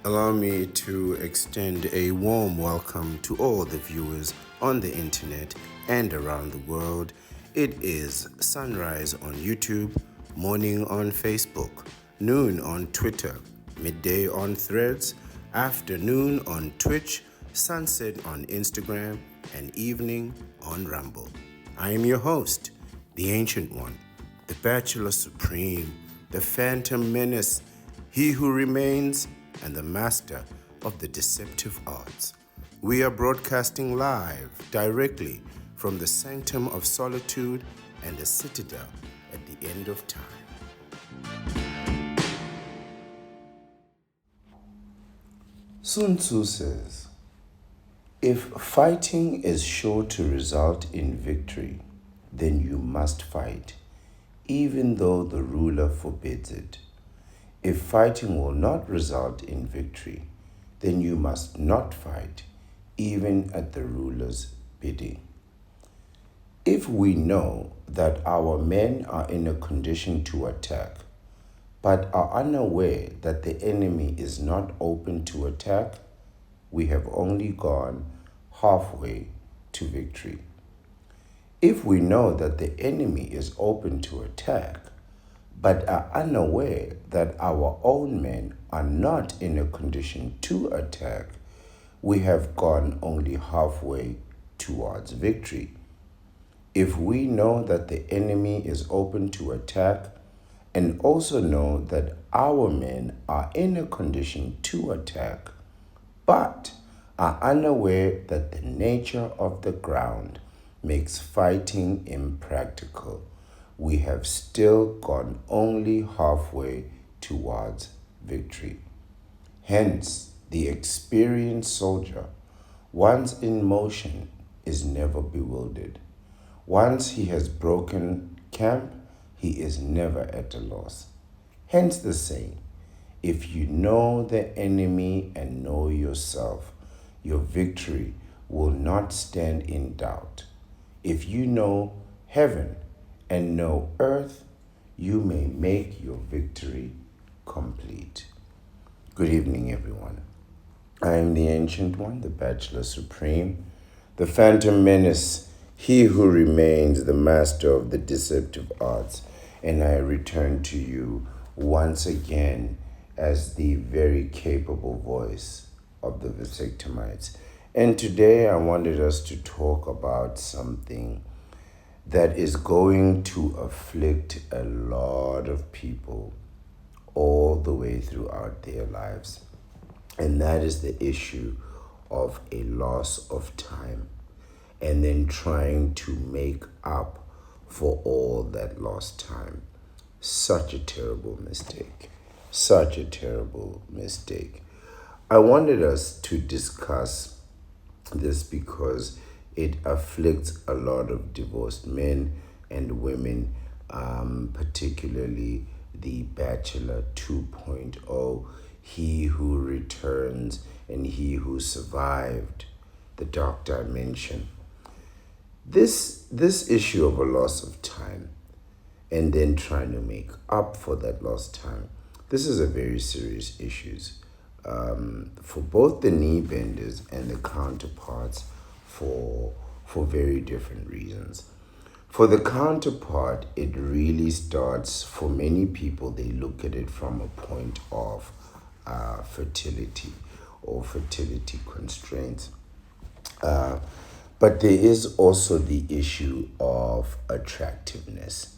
Allow me to extend a warm welcome to all the viewers on the internet and around the world. It is sunrise on YouTube, morning on Facebook, noon on Twitter, midday on Threads, afternoon on Twitch, sunset on Instagram, and evening on Rumble. I am your host, the Ancient One, the Bachelor Supreme, the Phantom Menace, he who remains, and the master of the deceptive arts. We are broadcasting live directly from the sanctum of solitude and the citadel at the end of time. Sun Tzu says, if fighting is sure to result in victory, then you must fight, even though the ruler forbids it. If fighting will not result in victory, then you must not fight, even at the ruler's bidding. If we know that our men are in a condition to attack, but are unaware that the enemy is not open to attack, we have only gone halfway to victory. If we know that the enemy is open to attack, but are unaware that our own men are not in a condition to attack, we have gone only halfway towards victory. If we know that the enemy is open to attack, and also know that our men are in a condition to attack, but are unaware that the nature of the ground makes fighting impractical, we have still gone only halfway towards victory. Hence, the experienced soldier, once in motion, is never bewildered. Once he has broken camp, he is never at a loss. Hence the saying, if you know the enemy and know yourself, your victory will not stand in doubt. If you know heaven and know earth, you may make your victory complete. Good evening, everyone. I am the Ancient One, the Bachelor Supreme, the Phantom Menace, he who remains the master of the deceptive arts, and I return to you once again as the very capable voice of the Vasectomites. And today I wanted us to talk about something that is going to afflict a lot of people all the way throughout their lives. And that is the issue of a loss of time and then trying to make up for all that lost time. Such a terrible mistake. Such a terrible mistake. I wanted us to discuss this because it afflicts a lot of divorced men and women, particularly the Bachelor 2.0, he who returns and he who survived the dark dimension. This issue of a loss of time and then trying to make up for that lost time, this is a very serious issue for both the knee benders and the counterparts for very different reasons. For the counterpart, it really starts, for many people, they look at it from a point of fertility or fertility constraints. But there is also the issue of attractiveness.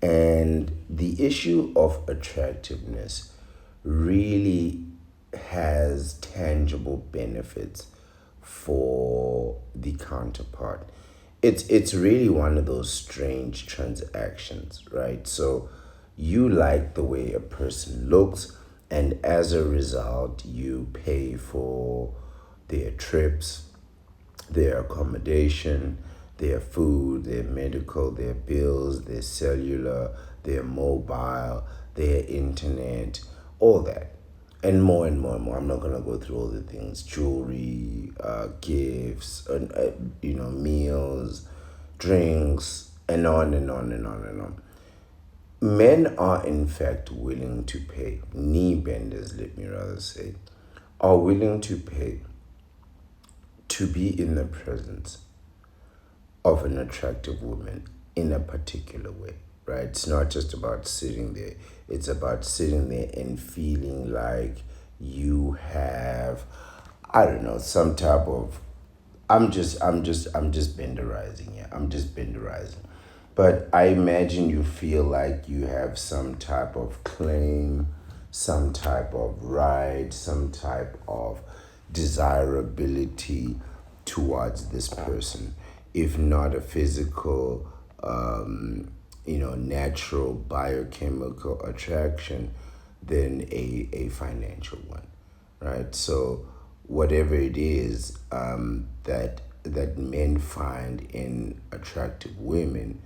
And the issue of attractiveness really has tangible benefits for the counterpart. It's really one of those strange transactions, right? So you like the way a person looks, and as a result, you pay for their trips, their accommodation, their food, their medical, their bills, their cellular, their mobile, their internet, all that. And more and more and more. I'm not going to go through all the things, jewelry, gifts, meals, drinks, and on and on and on and on. Men are in fact willing to pay, knee benders, let me rather say, are willing to pay to be in the presence of an attractive woman in a particular way, right? It's not just about sitting there. It's about sitting there and feeling like you have, I don't know, some type of, I'm just benderizing. Yeah, I'm just benderizing. But I imagine you feel like you have some type of claim, some type of right, some type of desirability towards this person, if not a physical, natural biochemical attraction, then a financial one, right? So whatever it is that men find in attractive women,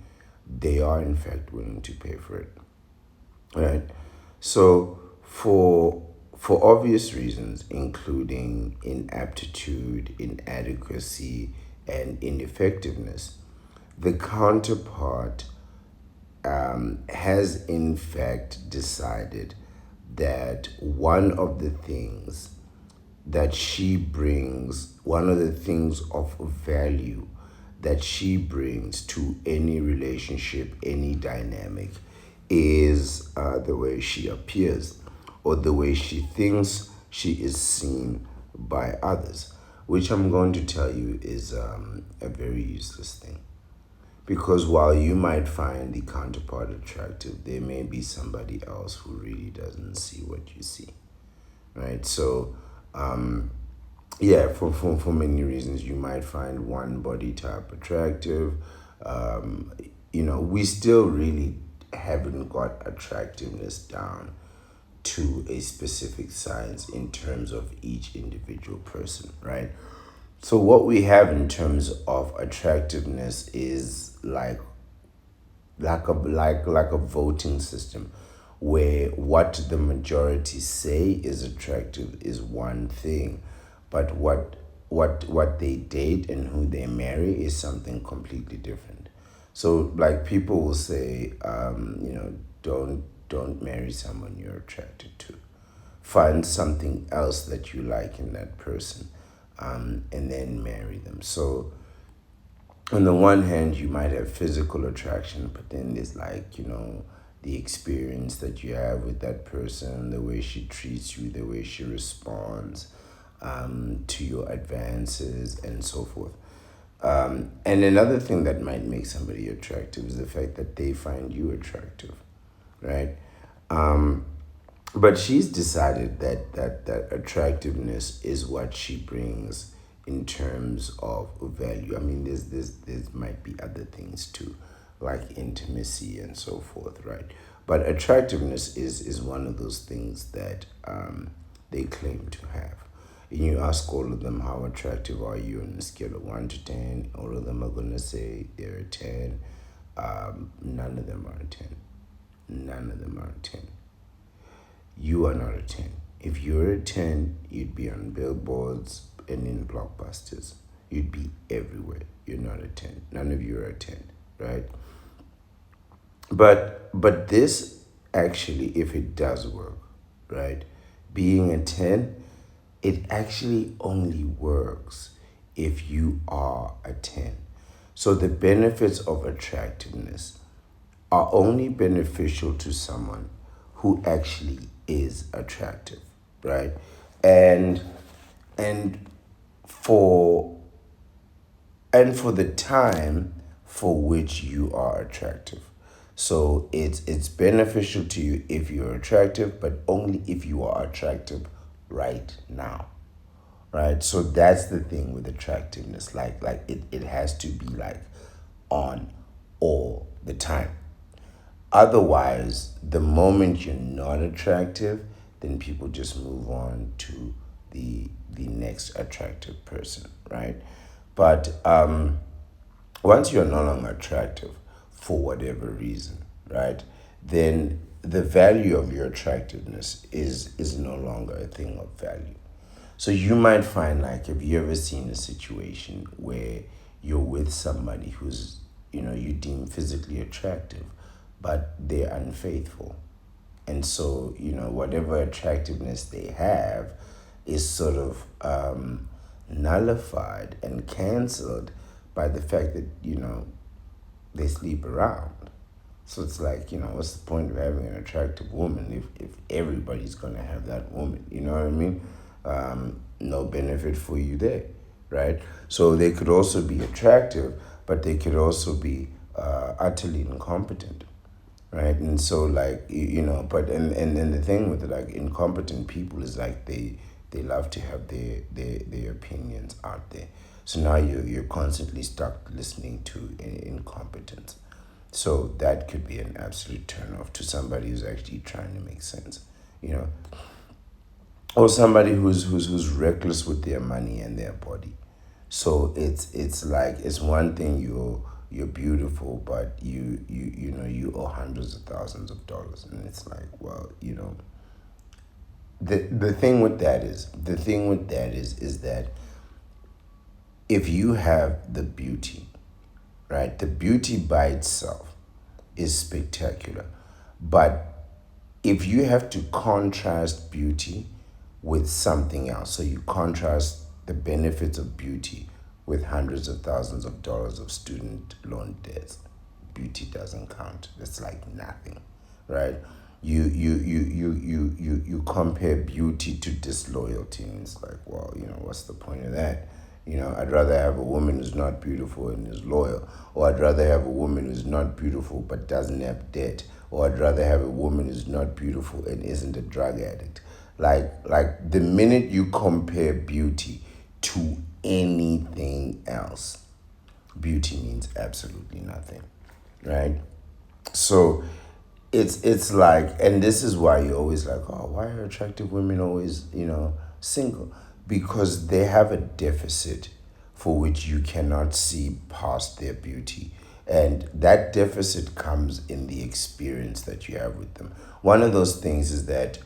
they are in fact willing to pay for it, right? So for obvious reasons, including inaptitude, inadequacy, and ineffectiveness, the counterpart has in fact decided that one of the things of value that she brings to any relationship, any dynamic, is the way she appears or the way she thinks she is seen by others, which I'm going to tell you is a very useless thing. Because while you might find the counterpart attractive, there may be somebody else who really doesn't see what you see, right? So, yeah, for many reasons, you might find one body type attractive. We still really haven't got attractiveness down to a specific science in terms of each individual person, right? So what we have in terms of attractiveness is like a voting system where what the majority say is attractive is one thing, but what they date and who they marry is something completely different. So like people will say, don't marry someone you're attracted to. Find something else that you like in that person, and then marry them. So on the one hand, you might have physical attraction, but then there's the experience that you have with that person, the way she treats you, the way she responds to your advances, and so forth. And another thing that might make somebody attractive is the fact that they find you attractive, right? But she's decided that attractiveness is what she brings in terms of value. I mean, there's might be other things too, like intimacy and so forth, right? But attractiveness is one of those things that they claim to have. And you ask all of them, how attractive are you on a scale of 1 to 10? All of them are gonna say they're a 10. None of them are a 10. None of them are a 10. You are not a 10. If you're a 10, you'd be on billboards and in blockbusters. You'd be everywhere. You're not a 10. None of you are a 10, right? But this actually, if it does work, right? Being a 10, it actually only works if you are a 10. So the benefits of attractiveness are only beneficial to someone who actually is attractive, right? And for for the time for which you are attractive. So it's beneficial to you if you're attractive, but only if you are attractive right now. Right? So that's the thing with attractiveness. It has to be like on all the time. Otherwise, the moment you're not attractive, then people just move on to the next attractive person, right? But once you're no longer attractive for whatever reason, right, then the value of your attractiveness is no longer a thing of value. So you might find, like, have you ever seen a situation where you're with somebody who's, you deem physically attractive, but they're unfaithful. And so, whatever attractiveness they have is sort of nullified and cancelled by the fact that, they sleep around. So it's like, what's the point of having an attractive woman if everybody's going to have that woman? You know what I mean? No benefit for you there, right? So they could also be attractive, but they could also be utterly incompetent, right? And so, like, but and then the thing with like incompetent people is like they love to have their opinions out there. So now you're constantly stuck listening to incompetence. So that could be an absolute turn off to somebody who's actually trying to make sense, you know, or somebody who's reckless with their money and their body. So it's like it's one thing you're beautiful, but you owe hundreds of thousands of dollars, and it's like, well, the thing with that is that if you have the beauty, right, the beauty by itself is spectacular, but if you have to contrast beauty with something else, so you contrast the benefits of beauty with hundreds of thousands of dollars of student loan debts, beauty doesn't count. It's like nothing, right? You compare beauty to disloyalty, and it's like, well, what's the point of that? I'd rather have a woman who's not beautiful and is loyal, or I'd rather have a woman who's not beautiful but doesn't have debt, or I'd rather have a woman who's not beautiful and isn't a drug addict. Like the minute you compare beauty to anything else, beauty means absolutely nothing, right? So it's like, and this is why you're always like, oh, why are attractive women always, single? Because they have a deficit for which you cannot see past their beauty. And that deficit comes in the experience that you have with them. One of those things is that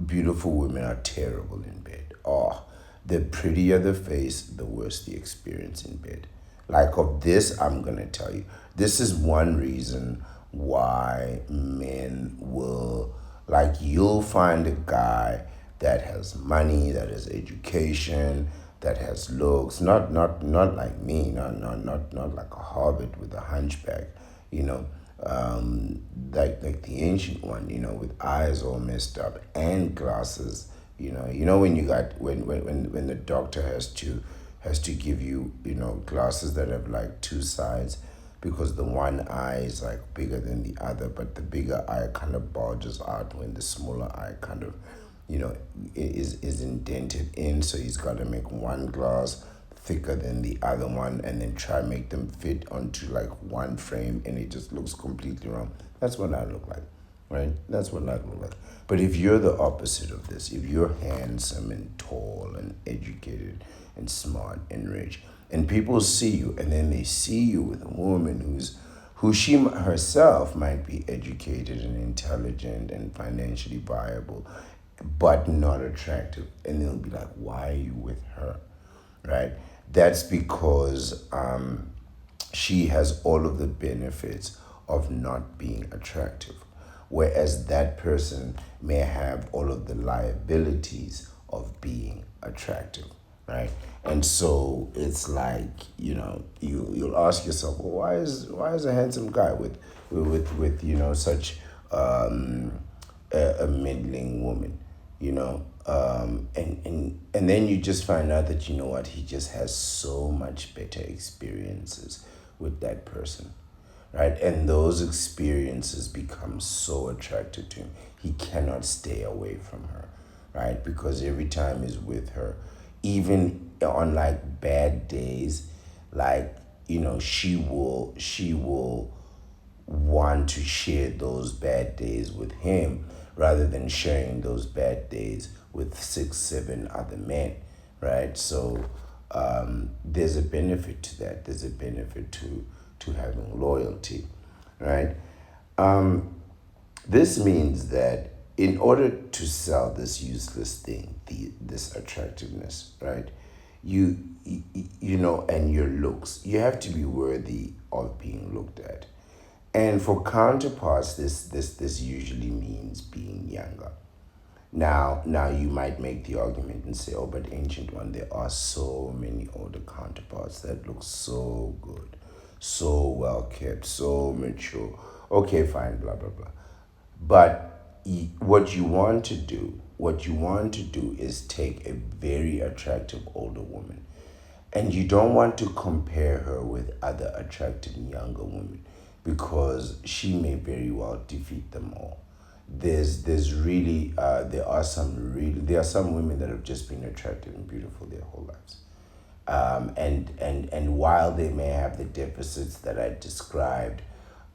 beautiful women are terrible in bed. Oh, the prettier the face, the worse the experience in bed. Like, of this, I'm going to tell you. This is one reason why men will, like, you'll find a guy that has money, that has education, that has looks, not like me, not like a hobbit with a hunchback, you know, like the ancient one, with eyes all messed up and glasses, when you got when the doctor has to give you, glasses that have like two sides, because the one eye is like bigger than the other, but the bigger eye kind of bulges out when the smaller eye kind of, is indented in. So he's got to make one glass thicker than the other one and then try make them fit onto like one frame, and it just looks completely wrong. That's what I look like, right? That's what I look like. But if you're the opposite of this, if you're handsome and tall and educated and smart and rich, and people see you, and then they see you with a woman who she herself might be educated and intelligent and financially viable, but not attractive, and they'll be like, why are you with her, right? That's because she has all of the benefits of not being attractive, whereas that person may have all of the liabilities of being attractive, right? And so it's like, you'll ask yourself, well, why is a handsome guy with such a middling woman, and then you just find out that, what, he just has so much better experiences with that person, right? And those experiences become so attractive to him, he cannot stay away from her, right? Because every time he's with her, even on like bad days, like, she will want to share those bad days with him rather than sharing those bad days with 6, 7 other men, right? So there's a benefit to that. There's a benefit to having loyalty, right? This means that in order to sell this useless thing, this attractiveness, right? And your looks, you have to be worthy of being looked at. And for counterparts, this usually means being younger. Now you might make the argument and say, oh, but Ancient One, there are so many older counterparts that look so good, so well kept, so mature. Okay, fine, blah, blah, blah. But what you want to do is take a very attractive older woman, and you don't want to compare her with other attractive younger women because she may very well defeat them all. There's really there are some women that have just been attractive and beautiful their whole lives. And while they may have the deficits that I described,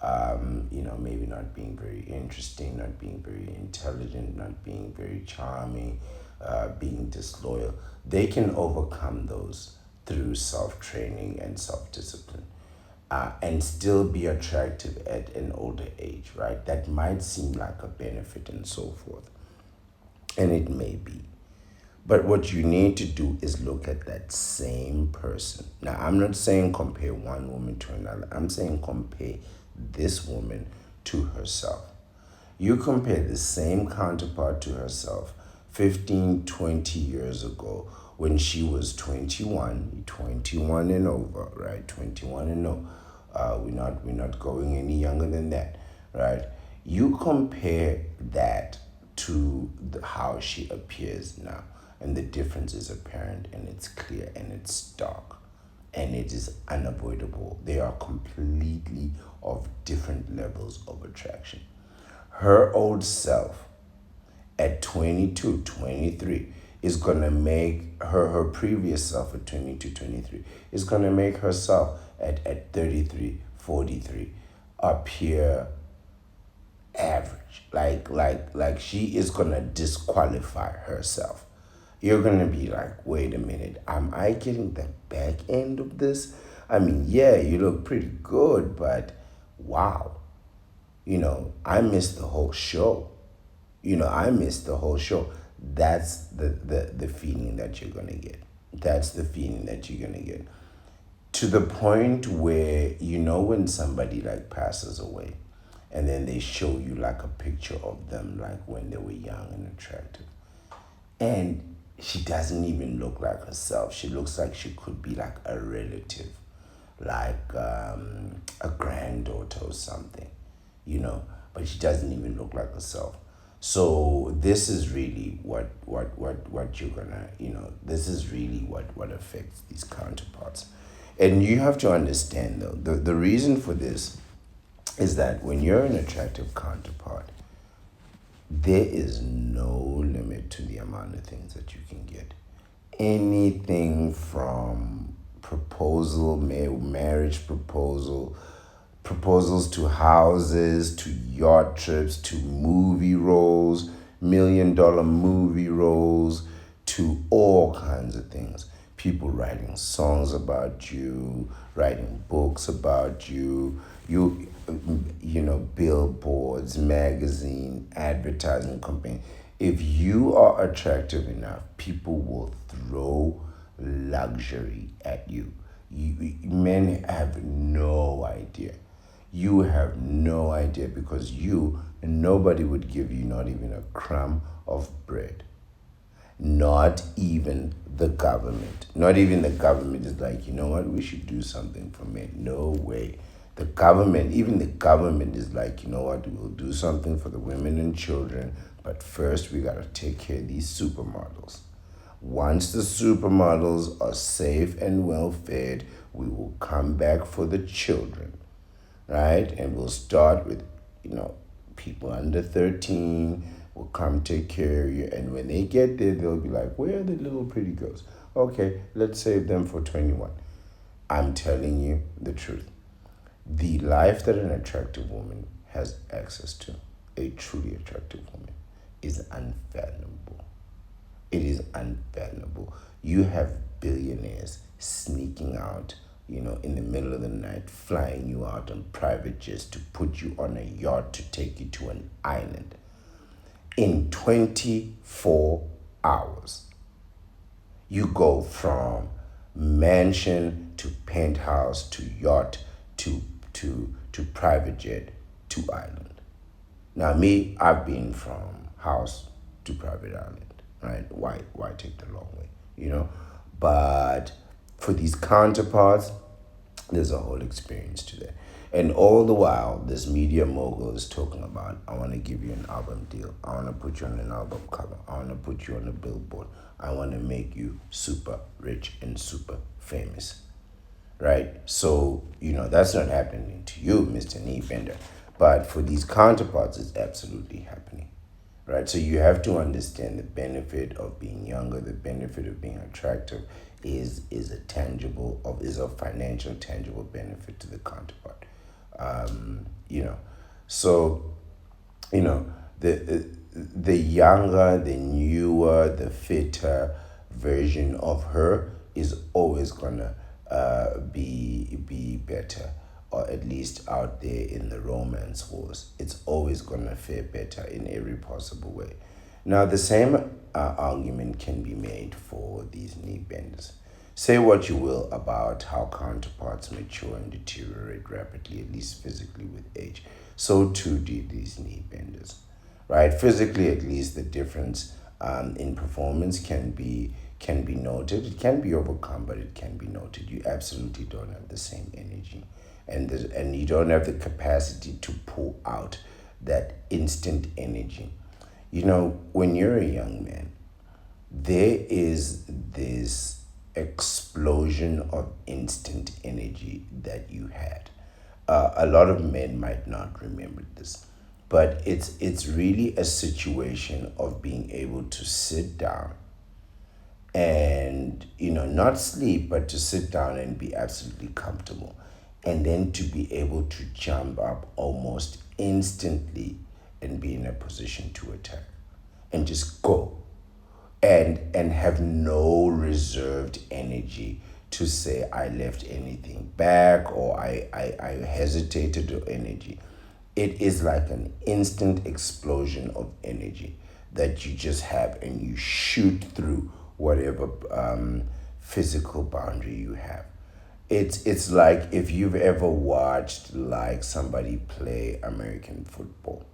maybe not being very interesting, not being very intelligent, not being very charming, being disloyal, they can overcome those through self training and self discipline. And still be attractive at an older age, right? That might seem like a benefit and so forth. And it may be. But what you need to do is look at that same person. Now, I'm not saying compare one woman to another. I'm saying compare this woman to herself. You compare the same counterpart to herself 15, 20 years ago when she was 21, 21 and over, right? 21 and over. We're not going any younger than that, right? You compare that to how she appears now, and the difference is apparent, and it's clear, and it's stark, and it is unavoidable. They are completely of different levels of attraction. Her old self at 22, 23 is going to make her previous self at 22, 23 is going to make herself at 33, 43 appear average. Like she is going to disqualify herself. You're going to be like, wait a minute, am I getting the back end of this? I mean, yeah, you look pretty good, but wow, I missed the whole show. I missed the whole show. That's the feeling that you're going to get. That's the feeling that you're going to get. To the point where, when somebody like passes away and then they show you like a picture of them like when they were young and attractive. And she doesn't even look like herself. She looks like she could be like a relative, like a granddaughter or something, but she doesn't even look like herself. So this is really what you're gonna, this is really what affects these counterparts. And you have to understand though, the reason for this is that when you're an attractive counterpart, there is no limit to the amount of things that you can get. Anything from marriage proposals to houses, to yacht trips, to movie roles, $1 million movie roles, to all kinds of things. People writing songs about you, writing books about you, billboards, magazine, advertising company. If you are attractive enough, people will throw luxury at you. Men have no idea. You have no idea because nobody would give you not even a crumb of bread. Not even the government. Not even the government is like, you know what, we should do something for men. No way. Even the government is like, you know what, we'll do something for the women and children, but first we gotta take care of these supermodels. Once the supermodels are safe and well fed, we will come back for the children, right? And we'll start with, people under 13 will come take care of you. And when they get there, they'll be like, where are the little pretty girls? Okay, let's save them for 21. I'm telling you the truth. The life that an attractive woman has access to, a truly attractive woman, is unfathomable. It is unfathomable. You have billionaires sneaking out, in the middle of the night, flying you out on private jets to put you on a yacht to take you to an island in 24 hours. You go from mansion to penthouse to yacht to private jet to island. Now me, I've been from house to private island, right? Why take the long way, But for these counterparts, there's a whole experience to that. And all the while, this media mogul is talking about, I want to give you an album deal. I want to put you on an album cover. I want to put you on a billboard. I want to make you super rich and super famous, right? So, that's not happening to you, Mr. Kneebender. But for these counterparts, it's absolutely happening, right? So you have to understand the benefit of being younger, the benefit of being attractive is a financial tangible benefit to the counterpart. You know, so the younger, the newer, the fitter version of her is always gonna be better, or at least out there in the romance wars. It's always gonna fare better in every possible way. Now, the same argument can be made for these knee benders. Say what you will about how counterparts mature and deteriorate rapidly, at least physically with age. So too do these knee benders, right? Physically, at least, the difference in performance can be noted. It can be overcome, but it can be noted. You absolutely don't have the same energy, and you don't have the capacity to pull out that instant energy. When you're a young man, there is this explosion of instant energy that you had. A lot of men might not remember this, but it's really a situation of being able to sit down and not sleep, but to sit down and be absolutely comfortable, and then to be able to jump up almost instantly and be in a position to attack and just go, and have no reserved energy to say I left anything back, or I hesitated, or energy. It is like an instant explosion of energy that you just have, and you shoot through whatever physical boundary you have. It's like if you've ever watched like somebody play American football,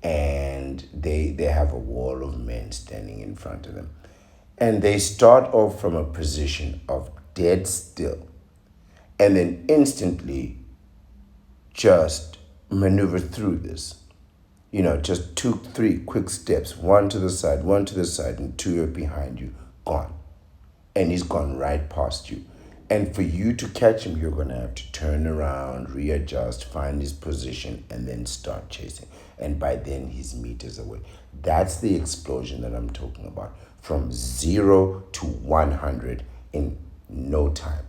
and they have a wall of men standing in front of them, and they start off from a position of dead still, and then instantly just maneuver through this. Just 2 3 quick steps, one to the side, and two are behind you, gone. And he's gone right past you. And for you to catch him, you're going to have to turn around, readjust, find his position, and then start chasing. And by then, he's meters away. That's the explosion that I'm talking about. From 0 to 100 in no time.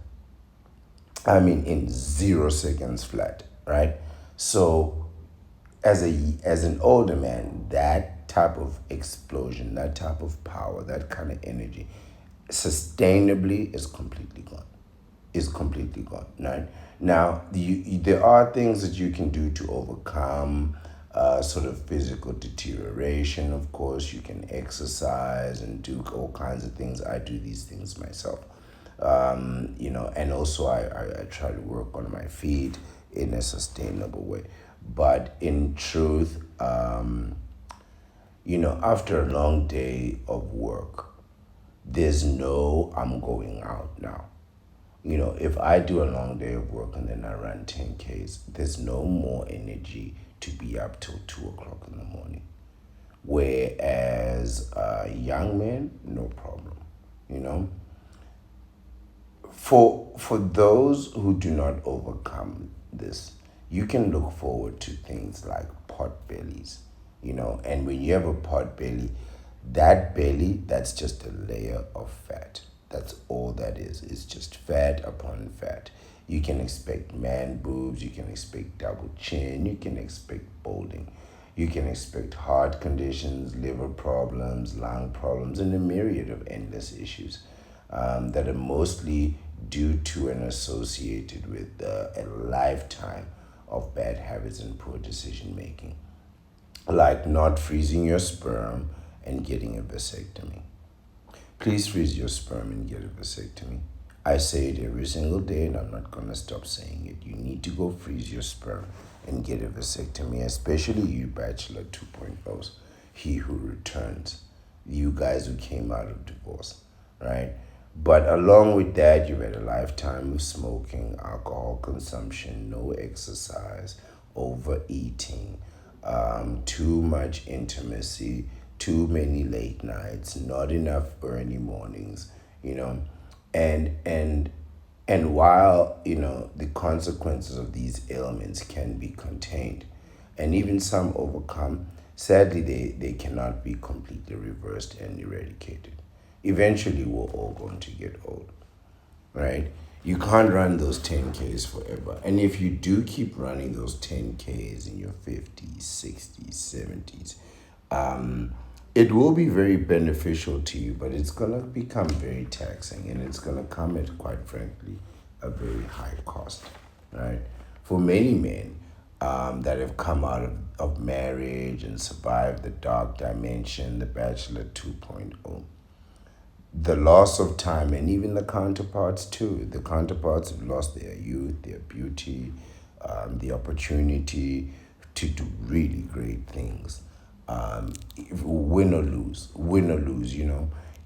I mean, in 0 seconds flat, right? So, as an older man, that type of explosion, that type of power, that kind of energy, sustainably is completely gone. Right? Now, there are things that you can do to overcome sort of physical deterioration. Of course, you can exercise and do all kinds of things. I do these things myself. And also I try to work on my feet in a sustainable way. But in truth, after a long day of work, there's no I'm going out now. If I do a long day of work and then I run 10Ks, there's no more energy to be up till 2 o'clock in the morning. Whereas young men, no problem. For those who do not overcome this, you can look forward to things like pot bellies, and when you have a pot belly, that belly, that's just a layer of fat. That's all that is. It's just fat upon fat. You can expect man boobs, you can expect double chin, you can expect balding. You can expect heart conditions, liver problems, lung problems, and a myriad of endless issues that are mostly due to and associated with a lifetime of bad habits and poor decision making, like not freezing your sperm and getting a vasectomy. Please freeze your sperm and get a vasectomy. I say it every single day, and I'm not going to stop saying it. You need to go freeze your sperm and get a vasectomy, especially you Bachelor 2.0s. he who returns, you guys who came out of divorce, right? But along with that, you've had a lifetime of smoking, alcohol consumption, no exercise, overeating, too much intimacy, too many late nights, not enough early mornings, you know, and and while the consequences of these ailments can be contained, and even some overcome, sadly they cannot be completely reversed and eradicated. Eventually, we're all going to get old, right? You can't run those 10Ks forever. And if you do keep running those 10Ks in your 50s, 60s, 70s, it will be very beneficial to you, but it's going to become very taxing, and it's going to come at, quite frankly, a very high cost, right? For many men that have come out of marriage and survived the dark dimension, the Bachelor 2.0, the loss of time, and even the counterparts too. The counterparts have lost their youth, their beauty, the opportunity to do really great things. Win or lose,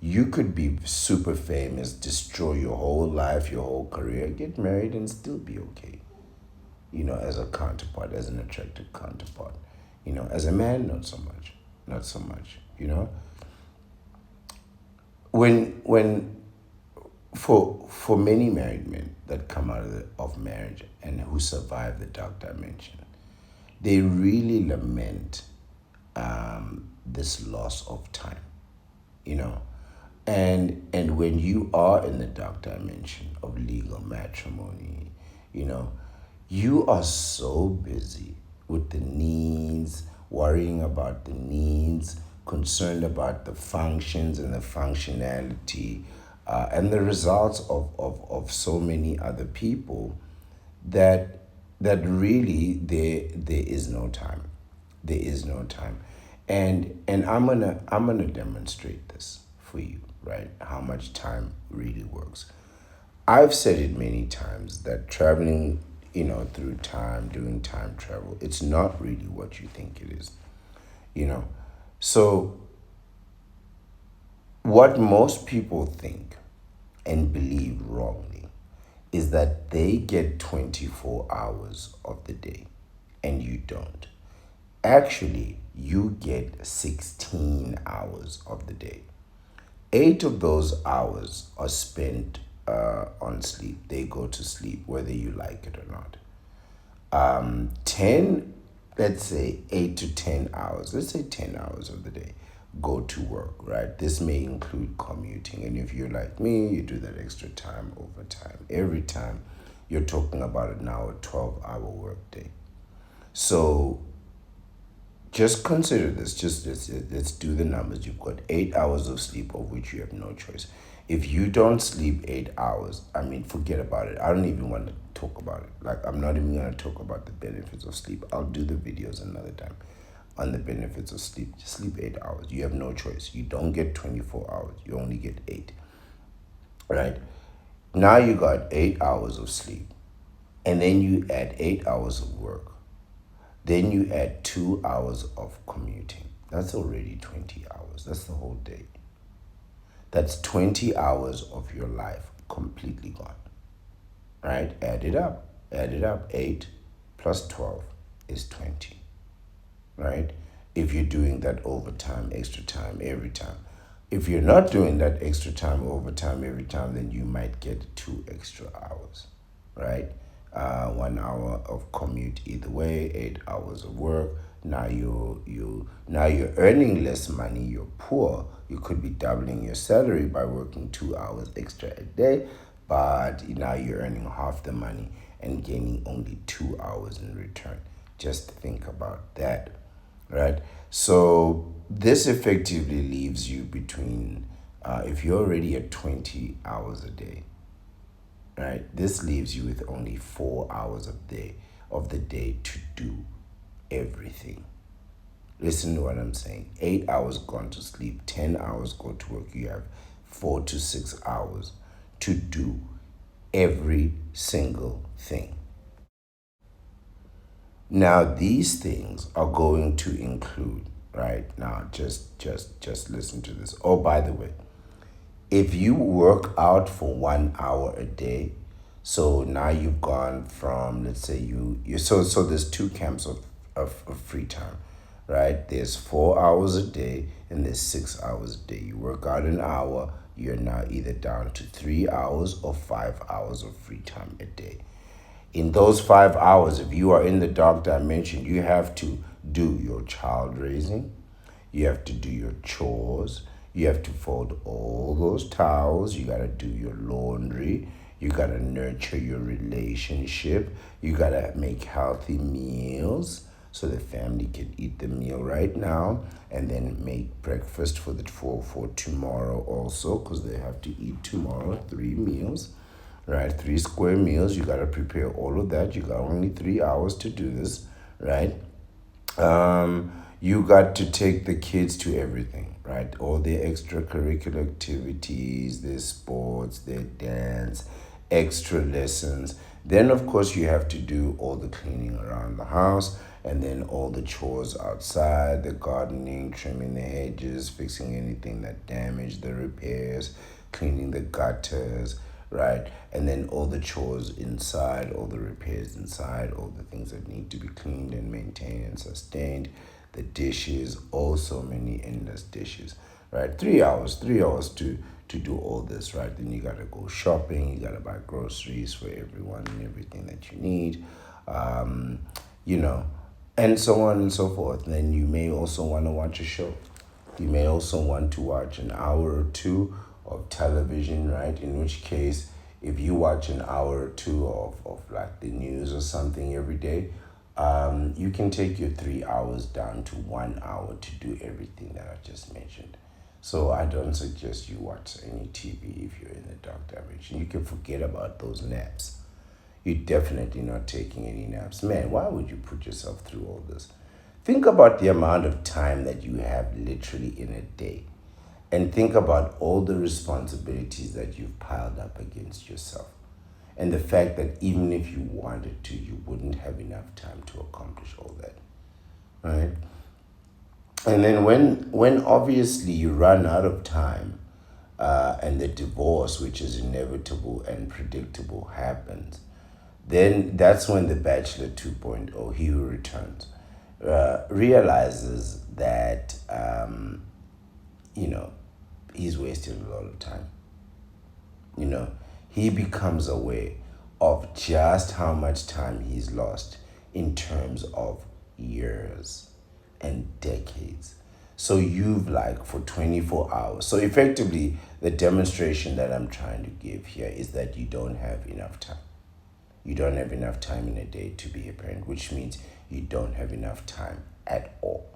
you could be super famous, destroy your whole life, your whole career, get married, and still be okay. As a counterpart, as an attractive counterpart. As a man, not so much, not so much. When for many married men that come out of marriage and who survive the dark dimension, they really lament this loss of time, you know. And when you are in the dark dimension of legal matrimony, you know, you are so busy with the needs, worrying about the needs, concerned about the functions and the functionality, and the results of so many other people that really there is no time. There is no time. And I'm gonna demonstrate this for you, right? How much time really works. I've said it many times that traveling, through time, doing time travel, it's not really what you think it is, you know. So what most people think and believe wrongly is that they get 24 hours of the day and you don't. Actually, you get 16 hours of the day. 8 of those hours are spent on sleep. They go to sleep whether you like it or not. 10, let's say 8 to 10 hours, let's say 10 hours of the day go to work, right? This may include commuting. And if you're like me, you do that extra time, overtime. Every time you're talking about it now, a 12-hour work day. So just consider this. Just let's do the numbers. You've got 8 hours of sleep, of which you have no choice. If you don't sleep 8 hours, I mean, forget about it. I don't even want to talk about it. Like, I'm not even going to talk about the benefits of sleep. I'll do the videos another time on the benefits of sleep. Just sleep 8 hours. You have no choice. You don't get 24 hours. You only get 8. Right? Now you got 8 hours of sleep. And then you add 8 hours of work. Then you add 2 hours of commuting. That's already 20 hours. That's the whole day. That's 20 hours of your life completely gone. Right? Add it up. Add it up. 8 plus 12 is 20. Right? If you're doing that overtime, extra time every time. If you're not doing that extra time, overtime every time, then you might get 2 extra hours. Right? 1 hour of commute either way, 8 hours of work. Now you're earning less money. You're poor. You could be doubling your salary by working 2 hours extra a day, but now you're earning half the money and gaining only 2 hours in return. Just think about that, right? So this effectively leaves you between, if you're already at 20 hours a day, right? This leaves you with only 4 hours of the day to do everything. Listen to what I'm saying. 8 hours gone to sleep, 10 hours go to work. You have 4 to 6 hours to do every single thing. Now, these things are going to include right? Now, just listen to this. Oh, by the way, if you work out for 1 hour a day, so now you've gone from, let's say so there's two camps of free time, right? There's 4 hours a day and there's 6 hours a day. You work out an hour, you're now either down to 3 hours or 5 hours of free time a day. In those 5 hours, if you are in the dark dimension, you have to do your child raising, you have to do your chores, you have to fold all those towels, you gotta do your laundry, you gotta nurture your relationship, you gotta make healthy meals so the family can eat the meal right now, and then make breakfast for tomorrow also, because they have to eat tomorrow 3 meals, right? 3 square meals. You gotta prepare all of that. You got only 3 hours to do this, right? You got to take the kids to everything, right? All their extracurricular activities, their sports, their dance, extra lessons. Then, of course, you have to do all the cleaning around the house, and then all the chores outside, the gardening, trimming the hedges, fixing anything that damaged, the repairs, cleaning the gutters, right? And then all the chores inside, all the repairs inside, all the things that need to be cleaned and maintained and sustained, the dishes, oh, so many endless dishes, right? 3 hours to do all this, right? Then you gotta go shopping, you gotta buy groceries for everyone and everything that you need, um, you know, and so on and so forth. Then you may also want to watch a show. You may also want to watch an hour or two of television, right? In which case, if you watch an hour or two of like the news or something every day, you can take your 3 hours down to 1 hour to do everything that I just mentioned. So I don't suggest you watch any TV if you're in the dark dimension. You can forget about those naps. You're definitely not taking any naps. Man, why would you put yourself through all this? Think about the amount of time that you have literally in a day. And think about all the responsibilities that you've piled up against yourself. And the fact that even if you wanted to, you wouldn't have enough time to accomplish all that. Right? And then when obviously you run out of time, and the divorce, which is inevitable and predictable, happens, then that's when the Bachelor 2.0, he who returns, realizes that, you know, he's wasted a lot of time. You know, he becomes aware of just how much time he's lost in terms of years and decades. So you've like for 24 hours. So effectively, the demonstration that I'm trying to give here is that you don't have enough time. You don't have enough time in a day to be a parent, which means you don't have enough time at all.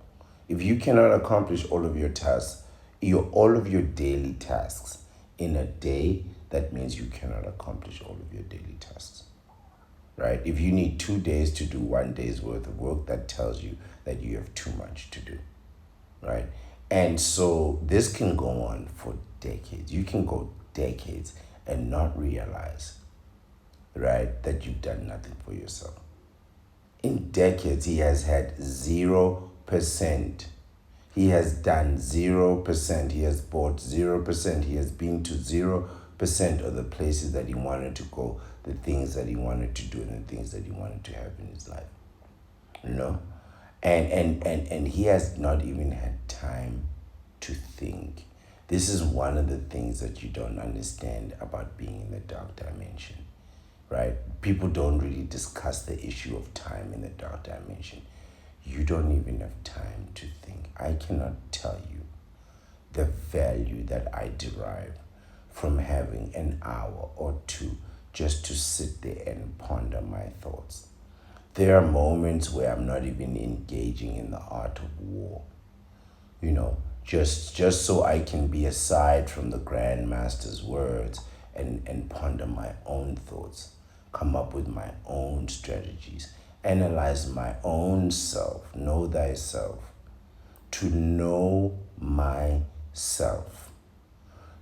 If you cannot accomplish all of your tasks, all of your daily tasks in a day, that means you cannot accomplish all of your daily tasks. Right? If you need 2 days to do 1 day's worth of work, that tells you that you have too much to do. Right? And so this can go on for decades. You can go decades and not realize, right, that you've done nothing for yourself. In decades, he has had 0%. He has done 0%. He has bought 0%. He has been to 0% of the places that he wanted to go, the things that he wanted to do, and the things that he wanted to have in his life. You know? And he has not even had time to think. This is one of the things that you don't understand about being in the dark dimension. Right? People don't really discuss the issue of time in the dark dimension. You don't even have time to think. I cannot tell you the value that I derive from having an hour or two just to sit there and ponder my thoughts. There are moments where I'm not even engaging in the art of war. You know, just so I can be aside from the Grand Master's words and ponder my own thoughts, come up with my own strategies, analyze my own self, know thyself, to know myself.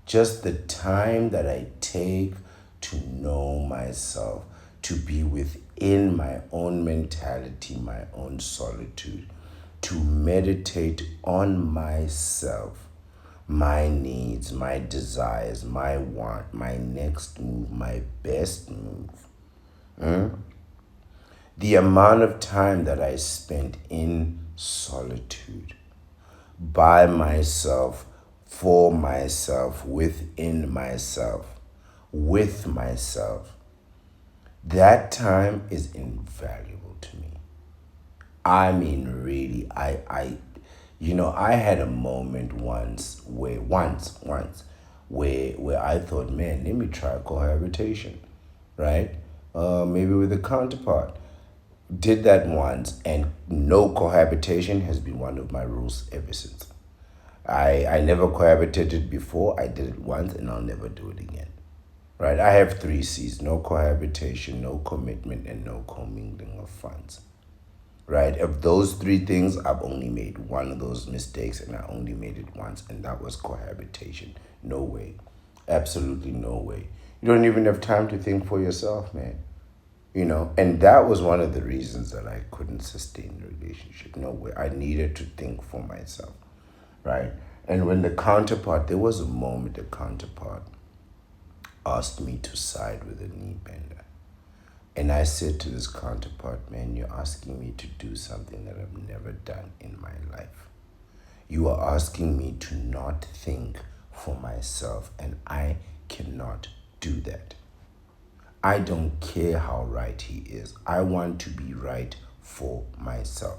Just the time that I take to know myself, to be within my own mentality, my own solitude, to meditate on myself, my needs, my desires, my want, my next move, my best move. The amount of time that I spent in solitude, by myself, for myself, within myself, with myself, that time is invaluable to me. I mean, really, I had a moment where I thought, man, let me try cohabitation, right? Maybe with a counterpart. Did that once, and no cohabitation has been one of my rules ever since. I never cohabitated before. I did it once, and I'll never do it again. Right? I have three C's: no cohabitation, no commitment, and no commingling of funds. Right? Of those three things, I've only made one of those mistakes, and I only made it once, and that was cohabitation. No way. Absolutely no way. You don't even have time to think for yourself, man. And that was one of the reasons that I couldn't sustain the relationship. No way. I needed to think for myself, right? And when there was a moment the counterpart asked me to side with a knee bender. And I said to this counterpart, man, you're asking me to do something that I've never done in my life. You are asking me to not think for myself, and I cannot do that. I don't care how right he is. I want to be right for myself.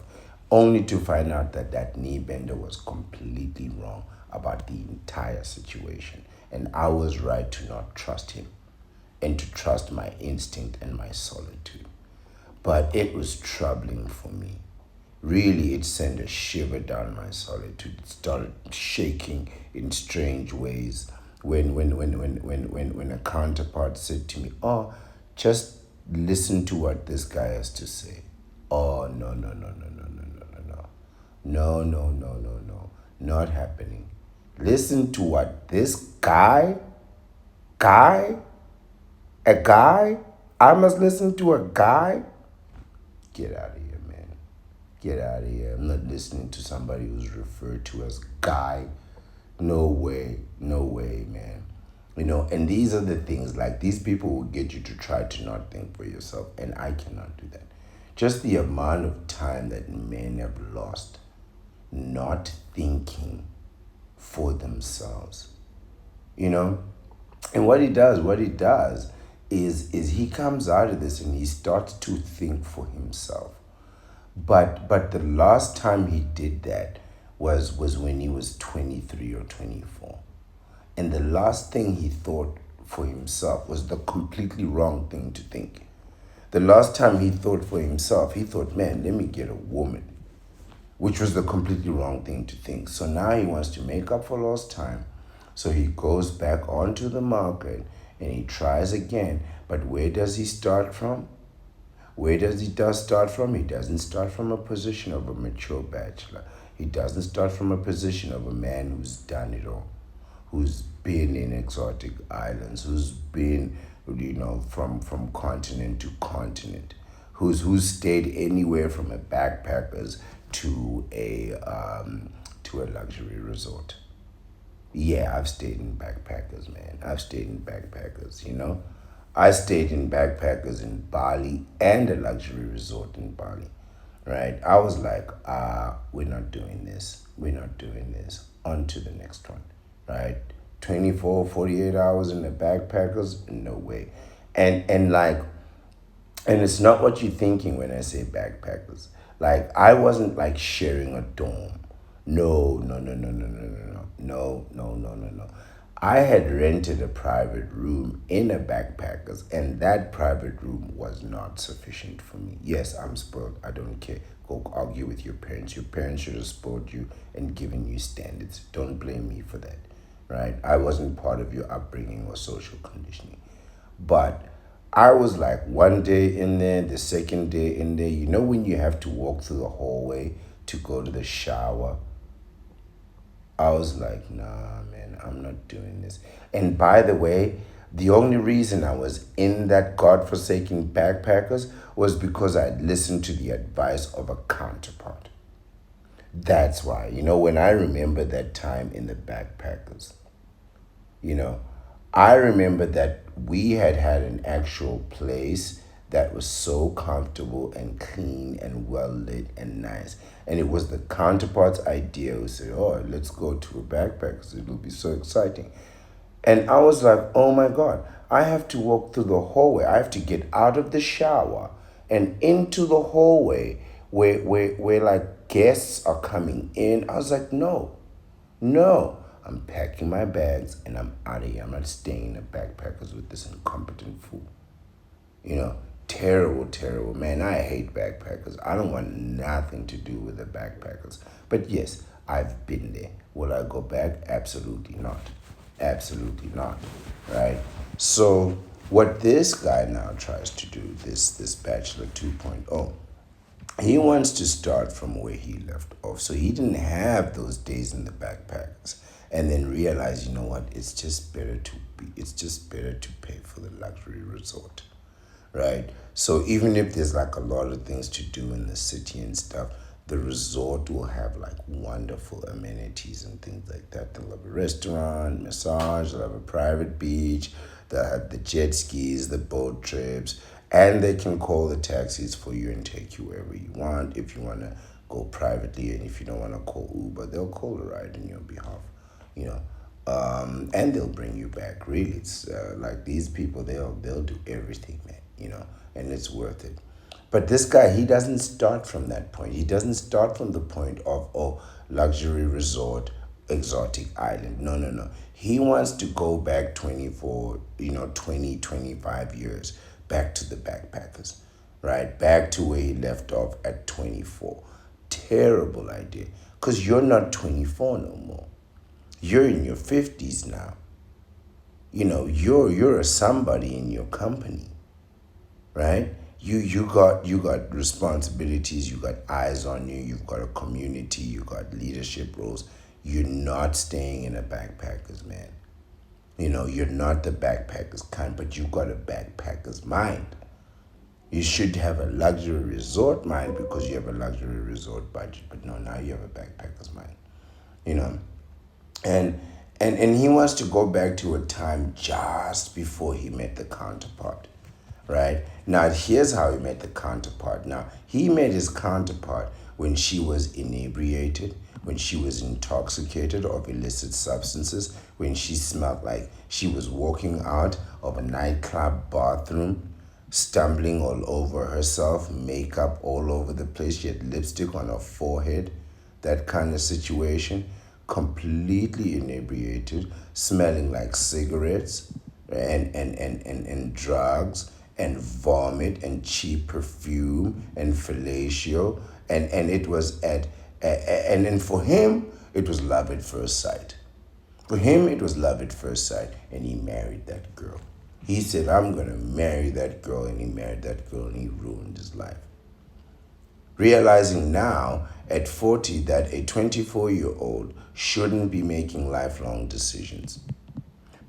Only to find out that that knee bender was completely wrong about the entire situation. And I was right to not trust him and to trust my instinct and my solitude. But it was troubling for me. Really, it sent a shiver down my solitude. It started shaking in strange ways when a counterpart said to me, oh, just listen to what this guy has to say. Oh, no, no, no, no, no, no, no, no, no. No, no, no, no, no. Not happening. Listen to what this a guy, I must listen to a guy? Get out of here, man. Get out of here. I'm not listening to somebody who's referred to as guy. No way, no way, man. And these are the things, like, these people will get you to try to not think for yourself, and I cannot do that. Just the amount of time that men have lost not thinking for themselves, And what he does is he comes out of this and he starts to think for himself. But the last time he did that was when he was 23 or 24. And the last thing he thought for himself was the completely wrong thing to think. The last time he thought for himself, he thought, man, let me get a woman, which was the completely wrong thing to think. So now he wants to make up for lost time. So he goes back onto the market and he tries again. But where does he start from? Where does he start from? He doesn't start from a position of a mature bachelor. He doesn't start from a position of a man who's done it all, who's been in exotic islands, who's been, from continent to continent, who's stayed anywhere from a backpackers to a luxury resort. Yeah, I've stayed in backpackers, man. I've stayed in backpackers, I stayed in backpackers in Bali and a luxury resort in Bali, right? I was like, we're not doing this. We're not doing this. On to the next one, right? 24, 48 hours in the backpackers? No way. And it's not what you're thinking when I say backpackers. Like, I wasn't like sharing a dorm. No, no, no, no, no, no, no, no, no, no, no, no, no. I had rented a private room in a backpackers, and that private room was not sufficient for me. Yes, I'm spoiled. I don't care. Go argue with your parents. Your parents should have spoiled you and given you standards. Don't blame me for that, right? I wasn't part of your upbringing or social conditioning. But I was like one day in there, the second day in there. When you have to walk through the hallway to go to the shower? I was like, nah, man, I'm not doing this. And by the way, the only reason I was in that godforsaken backpackers was because I'd listened to the advice of a counterpart. That's why, when I remember that time in the backpackers, you know, I remember that we had an actual place that was so comfortable and clean and well lit and nice. And it was the counterpart's idea who said, "Oh, let's go to a backpackers. It'll be so exciting." And I was like, oh my God, I have to walk through the hallway. I have to get out of the shower and into the hallway where like guests are coming in. I was like, no, no. I'm packing my bags and I'm out of here. I'm not staying in the backpackers with this incompetent fool. You know, terrible, terrible. Man, I hate backpackers. I don't want nothing to do with the backpackers. But yes, I've been there. Will I go back? Absolutely not. Absolutely not. Right? So what this guy now tries to do, this Bachelor 2.0, he wants to start from where he left off. So he didn't have those days in the backpacks and then realize, you know what, it's just better to pay for the luxury resort, right? So even if there's like a lot of things to do in the city and stuff, the resort will have like wonderful amenities and things like that. They'll have a restaurant, massage, they'll have a private beach, they'll have the jet skis, the boat trips, and they can call the taxis for you and take you wherever you want. If you want to go privately, and if you don't want to call Uber, they'll call a ride on your behalf, you know. And they'll bring you back. Really, it's like these people. They'll do everything, man. And it's worth it. But this guy, he doesn't start from that point. He doesn't start from the point of, oh, luxury resort, exotic island. No, no, no. He wants to go back 24, 20, 25 years back to the backpackers, right? Back to where he left off at 24. Terrible idea. Because you're not 24 no more. You're in your 50s now. You're a somebody in your company, right? You got responsibilities, you got eyes on you, you've got a community, you got leadership roles. You're not staying in a backpackers, man. You're not the backpackers kind, but you got a backpackers mind. You should have a luxury resort mind because you have a luxury resort budget, but no, now you have a backpackers mind. You know, and and he wants to go back to a time just before he met the counterpart, right? Now here's how he met the counterpart. Now he met his counterpart when she was inebriated, when she was intoxicated of illicit substances, when she smelled like she was walking out of a nightclub bathroom, stumbling all over herself, makeup all over the place. She had lipstick on her forehead, that kind of situation, completely inebriated, smelling like cigarettes and drugs and vomit and cheap perfume and fellatio. And it was and then for him, it was love at first sight. For him, it was love at first sight, and he married that girl. He said, I'm going to marry that girl, and he married that girl, and he ruined his life. Realizing now at 40 that a 24-year-old shouldn't be making lifelong decisions.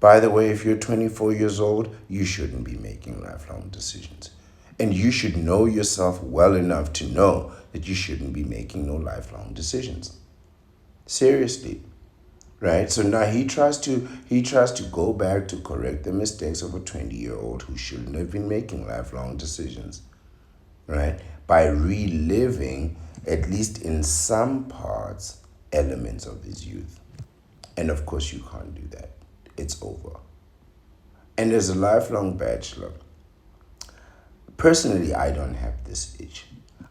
By the way, if you're 24 years old, you shouldn't be making lifelong decisions. And you should know yourself well enough to know that you shouldn't be making no lifelong decisions. Seriously. Right? So now he tries to go back to correct the mistakes of a 20-year-old who shouldn't have been making lifelong decisions. Right? By reliving, at least in some parts, elements of his youth. And of course you can't do that. It's over. And as a lifelong bachelor, personally, I don't have this issue.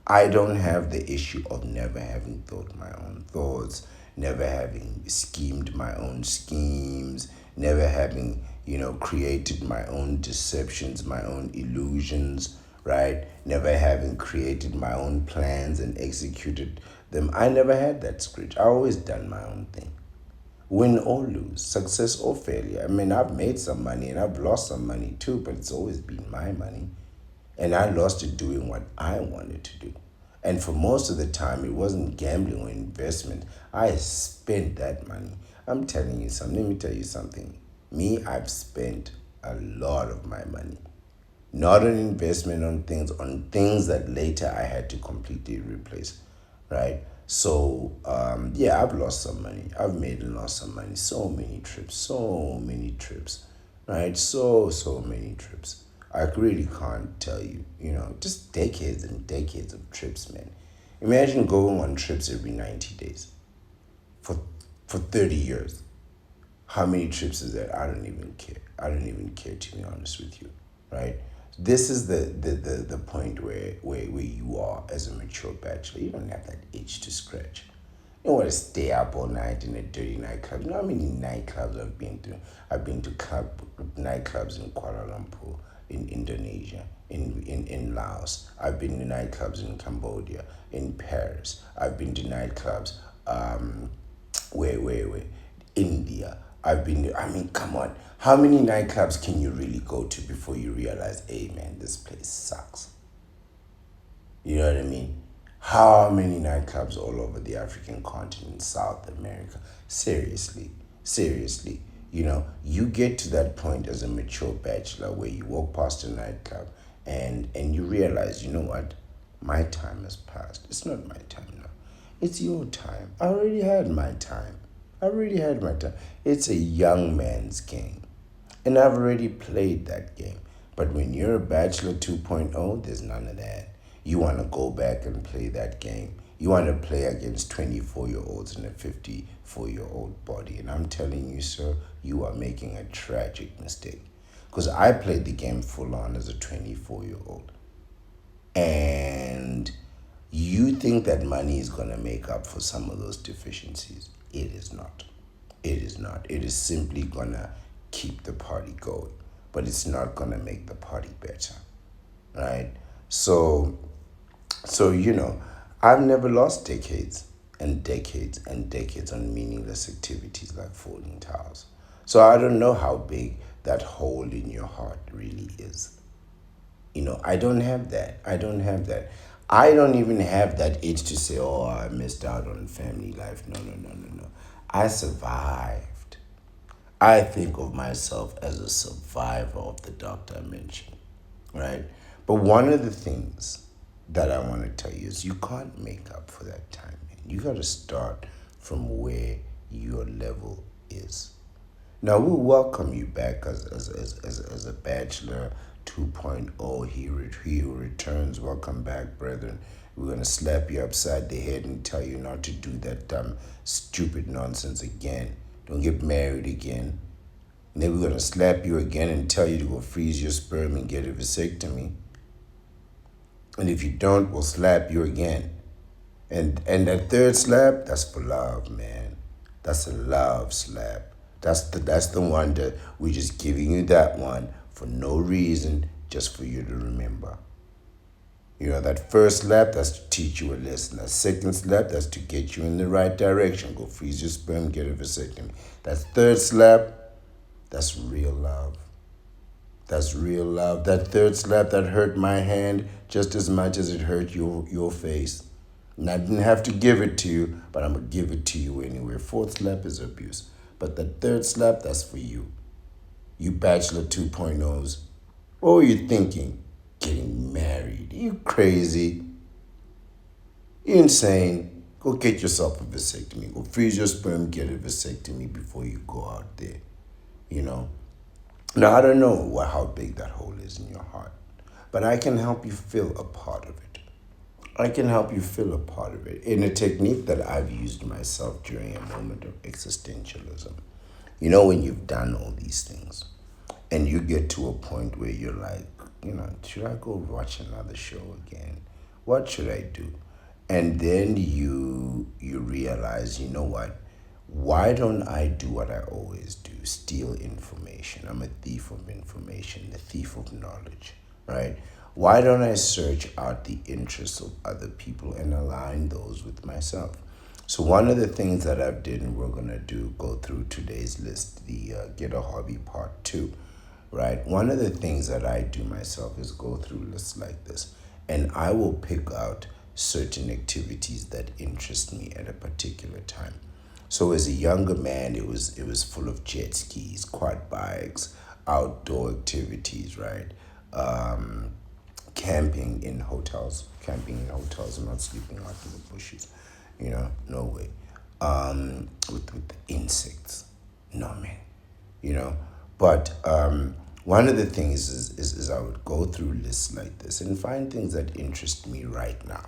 I don't have the issue of never having thought my own thoughts, never having schemed my own schemes, never having, created my own deceptions, my own illusions, right? Never having created my own plans and executed them. I never had that script. I always done my own thing. Win or lose, success or failure. I mean, I've made some money and I've lost some money too, but it's always been my money. And I lost it doing what I wanted to do. And for most of the time, it wasn't gambling or investment. I spent that money. I'm telling you something. Let me tell you something. Me, I've spent a lot of my money. Not an investment on things that later I had to completely replace, right? So yeah, I've lost some money. I've made and lost some money. So many trips, right? So many trips. I really can't tell you. Just decades and decades of trips, man. Imagine going on trips every 90 days for 30 years. How many trips is that? I don't even care. I don't even care, to be honest with you, right? This is the point where you are as a mature bachelor. You don't have that itch to scratch. You don't want to stay up all night in a dirty nightclub. You know how many nightclubs I've been to? I've been to nightclubs in Kuala Lumpur, in Indonesia, in Laos. I've been to nightclubs in Cambodia, in Paris. I've been to nightclubs where India. I mean, come on. How many nightclubs can you really go to before you realize, hey man, this place sucks? You know what I mean? How many nightclubs all over the African continent, South America? Seriously, seriously. You get to that point as a mature bachelor where you walk past a nightclub and you realize, you know what? My time has passed. It's not my time now. It's your time. I already had my time. I already had my time. It's a young man's game. And I've already played that game. But when you're a Bachelor 2.0, there's none of that. You want to go back and play that game. You want to play against 24-year-olds in a 54-year-old body. And I'm telling you, sir, you are making a tragic mistake. Because I played the game full on as a 24-year-old. And you think that money is going to make up for some of those deficiencies. It is not. It is not. It is simply going to keep the party going, but it's not going to make the party better, right? So, I've never lost decades and decades and decades on meaningless activities like folding towels. So I don't know how big that hole in your heart really is. I don't have that. I don't have that. I don't even have that itch to say, oh, I missed out on family life. No, no, no, no, no. I survived. I think of myself as a survivor of the doctor I mentioned, right? But one of the things that I want to tell you is you can't make up for that time, man. You got to start from where your level is. Now, we'll welcome you back as a Bachelor 2.0. He who returns. Welcome back, brethren. We're going to slap you upside the head and tell you not to do that dumb, stupid nonsense again. Don't get married again. And then we're going to slap you again and tell you to go freeze your sperm and get a vasectomy. And if you don't, we'll slap you again. And that third slap, that's for love, man. That's a love slap. That's the one that we're just giving you that one for no reason, just for you to remember. That first slap, that's to teach you a lesson. That second slap, that's to get you in the right direction. Go freeze your sperm, get a vasectomy. That third slap, that's real love. That's real love. That third slap that hurt my hand just as much as it hurt your face. And I didn't have to give it to you, but I'm going to give it to you anyway. Fourth slap is abuse. But the third slap, that's for you. You Bachelor 2.0s. What were you thinking? Getting married. You crazy. You insane. Go get yourself a vasectomy. Go freeze your sperm, get a vasectomy before you go out there. Now, I don't know how big that hole is in your heart, but I can help you fill a part of it. I can help you fill a part of it in a technique that I've used myself during a moment of existentialism. When you've done all these things and you get to a point where you're like, should I go watch another show again? What should I do? And then you realize, you know what? Why don't I do what I always do? Steal information. I'm a thief of information, the thief of knowledge, right? Why don't I search out the interests of other people and align those with myself? So one of the things that I've did, and we're going to go through today's list, the Get a Hobby Part 2, right? One of the things that I do myself is go through lists like this, and I will pick out certain activities that interest me at a particular time. So as a younger man, it was full of jet skis, quad bikes, outdoor activities, right? Camping in hotels, and not sleeping out in the bushes. No way. With the insects, no man, you know. But one of the things is I would go through lists like this and find things that interest me right now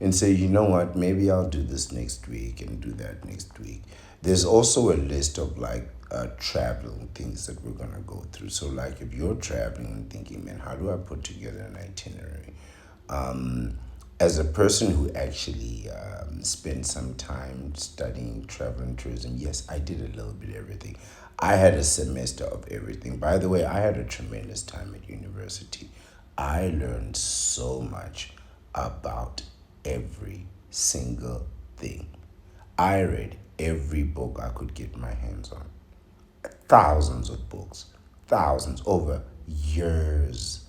and say, you know what, maybe I'll do this next week and do that next week. There's also a list of like traveling things that we're gonna go through. So like if you're traveling and thinking, man, how do I put together an itinerary? As a person who actually spent some time studying travel and tourism, yes, I did a little bit of everything. I had a semester of everything. By the way, I had a tremendous time at university. I learned so much about every single thing. I read every book I could get my hands on, thousands of books, thousands over years.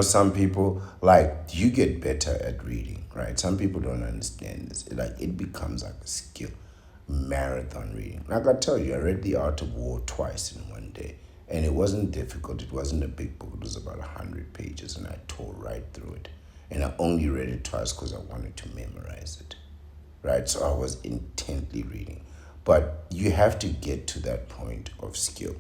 Some people like you get better at reading, right? Some people don't understand this. It becomes like a skill. Marathon reading. Like I tell you, I read The Art of War twice in one day. And it wasn't difficult. It wasn't a big book. It was about 100 pages and I tore right through it. And I only read it twice because I wanted to memorize it, right? So I was intently reading. But you have to get to that point of skill,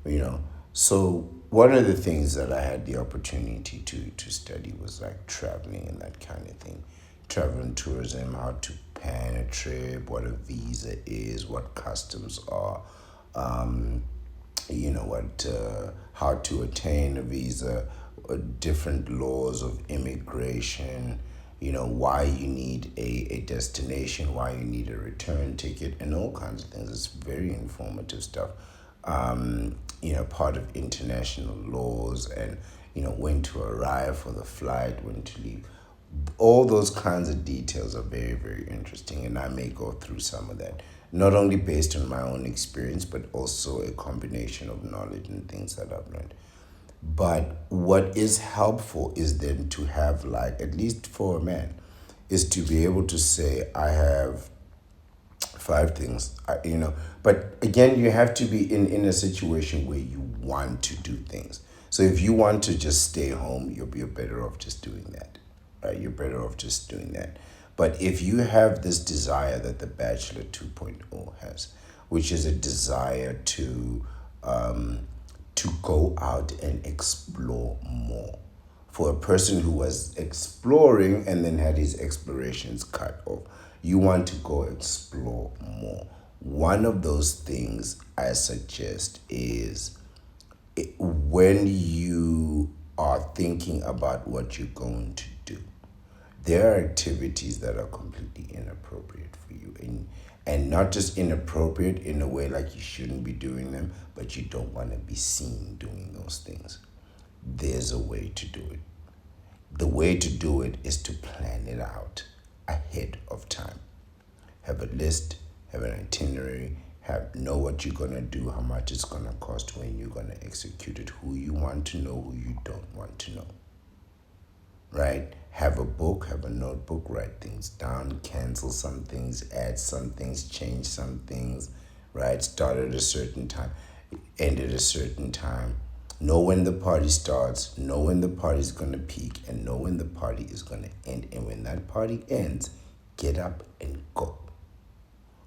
you know. So one of the things that I had the opportunity to study was like traveling and that kind of thing. Travel and tourism, how to plan a trip, what a visa is, what customs are, how to attain a visa, different laws of immigration, why you need a destination, why you need a return ticket, and all kinds of things. It's very informative stuff. Part of international laws and, when to arrive for the flight, when to leave. All those kinds of details are very, very interesting, and I may go through some of that. Not only based on my own experience, but also a combination of knowledge and things that I've learned. But what is helpful is then to have, like, at least for a man, is to be able to say, I have five things, But again, you have to be in a situation where you want to do things. So if you want to just stay home, you're better off just doing that, right? You're better off just doing that. But if you have this desire that the Bachelor 2.0 has, which is a desire to go out and explore more. For a person who was exploring and then had his explorations cut off, you want to go explore more. One of those things I suggest is when you are thinking about what you're going to do, there are activities that are completely inappropriate for you, and not just inappropriate in a way like you shouldn't be doing them, but you don't want to be seen doing those things. There's a way to do it. The way to do it is to plan it out ahead of time. Have a list, have an itinerary, know what you're gonna do, how much it's gonna cost, when you're gonna execute it, who you want to know, who you don't want to know. Right? Have a book, have a notebook, write things down, cancel some things, add some things, change some things, right? Start at a certain time, end at a certain time. Know when the party starts, know when the party is going to peak, and know when the party is going to end. And when that party ends, get up and go.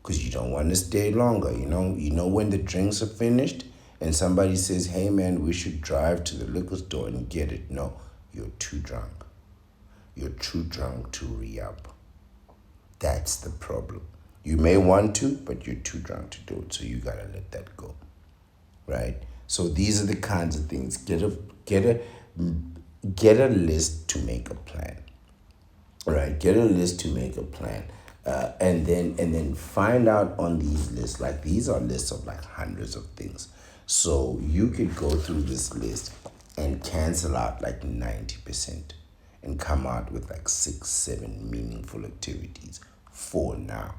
Because you don't want to stay longer. You know when the drinks are finished and somebody says, hey man, we should drive to the liquor store and get it. No, you're too drunk. You're too drunk to re-up. That's the problem. You may want to, but you're too drunk to do it. So you gotta let that go. Right? So these are the kinds of things. Get a list to make a plan. Right? Get a list to make a plan. And then find out on these lists, like these are lists of like hundreds of things. So you could go through this list and cancel out like 90% and come out with like 6, 7 meaningful activities for now.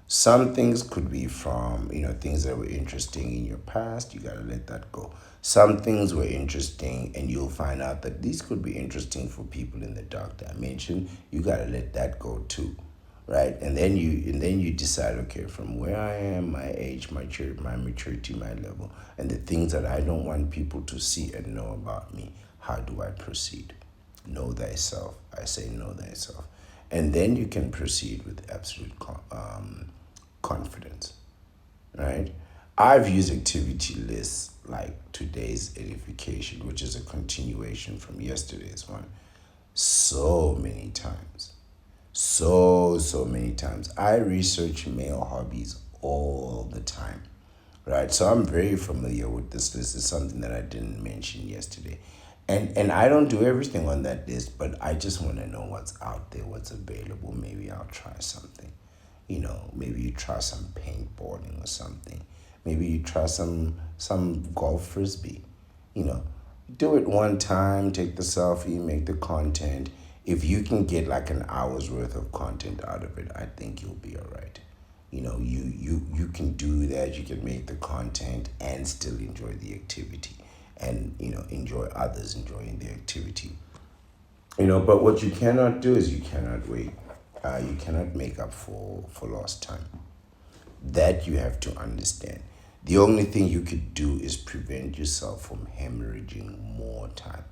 Some things could be from, things that were interesting in your past. You got to let that go. Some things were interesting and you'll find out that these could be interesting for people in the dark dimension. You got to let that go too. Right? And then you decide, okay, from where I am, my age, my maturity, my level, and the things that I don't want people to see and know about me, how do I proceed? Know thyself. I say know thyself. And then you can proceed with absolute confidence, right? I've used activity lists like today's edification, which is a continuation from yesterday's one, so many times. So many times. I research male hobbies all the time, right? So I'm very familiar with this list. It's something that I didn't mention yesterday. And I don't do everything on that list, but I just want to know what's out there, what's available. Maybe I'll try something. Maybe you try some paintballing or something. Maybe you try some golf frisbee. You know, do it one time, take the selfie, make the content. If you can get like an hour's worth of content out of it, I think you'll be all right. You can do that. You can make the content and still enjoy the activity, and enjoy others enjoying the activity. But what you cannot do is you cannot wait. You cannot make up for lost time. That you have to understand. The only thing you could do is prevent yourself from hemorrhaging more time.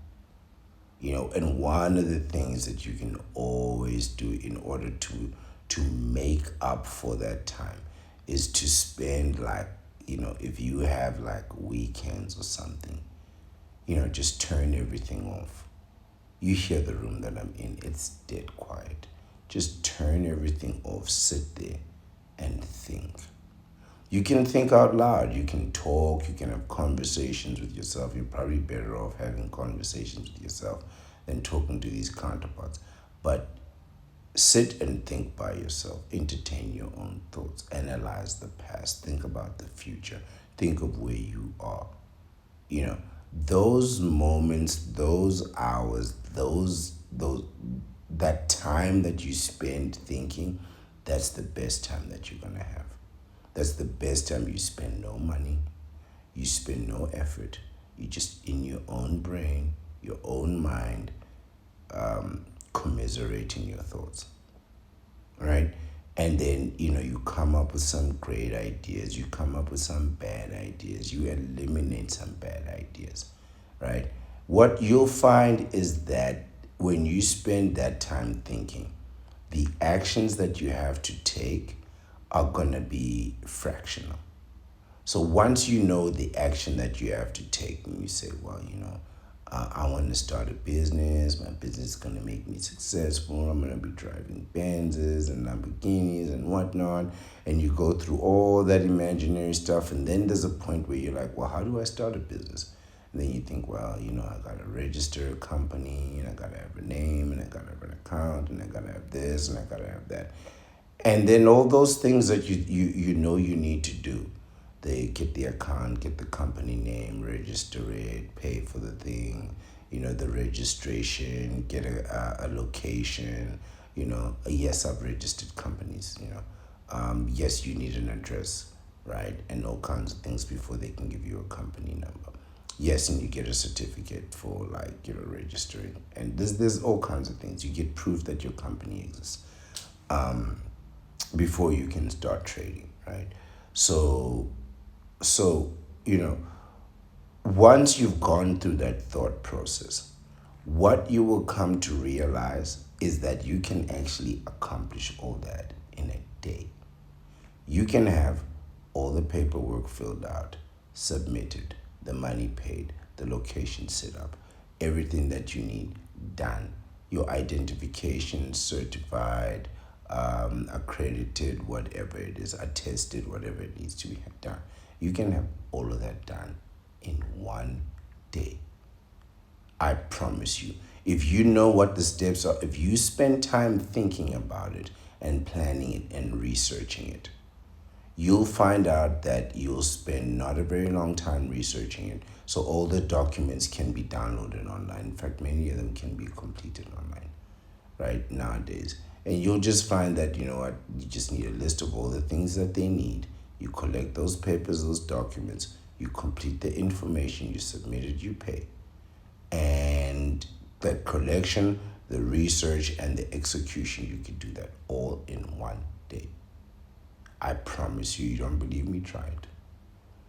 And one of the things that you can always do in order to make up for that time is to spend, like, if you have like weekends or something, just turn everything off. You hear the room that I'm in, it's dead quiet. Just turn everything off, sit there and think. You can think out loud, you can talk, you can have conversations with yourself. You're probably better off having conversations with yourself than talking to these counterparts. But sit and think by yourself, entertain your own thoughts, analyze the past, think about the future, think of where you are. Those moments, those hours, those that time that you spend thinking, that's the best time that you're gonna have. That's the best time. You spend no money, you spend no effort. You just in your own brain, your own mind, commiserating your thoughts, right? And then you come up with some great ideas, you come up with some bad ideas, you eliminate some bad ideas, right? What you'll find is that when you spend that time thinking, the actions that you have to take are going to be fractional. So once you know the action that you have to take, and you say, well, I want to start a business. My business is going to make me successful. I'm going to be driving Benzes and Lamborghinis and whatnot. And you go through all that imaginary stuff. And then there's a point where you're like, well, how do I start a business? And then you think, well, I got to register a company, and I got to have a name, and I got to have an account, and I got to have this, and I got to have that. And then all those things that you need to do. They get the account, get the company name, register it, pay for the thing, the registration, get a location, yes, I've registered companies, yes, you need an address, right? And all kinds of things before they can give you a company number. Yes, and you get a certificate for registering. And there's all kinds of things. You get proof that your company exists before you can start trading, right? So, once you've gone through that thought process, what you will come to realize is that you can actually accomplish all that in a day. You can have all the paperwork filled out, submitted, the money paid, the location set up, everything that you need done, your identification certified, accredited, whatever it is, attested, whatever it needs to be done. You can have all of that done in one day. I promise you. If you know what the steps are, if you spend time thinking about it and planning it and researching it, you'll find out that you'll spend not a very long time researching it. So all the documents can be downloaded online. In fact, many of them can be completed online, right, nowadays. And you'll just find that, you just need a list of all the things that they need. You collect those papers, those documents, you complete the information, you submit it, you pay. And the collection, the research, and the execution, you can do that all in one day. I promise you, you don't believe me, try it.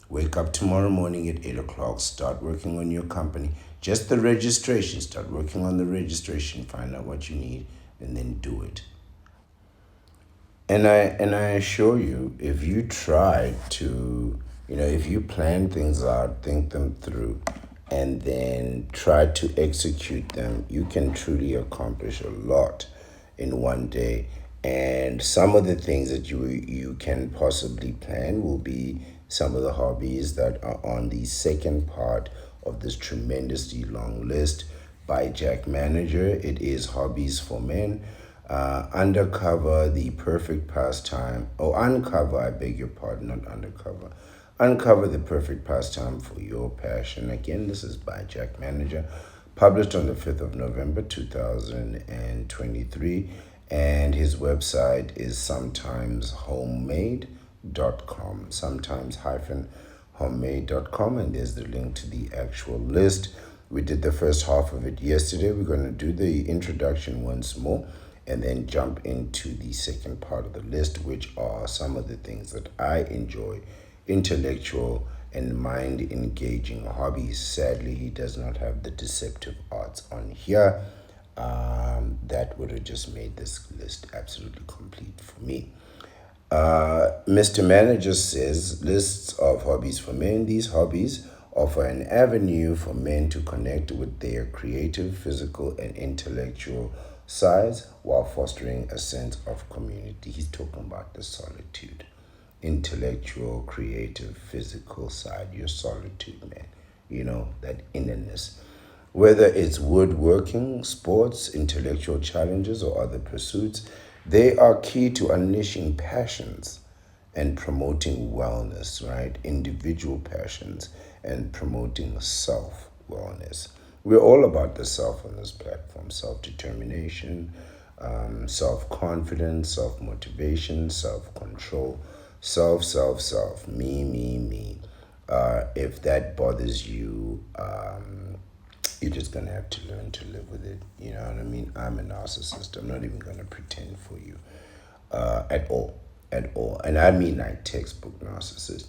Wake up tomorrow morning at 8 o'clock, start working on your company. Just the registration, start working on the registration, find out what you need, and then do it. And I assure you, if you try to, if you plan things out, think them through, and then try to execute them, you can truly accomplish a lot in one day. And some of the things that you can possibly plan will be some of the hobbies that are on the second part of this tremendously long list by Jack Manager. It is Hobbies for Men. Undercover the perfect pastime, or uncover, I beg your pardon, not undercover. Uncover the perfect pastime for your passion. Again, this is by Jack Manager, published on the 5th of November 2023. And his website is sometimeshomemade.com, sometimes hyphen homemade.com, and there's the link to the actual list. We did the first half of it yesterday. We're going to do the introduction once more and then jump into the second part of the list, which are some of the things that I enjoy: intellectual and mind engaging hobbies. Sadly, he does not have the deceptive arts on here. That would have just made this list absolutely complete for me. Mr. Manager says lists of hobbies for men. These hobbies offer an avenue for men to connect with their creative, physical, and intellectual sides while fostering a sense of community. He's talking about the solitude, intellectual, creative, physical side, your solitude, man. That innerness. Whether it's woodworking, sports, intellectual challenges, or other pursuits, they are key to unleashing passions and promoting wellness, right? Individual passions and promoting self wellness. We're all about the self on this platform: self determination, self confidence, self motivation, self control, self, me. If that bothers you, you're just gonna have to learn to live with it. You know what I mean? I'm a narcissist. I'm not even gonna pretend for you, at all. And I mean like textbook narcissist.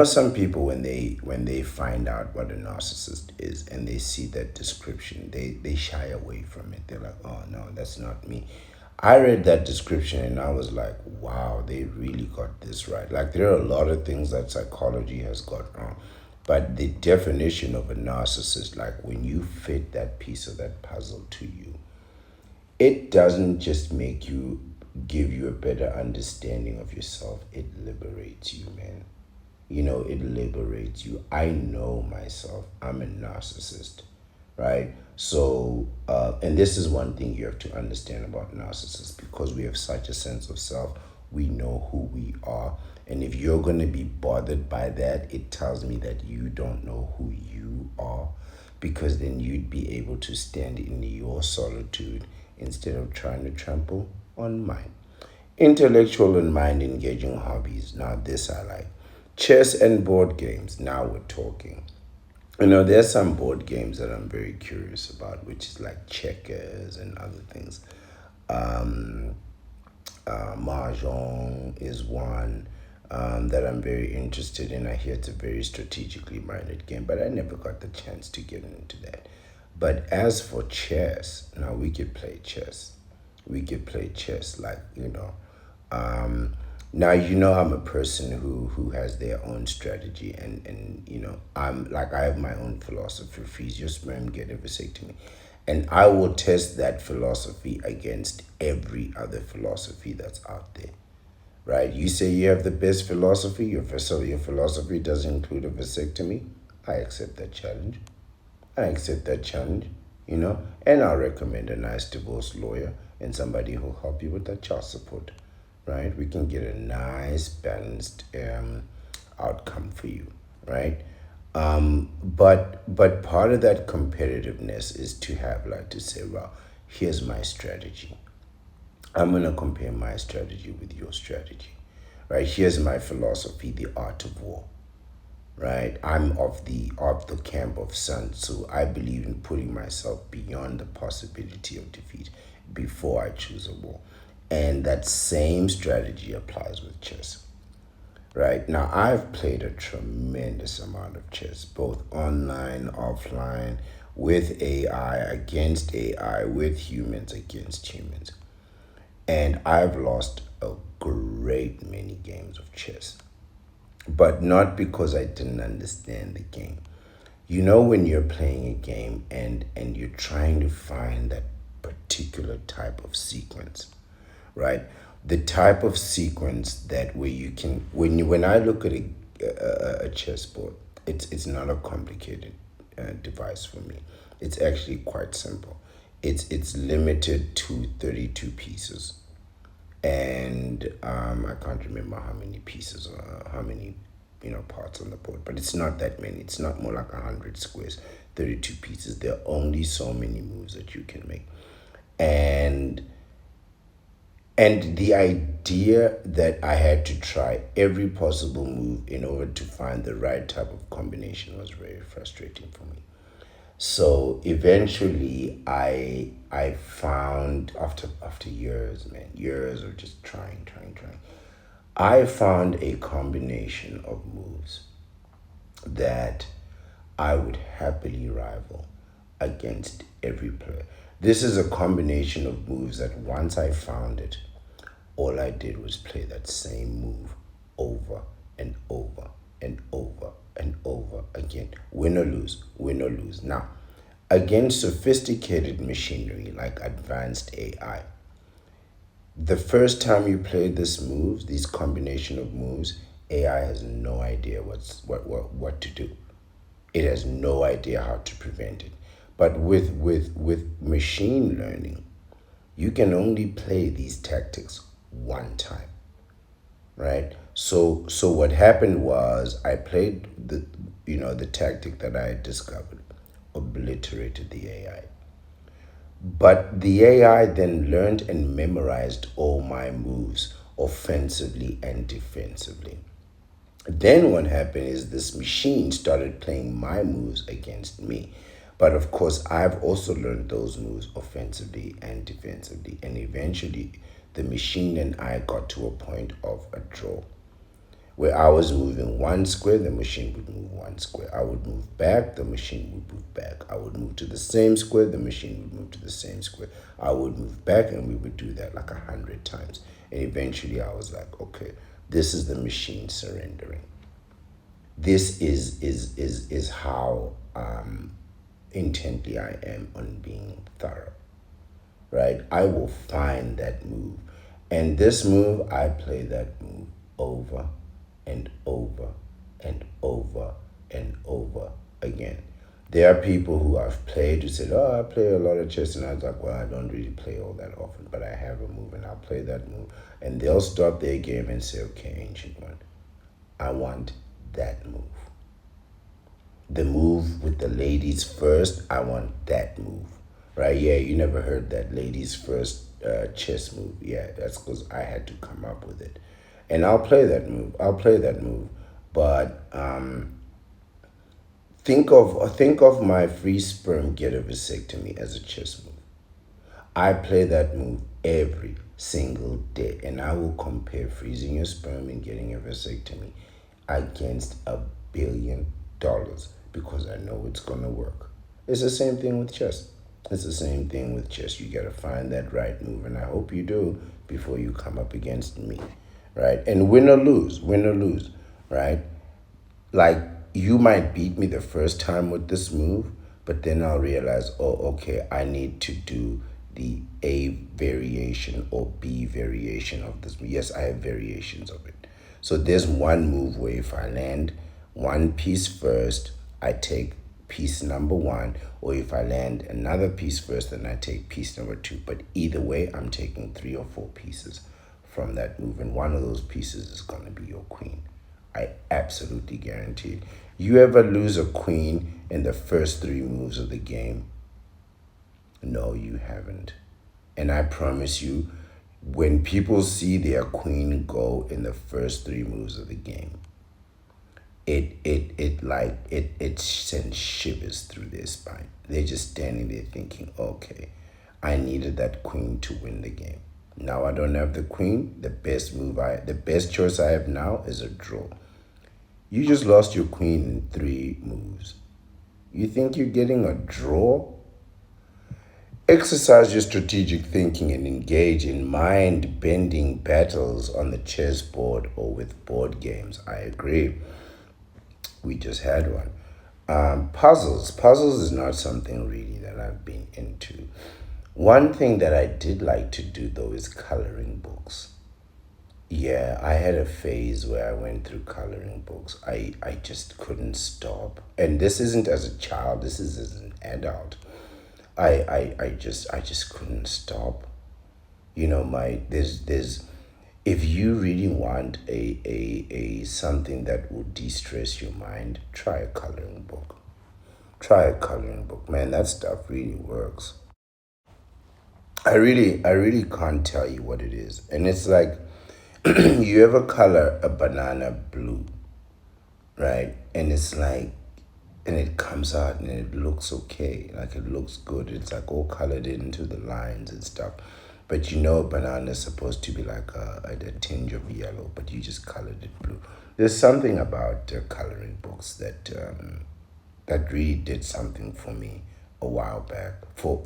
Some people, when they find out what a narcissist is and they see that description, they shy away from it. They're like, oh no, that's not me. I read that description and I was like, wow, they really got this right. Like, there are a lot of things that psychology has got wrong. But the definition of a narcissist, like when you fit that piece of that puzzle to you, it doesn't just give you a better understanding of yourself, it liberates you, man. It liberates you. I know myself. I'm a narcissist, right? So, and this is one thing you have to understand about narcissists: because we have such a sense of self, we know who we are. And if you're going to be bothered by that, it tells me that you don't know who you are, because then you'd be able to stand in your solitude instead of trying to trample on mine. Intellectual and mind engaging hobbies. Now, this I like. Chess and board games. Now we're talking. There's some board games that I'm very curious about, which is like checkers and other things. Um, Mahjong is one that I'm very interested in. I hear it's a very strategically minded game, but I never got the chance to get into that. But as for chess, now we could play chess. We could play chess, like, Um, now, I'm a person who has their own strategy, and I'm like, I have my own philosophy: freeze your sperm, get a vasectomy. And I will test that philosophy against every other philosophy that's out there, right? You say you have the best philosophy, your philosophy doesn't include a vasectomy. I accept that challenge. I accept that challenge, and I'll recommend a nice divorce lawyer and somebody who'll help you with that child support, right? We can get a nice balanced outcome for you, right? But part of that competitiveness is to have, like, to say, well, here's my strategy. I'm gonna compare my strategy with your strategy, right? Here's my philosophy: the art of war, right? I'm of the camp of Sun Tzu. I believe in putting myself beyond the possibility of defeat before I choose a war. And that same strategy applies with chess, right? Now, I've played a tremendous amount of chess, both online, offline, with AI, against AI, with humans, against humans. And I've lost a great many games of chess, but not because I didn't understand the game. You know, when you're playing a game and you're trying to find that particular type of sequence, right? The type of sequence that where you can when I look at a chessboard, it's not a complicated device for me. It's actually quite simple. It's limited to 32 pieces, and I can't remember how many pieces, how many parts on the board, but it's not that many. It's not more like 100 squares, 32 pieces. There are only so many moves that you can make, and the idea that I had to try every possible move in order to find the right type of combination was very frustrating for me. So eventually I found, after years, man, years of just trying, I found a combination of moves that I would happily rival against every player. This is a combination of moves that once I found it, all I did was play that same move over and over and over and over again. Win or lose, win or lose. Now, against sophisticated machinery like advanced AI, the first time you play this moves, these combination of moves, AI has no idea what to do. It has no idea how to prevent it. But with machine learning, you can only play these tactics one time, right? So what happened was I played the tactic that I had discovered, obliterated the AI. But the AI then learned and memorized all my moves offensively and defensively. Then what happened is this machine started playing my moves against me. But of course, I've also learned those moves offensively and defensively. And eventually, the machine and I got to a point of a draw where I was moving one square, the machine would move one square. I would move back, the machine would move back. I would move to the same square, the machine would move to the same square. I would move back, and we would do that like 100 times. And eventually I was like, okay, this is the machine surrendering. This is how intently I am on being thorough, right? I will find that move. And this move, I play that move over and over and over and over again. There are people who I've played who said, oh, I play a lot of chess. And I was like, well, I don't really play all that often, but I have a move and I'll play that move. And they'll stop their game and say, okay, Ancient One, I want that move. The move with the ladies first, I want that move. Right? Yeah, you never heard that ladies first chess move. Yeah, that's because I had to come up with it. And I'll play that move. I'll play that move. But think of my free sperm get a vasectomy as a chess move. I play that move every single day, and I will compare freezing your sperm and getting a vasectomy against $1 billion because I know it's gonna work. It's the same thing with chess. It's the same thing with chess. You gotta find that right move, and I hope you do before you come up against me, right? And win or lose, right? Like, you might beat me the first time with this move, but then I'll realize, oh, okay, I need to do the A variation or B variation of this. Yes, I have variations of it. So there's one move where if I land one piece first, I take piece number one, or if I land another piece first, then I take piece number two. But either way, I'm taking 3 or 4 pieces from that move, and one of those pieces is going to be your queen. I absolutely guarantee it. You ever lose a queen in the first 3 moves of the game? No, you haven't. And I promise you, when people see their queen go in the first 3 moves of the game, it sends shivers through their spine. They're just standing there thinking, okay, I needed that queen to win the game. Now I don't have the queen. The best choice I have now is a draw. You just lost your queen in 3 moves. You think you're getting a draw? Exercise your strategic thinking and engage in mind bending battles on the chessboard or with board games. I agree. We just had one. Puzzles. Puzzles is not something really that I've been into. One thing that I did like to do though is coloring books. Yeah, I had a phase where I went through coloring books. I just couldn't stop. And this isn't as a child, this is as an adult. I just couldn't stop. You know, there's if you really want a something that will de-stress your mind, try a coloring book. Try a coloring book. Man, that stuff really works. I really can't tell you what it is. And it's like you ever color a banana blue, right? And it's like, and it comes out and it looks okay. Like it looks good. It's like all colored into the lines and stuff. But you know, banana is supposed to be like a tinge of yellow, but you just colored it blue. There's something about coloring books that really did something for me a while back. For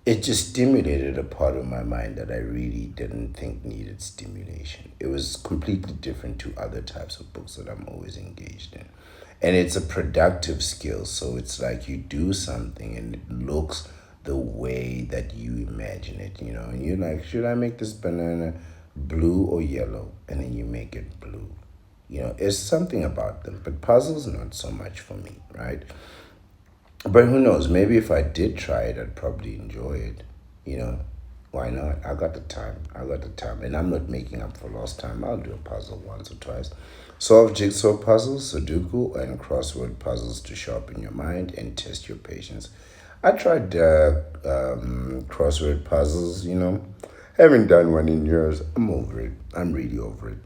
it just stimulated a part of my mind that I really didn't think needed stimulation. It was completely different to other types of books that I'm always engaged in. And it's a productive skill, so it's like you do something and it looks the way that you imagine it, and you're like, should I make this banana blue or yellow? And then you make it blue. It's something about them, but puzzles not so much for me, right? But who knows? Maybe if I did try it, I'd probably enjoy it. You know, why not? I got the time. I got the time. And I'm not making up for lost time. I'll do a puzzle once or twice. Solve jigsaw puzzles, Sudoku, and crossword puzzles to sharpen your mind and test your patience. I tried crossword puzzles. Haven't done one in years. I'm over it. I'm really over it.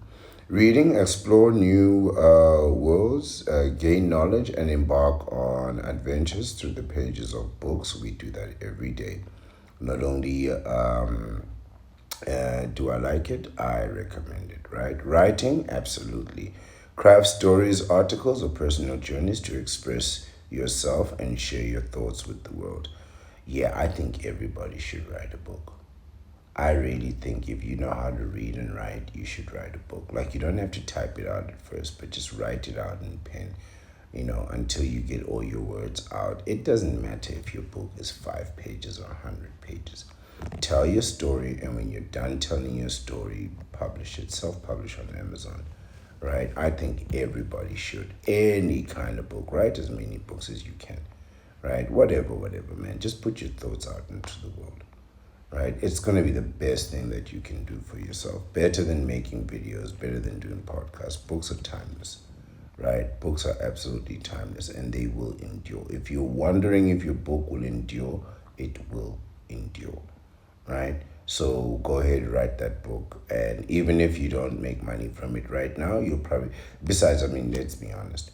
Reading, explore new worlds, gain knowledge, and embark on adventures through the pages of books. We do that every day. Not only do I like it, I recommend it, right? Writing, absolutely. Craft stories, articles, or personal journeys to express yourself and share your thoughts with the world. Yeah, I think everybody should write a book. I really think if you know how to read and write, you should write a book. Like, you don't have to type it out at first, but just write it out in pen, until you get all your words out. It doesn't matter if your book is 5 pages or 100 pages. Tell your story, and when you're done telling your story, publish it, self publish on Amazon, right? I think everybody should. Any kind of book, write as many books as you can, right? Whatever, man. Just put your thoughts out into the world, right? It's going to be the best thing that you can do for yourself. Better than making videos, better than doing podcasts. Books are timeless, right? Books are absolutely timeless and they will endure. If you're wondering if your book will endure, it will endure, right? So go ahead, write that book. And even if you don't make money from it right now, you'll probably, besides, I mean, let's be honest.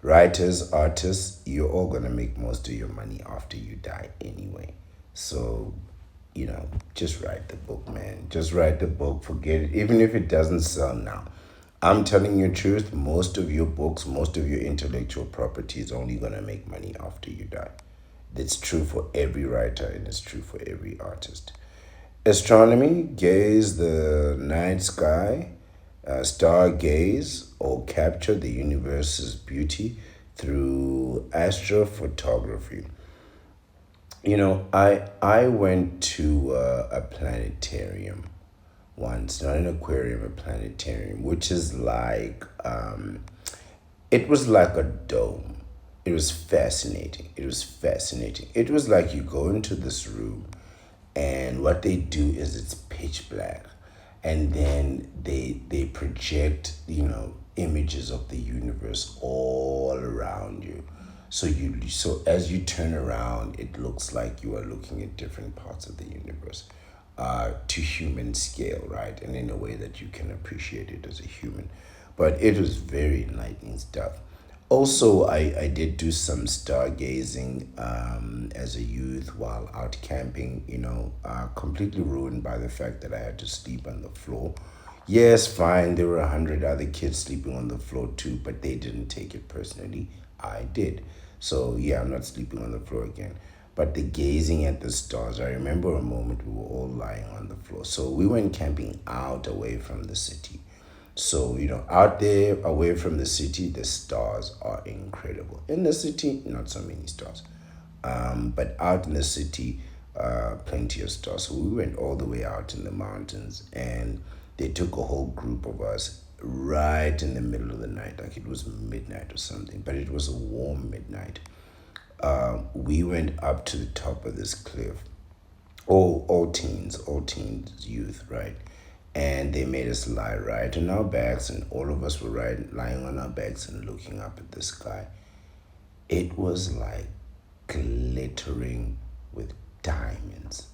Writers, artists, you're all going to make most of your money after you die anyway. So just write the book, man. Just write the book. Forget it. Even if it doesn't sell now. I'm telling you the truth, most of your books, most of your intellectual property is only going to make money after you die. That's true for every writer and it's true for every artist. Astronomy, gaze the night sky, stargaze, or capture the universe's beauty through astrophotography. I went to a planetarium once, not an aquarium, a planetarium, which is like it was like a dome. It was fascinating. It was fascinating. It was like you go into this room, and what they do is it's pitch black, and then they project images of the universe all around you. So as you turn around, it looks like you are looking at different parts of the universe, to human scale, right? And in a way that you can appreciate it as a human. But it was very enlightening stuff. Also, I did do some stargazing as a youth while out camping, completely ruined by the fact that I had to sleep on the floor. Yes, fine, there were 100 other kids sleeping on the floor too, but they didn't take it personally. I did. So, yeah, I'm not sleeping on the floor again. but the gazing at the stars. I remember a moment we were all lying on the floor. So we went camping out away from the city. So, out there away from the city, the stars are incredible. In the city, not so many stars. But out in the city, plenty of stars. So we went all the way out in the mountains, and they took a whole group of us right in the middle of the night, like it was midnight or something, but it was a warm midnight. We went up to the top of this cliff, all teens, youth, right? And they made us lie right on our backs, and all of us were lying on our backs and looking up at the sky. It was like glittering with diamonds.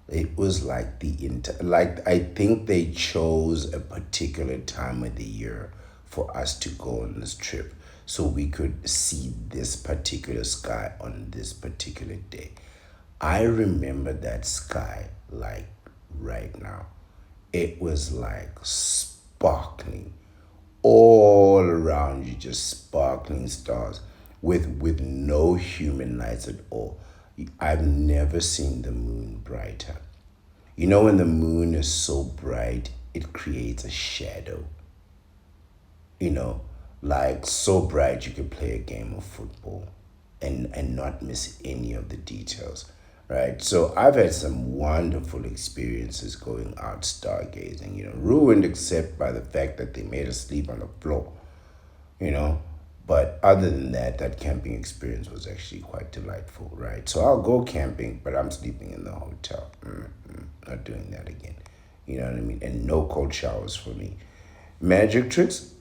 It was like like I think they chose a particular time of the year for us to go on this trip so we could see this particular sky on this particular day. I remember that sky like right now. It was like sparkling all around you, just sparkling stars with no human lights at all. I've never seen the moon brighter. When the moon is so bright, it creates a shadow, you know, like so bright you could play a game of football and not miss any of the details, right? So I've had some wonderful experiences going out stargazing, ruined except by the fact that they made us sleep on the floor, you know. But other than that, that camping experience was actually quite delightful, right? So I'll go camping, but I'm sleeping in the hotel. Not doing that again. You know what I mean? And no cold showers for me. Magic tricks.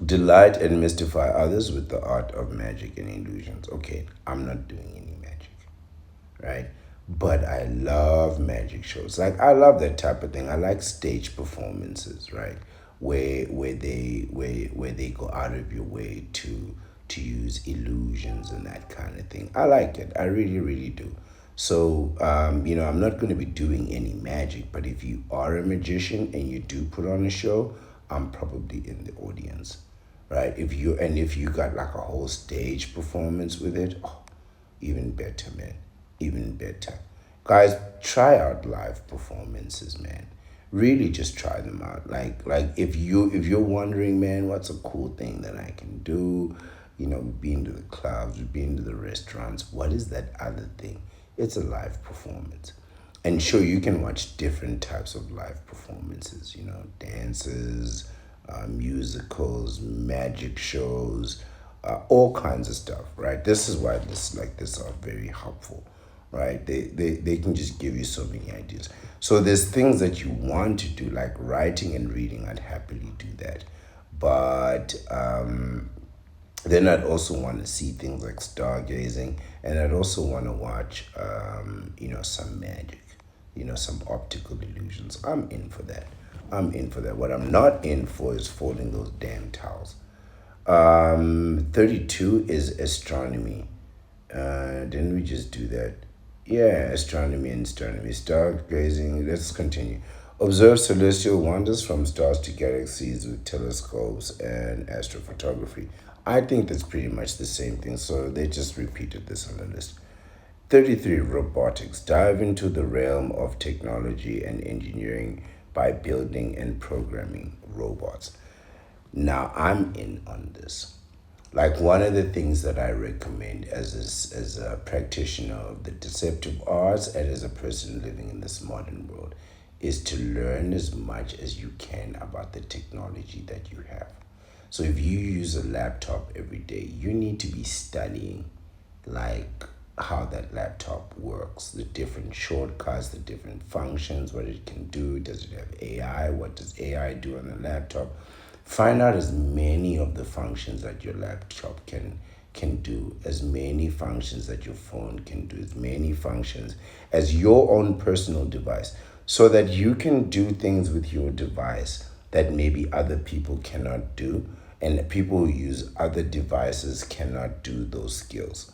Delight and mystify others with the art of magic and illusions. Okay, I'm not doing any magic, right? But I love magic shows. Like I love that type of thing. I like stage performances, right? Where they go out of your way to use illusions and that kind of thing. I like it. I really, really do. So, I'm not going to be doing any magic, but if you are a magician and you do put on a show, I'm probably in the audience, right? If you got like a whole stage performance with it, oh, even better, man. Even better. Guys, try out live performances, man. Really just try them out. Like if you're wondering, man, what's a cool thing that I can do? We've been to the clubs, we've been to the restaurants. What is that other thing? It's a live performance. And sure, you can watch different types of live performances, dances, musicals, magic shows, all kinds of stuff, right? This is why this like this are very helpful, right? They can just give you so many ideas. So there's things that you want to do, like writing and reading. I'd happily do that. But then I'd also want to see things like stargazing, and I'd also want to watch, some magic, some optical illusions. I'm in for that. I'm in for that. What I'm not in for is folding those damn towels. 32 is astronomy. Didn't we just do that? Yeah, astronomy and astronomy. Stargazing. Let's continue. Observe celestial wonders from stars to galaxies with telescopes and astrophotography. I think that's pretty much the same thing, so they just repeated this on the list. 33, robotics. Dive into the realm of technology and engineering by building and programming robots. Now, I'm in on this. Like one of the things that I recommend as a practitioner of the deceptive arts and as a person living in this modern world is to learn as much as you can about the technology that you have. So if you use a laptop every day, you need to be studying like how that laptop works, the different shortcuts, the different functions, what it can do. Does it have AI? What does AI do on the laptop? Find out as many of the functions that your laptop can do, as many functions that your phone can do, as many functions as your own personal device, so that you can do things with your device that maybe other people cannot do, and people who use other devices cannot do those skills,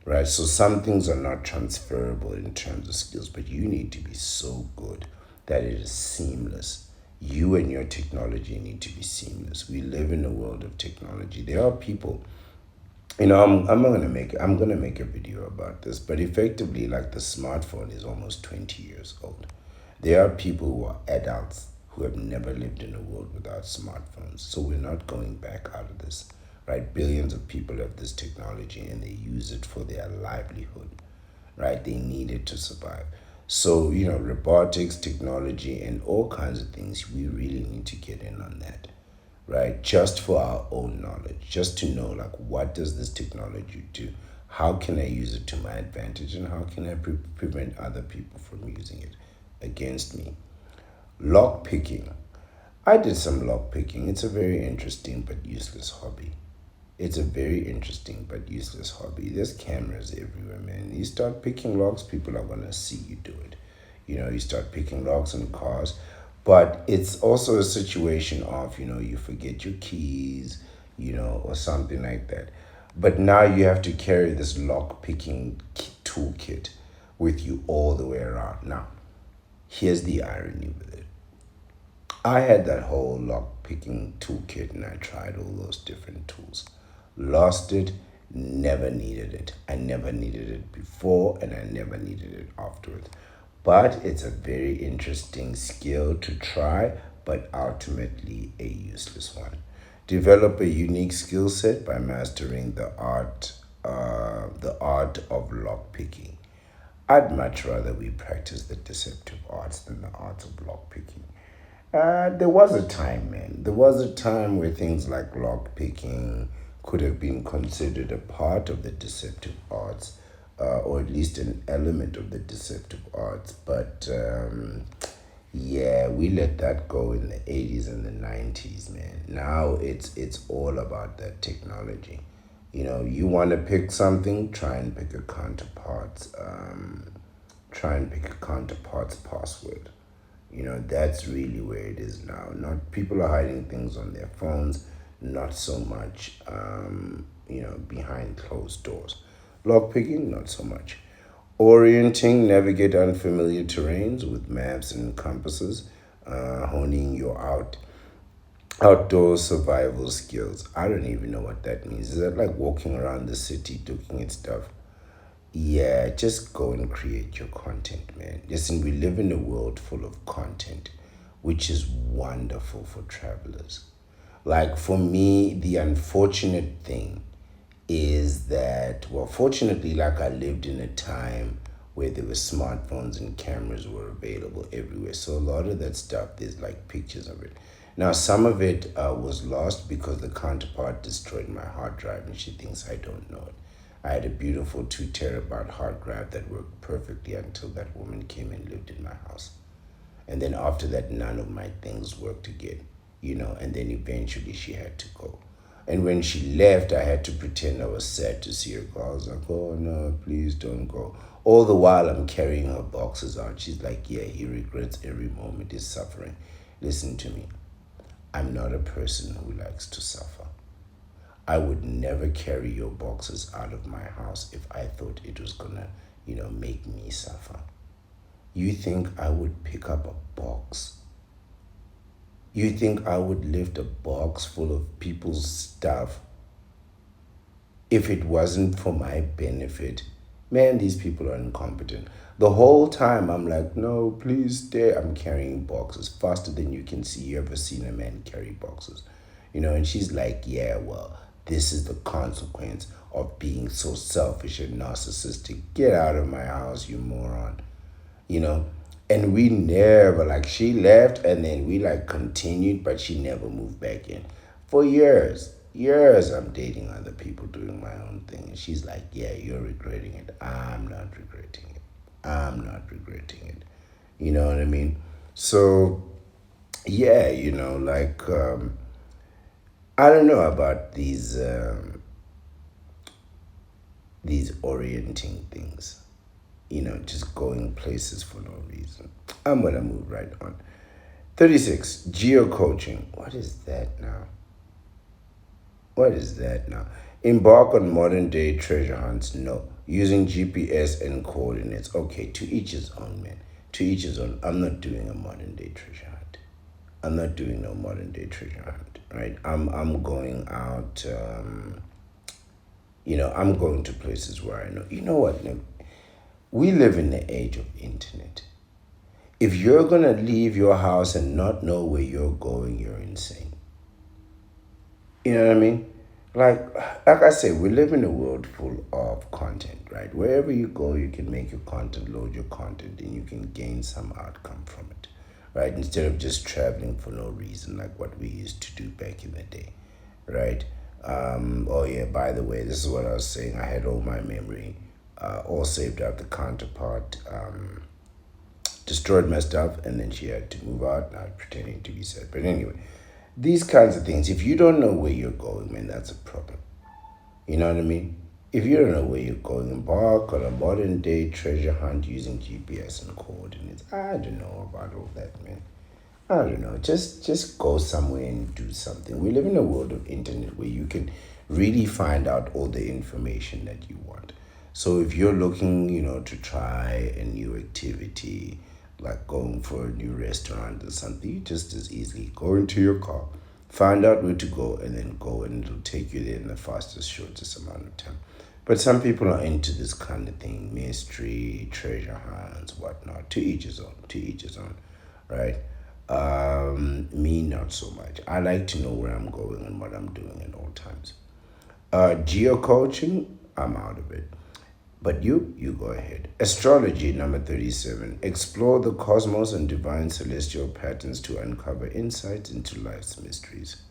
right? So some things are not transferable in terms of skills, but you need to be so good that it is seamless. You and your technology need to be seamless. We live in a world of technology. There are people I'm gonna make a video about this, but effectively, like the smartphone is almost 20 years old. There are people who are adults who have never lived in a world without smartphones. So we're not going back out of this, right? Billions of people have this technology and they use it for their livelihood, right? They need it to survive. So, robotics, technology, and all kinds of things, we really need to get in on that, right? Just for our own knowledge, just to know, like, what does this technology do? How can I use it to my advantage? And how can I prevent other people from using it against me? Lock picking. I did some lock picking. It's a very interesting but useless hobby. It's a very interesting but useless hobby. There's cameras everywhere, man. You start picking locks, people are gonna see you do it. You start picking locks in cars, but it's also a situation of, you forget your keys, or something like that. But now you have to carry this lock picking toolkit with you all the way around. Now, here's the irony with it. I had that whole lock picking toolkit and I tried all those different tools. Lost it, never needed it. I never needed it before and I never needed it afterwards. But it's a very interesting skill to try, but ultimately a useless one. Develop a unique skill set by mastering the art of lock picking. I'd much rather we practice the deceptive arts than the arts of lock picking. There was a time, man. There was a time where things like lock picking could have been considered a part of the deceptive arts, or at least an element of the deceptive arts. But yeah, we let that go in the 80s and the 90s, man. Now it's all about that technology. You want to pick something, try and pick a counterpart's password. That's really where it is now. Not people are hiding things on their phones, not so much, behind closed doors. Lockpicking, not so much. Orienting, navigate unfamiliar terrains with maps and compasses, honing your outdoor survival skills. I don't even know what that means. Is that like walking around the city looking at stuff? Yeah, just go and create your content, man. Listen, we live in a world full of content, which is wonderful for travelers. Like for me, the unfortunate thing is that, well, fortunately, like I lived in a time where there were smartphones and cameras were available everywhere. So a lot of that stuff, there's like pictures of it. Now, some of it was lost because the counterpart destroyed my hard drive and she thinks I don't know it. I had a beautiful 2 terabyte hard drive that worked perfectly until that woman came and lived in my house. And then after that, none of my things worked again, and then eventually she had to go. And when she left, I had to pretend I was sad to see her go. I was like, oh no, please don't go. All the while I'm carrying her boxes out. She's like, yeah, he regrets every moment he's suffering. Listen to me. I'm not a person who likes to suffer. I would never carry your boxes out of my house if I thought it was gonna, make me suffer. You think I would pick up a box? You think I would lift a box full of people's stuff if it wasn't for my benefit? Man, these people are incompetent. The whole time I'm like, no, please stay. I'm carrying boxes faster than you can see. You ever seen a man carry boxes? And she's like, yeah, well, this is the consequence of being so selfish and narcissistic. Get out of my house, you moron. you know. And we never, like, she left and then we like continued, but she never moved back in. For years, years, I'm dating other people doing my own thing. And she's like, yeah, you're regretting it. I'm not regretting it. I'm not regretting it. You know what I mean? So, yeah, I don't know about these orienting things, just going places for no reason. I'm going to move right on. 36, geo-coaching. What is that now? What is that now? Embark on modern day treasure hunts. No. Using GPS and coordinates. Okay, to each his own, man. To each his own. I'm not doing a modern day treasure hunt. I'm not doing no modern day treasure hunt, right? I'm going out, I'm going to places where I know, you know what, Nick? We live in the age of internet. If you're going to leave your house and not know where you're going, you're insane. You know what I mean? Like I say, we live in a world full of content, right? Wherever you go, you can make your content, load your content, and you can gain some outcome from it, right? Instead of just traveling for no reason, like what we used to do back in the day, right? Oh yeah, by the way, this is what I was saying. I had all my memory all saved up. The counterpart destroyed my stuff, and then she had to move out, not pretending to be sad. But anyway, these kinds of things, if you don't know where you're going, man, that's a problem. You know what I mean? If you don't know where you're going, embark on a modern day treasure hunt using GPS and coordinates. I don't know about all that, man. I don't know. Just go somewhere and do something. We live in a world of internet where you can really find out all the information that you want. So if you're looking, to try a new activity, like going for a new restaurant or something, you just as easily go into your car, find out where to go, and then go, and it'll take you there in the fastest, shortest amount of time. But some people are into this kind of thing, mystery, treasure hunts, whatnot. To each his own. To each his own, right? Me, not so much. I like to know where I'm going and what I'm doing at all times. Geocoaching, I'm out of it. But you go ahead. Astrology, number 37. Explore the cosmos and divine celestial patterns to uncover insights into life's mysteries.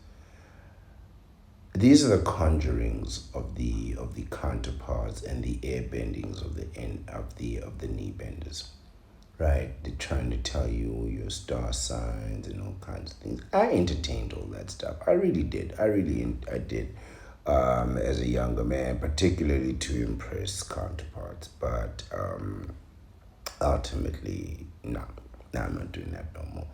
These are the conjurings of the counterparts and the air bendings of the end of the knee benders. Right? They're trying to tell you your star signs and all kinds of things. I entertained all that stuff. I really did. I did. As a younger man, particularly to impress counterparts. But ultimately, no, I'm not doing that no more.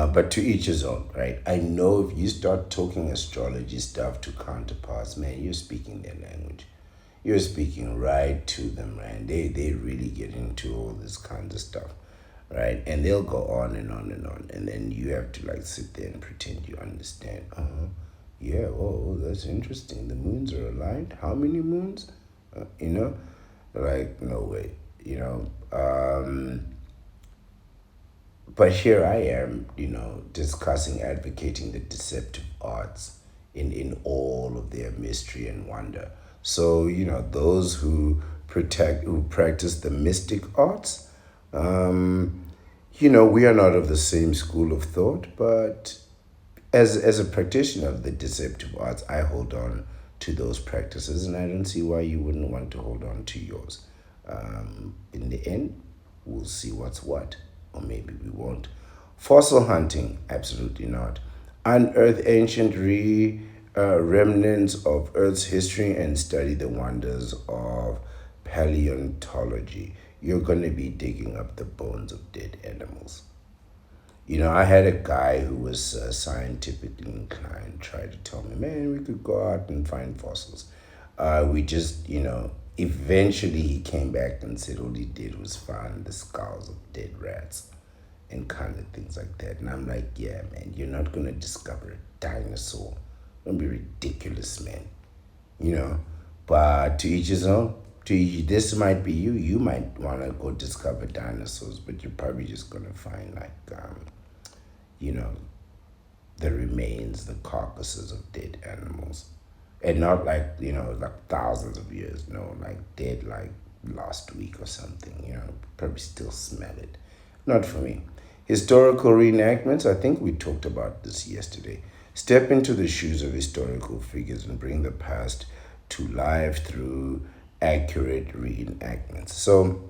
But to each his own, right? I know if you start talking astrology stuff to counterparts, man, you're speaking their language. You're speaking right to them, right? They really get into all this kind of stuff, right? And they'll go on and on and on, and then you have to like sit there and pretend you understand. Yeah. Oh, that's interesting. The moons are aligned. How many moons? Like no way. But here I am, discussing, advocating the deceptive arts in all of their mystery and wonder. So, those who practice the mystic arts, we are not of the same school of thought, but as a practitioner of the deceptive arts, I hold on to those practices, and I don't see why you wouldn't want to hold on to yours. In the end, we'll see what's what, or maybe we won't. Fossil hunting, absolutely not. Unearth ancient remnants of Earth's history and study the wonders of paleontology. You're going to be digging up the bones of dead animals. I had a guy who was scientifically inclined try to tell me, man, we could go out and find fossils. We just, eventually he came back and said all he did was find the skulls of dead rats and kind of things like that. And I'm like, yeah, man, you're not going to discover a dinosaur. Don't be ridiculous, man. But to each his own. This might be you. You might want to go discover dinosaurs, but you're probably just going to find like, you know, the remains, the carcasses of dead animals. And not like, like thousands of years, no, like dead like last week or something, probably still smell it. Not for me. Historical reenactments, I think we talked about this yesterday. Step into the shoes of historical figures and bring the past to life through accurate reenactments. So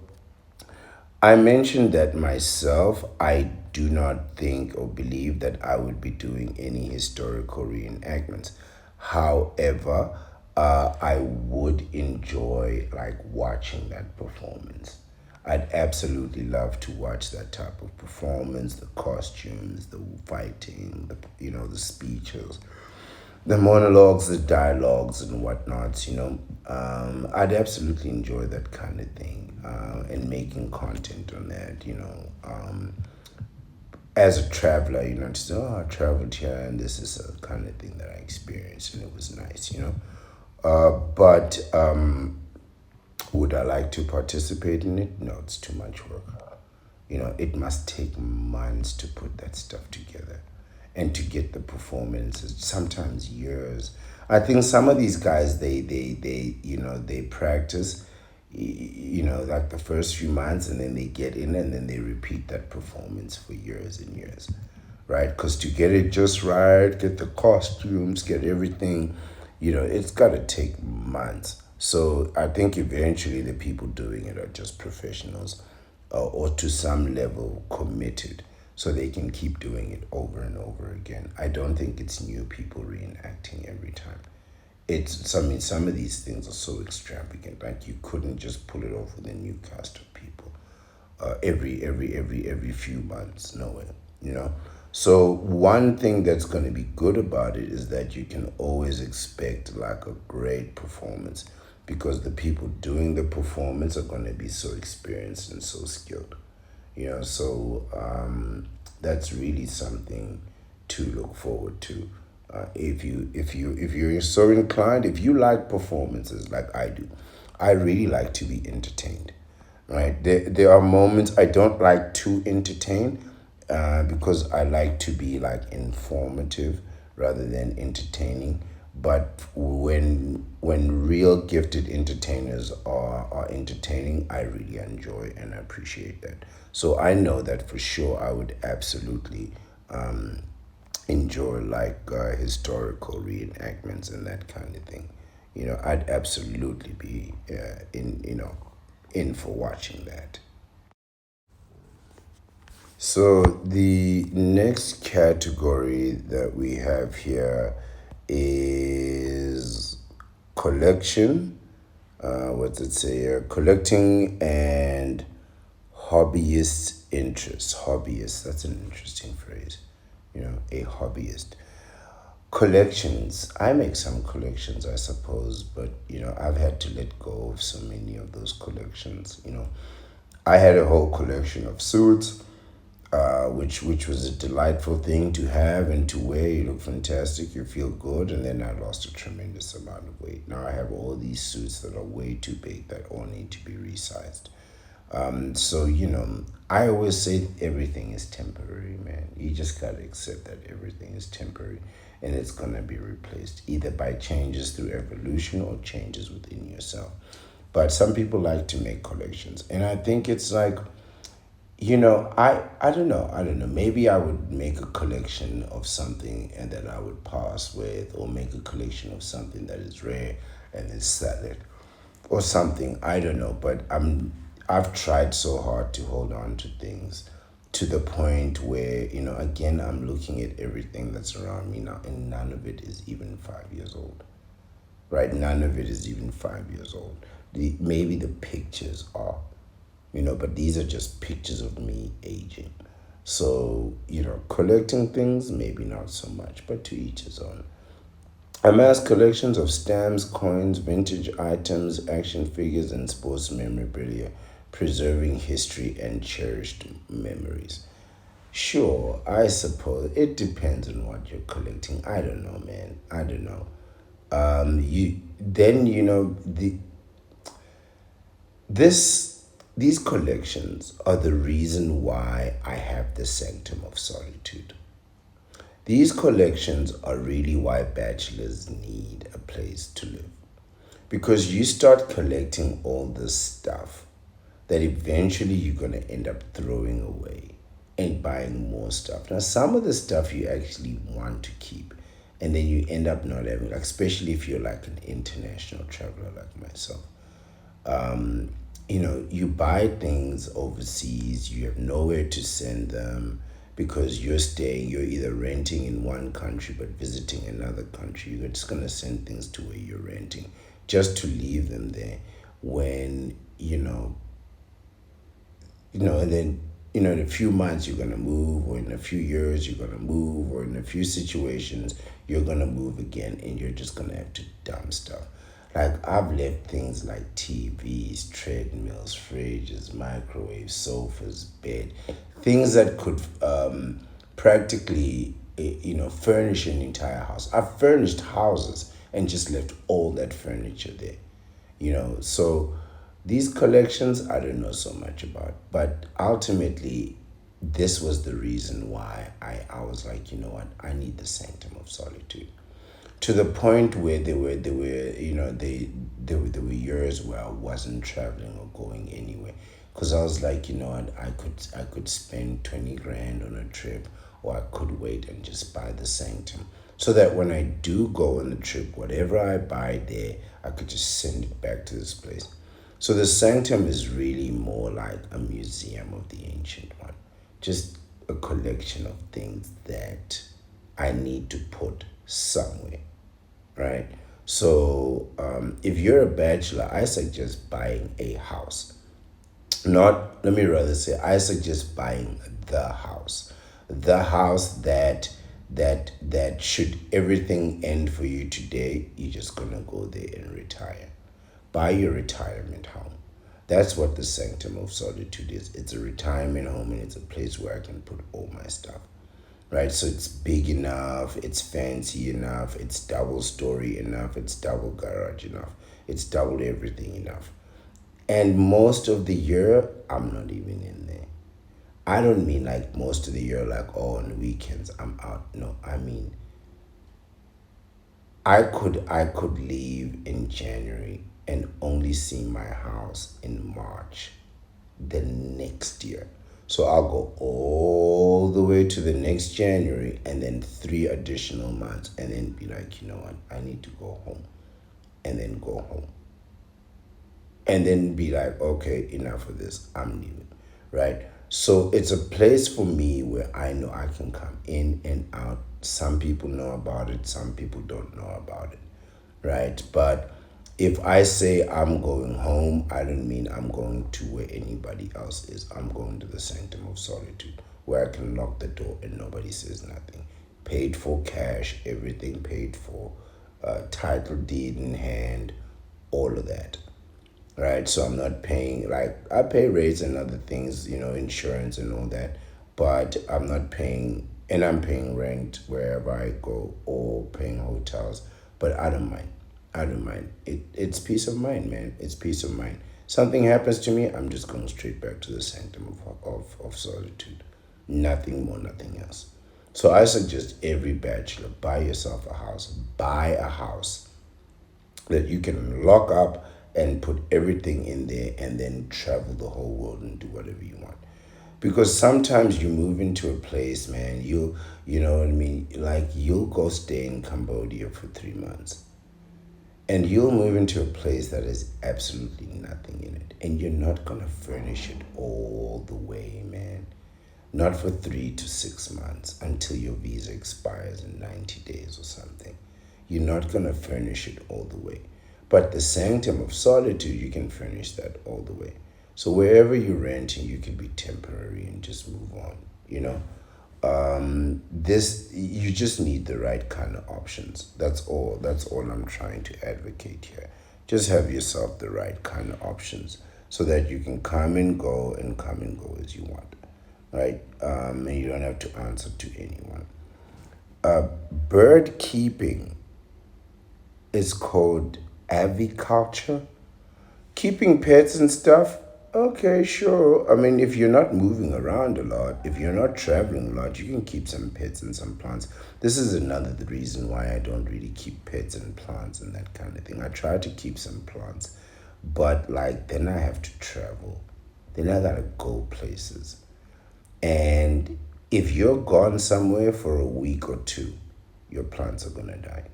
I mentioned that myself, I do not think or believe that I would be doing any historical reenactments. However, I would enjoy like watching that performance. I'd absolutely love to watch that type of performance, the costumes, the fighting, the speeches, the monologues, the dialogues, and whatnots. I'd absolutely enjoy that kind of thing, and making content on that. As a traveler, to say, oh, I traveled here, and this is a kind of thing that I experienced, and it was nice. But would I like to participate in it? No, it's too much work. It must take months to put that stuff together and to get the performances, sometimes years. I think some of these guys, they practice, like the first few months, and then they get in and then they repeat that performance for years and years, right? Because to get it just right, get the costumes, get everything, it's got to take months. So I think eventually the people doing it are just professionals, or to some level committed, so they can keep doing it over and over again. I don't think it's new people reenacting every time. Some of these things are so extravagant, like you couldn't just pull it off with a new cast of people every few months. No way, you know. So one thing that's going to be good about it is that you can always expect like a great performance, because the people doing the performance are going to be so experienced and so skilled. So that's really something to look forward to. If you're so inclined, if you like performances like I do, I really like to be entertained. Right? There are moments I don't like to entertain, because I like to be like informative rather than entertaining. But when real gifted entertainers are entertaining, I really enjoy and appreciate that. So I know that for sure I would absolutely enjoy like historical reenactments and that kind of thing. I'd absolutely be in for watching that. So the next category that we have here is collection. What's it say here? Collecting and hobbyist interests. Hobbyist, that's an interesting phrase. A hobbyist. Collections. I make some collections, I suppose, but I've had to let go of so many of those collections. I had a whole collection of suits, which was a delightful thing to have and to wear. You look fantastic, you feel good, and then I lost a tremendous amount of weight. Now I have all these suits that are way too big that all need to be resized. So I always say everything is temporary, man. You just gotta accept that everything is temporary, and it's gonna be replaced either by changes through evolution or changes within yourself. But some people like to make collections, and I think it's like, I don't know. I don't know. Maybe I would make a collection of something and that I would pass with, or make a collection of something that is rare and then sell it, or something. I don't know. But I've tried so hard to hold on to things, to the point where, again, I'm looking at everything that's around me now, and none of it is even 5 years old. Right? None of it is even 5 years old. Maybe the pictures are, but these are just pictures of me aging. So, collecting things, maybe not so much, but to each his own. Amass collections of stamps, coins, vintage items, action figures, and sports memorabilia, preserving history and cherished memories. Sure, I suppose it depends on what you're collecting. I don't know, man. I don't know. You then these collections are the reason why I have the sanctum of solitude. These collections are really why bachelors need a place to live. Because you start collecting all this stuff that eventually you're going to end up throwing away and buying more stuff. Now, some of the stuff you actually want to keep, and then you end up not having, like, especially if you're like an international traveler like myself. You buy things overseas, you have nowhere to send them because you're either renting in one country but visiting another country. You're just going to send things to where you're renting just to leave them there when, and then, in a few months you're going to move, or in a few years you're going to move, or in a few situations you're going to move again, and you're just going to have to dump stuff. Like, I've left things like TVs, treadmills, fridges, microwaves, sofas, bed, things that could practically, furnish an entire house. I've furnished houses and just left all that furniture there. So these collections I don't know so much about, but ultimately this was the reason why I was like, you know what, I need the sanctum of solitude, to the point where there were years where I wasn't traveling or going anywhere, because I was like, you know what, I could spend 20 grand on a trip, or I could wait and just buy the sanctum, so that when I do go on the trip, whatever I buy there, I could just send it back to this place. So the sanctum is really more like a museum of the ancient one, just a collection of things that I need to put somewhere, right? So if you're a bachelor, I suggest buying a house. Not, let me rather say, I suggest buying the house that should everything end for you today, you're just gonna go there and retire. Buy your retirement home. That's what the sanctum of solitude is. It's a retirement home, and it's a place where I can put all my stuff, right? So it's big enough, it's fancy enough, it's double story enough, it's double garage enough, it's double everything enough. And most of the year, I'm not even in there. I don't mean like most of the year, like, oh, on the weekends I'm out. No, I mean, I could leave in January and only see my house in March the next year. So I'll go all the way to the next January, and then 3 additional months, and then be like, you know what, I need to go home, and then go home, and then be like, okay, enough of this, I'm leaving, right? So it's a place for me where I know I can come in and out. Some people know about it, some people don't know about it, right? But if I say I'm going home, I don't mean I'm going to where anybody else is. I'm going to the sanctum of solitude, where I can lock the door and nobody says nothing. Paid for cash, everything paid for, title deed in hand, all of that, right? So I'm not paying, like, I pay rates and other things, insurance and all that, but I'm not paying, and I'm paying rent wherever I go, or paying hotels, but I don't mind. I don't mind. It's peace of mind, man. It's peace of mind. Something happens to me, I'm just going straight back to the sanctum of solitude. Nothing more, nothing else. So I suggest every bachelor, buy yourself a house. Buy a house that you can lock up and put everything in there, and then travel the whole world and do whatever you want. Because sometimes you move into a place, man, you know what I mean, like, you'll go stay in Cambodia for 3 months, and you'll move into a place that has absolutely nothing in it, and you're not gonna furnish it all the way, man. Not for 3 to 6 months, until your visa expires in 90 days or something. You're not going to furnish it all the way. But the sanctum of solitude, you can furnish that all the way. So wherever you're renting, you can be temporary and just move on, this, you just need the right kind of options. That's all I'm trying to advocate here. Just have yourself the right kind of options, so that you can come and go as you want, right? And you don't have to answer to anyone. Bird keeping is called aviculture. Keeping pets and stuff, okay, sure. I mean, if you're not moving around a lot, if you're not traveling a lot, you can keep some pets and some plants. This is another the reason why I don't really keep pets and plants and that kind of thing. I try to keep some plants, but like, then I have to travel. Then I gotta go places. And if you're gone somewhere for a week or two, your plants are gonna die.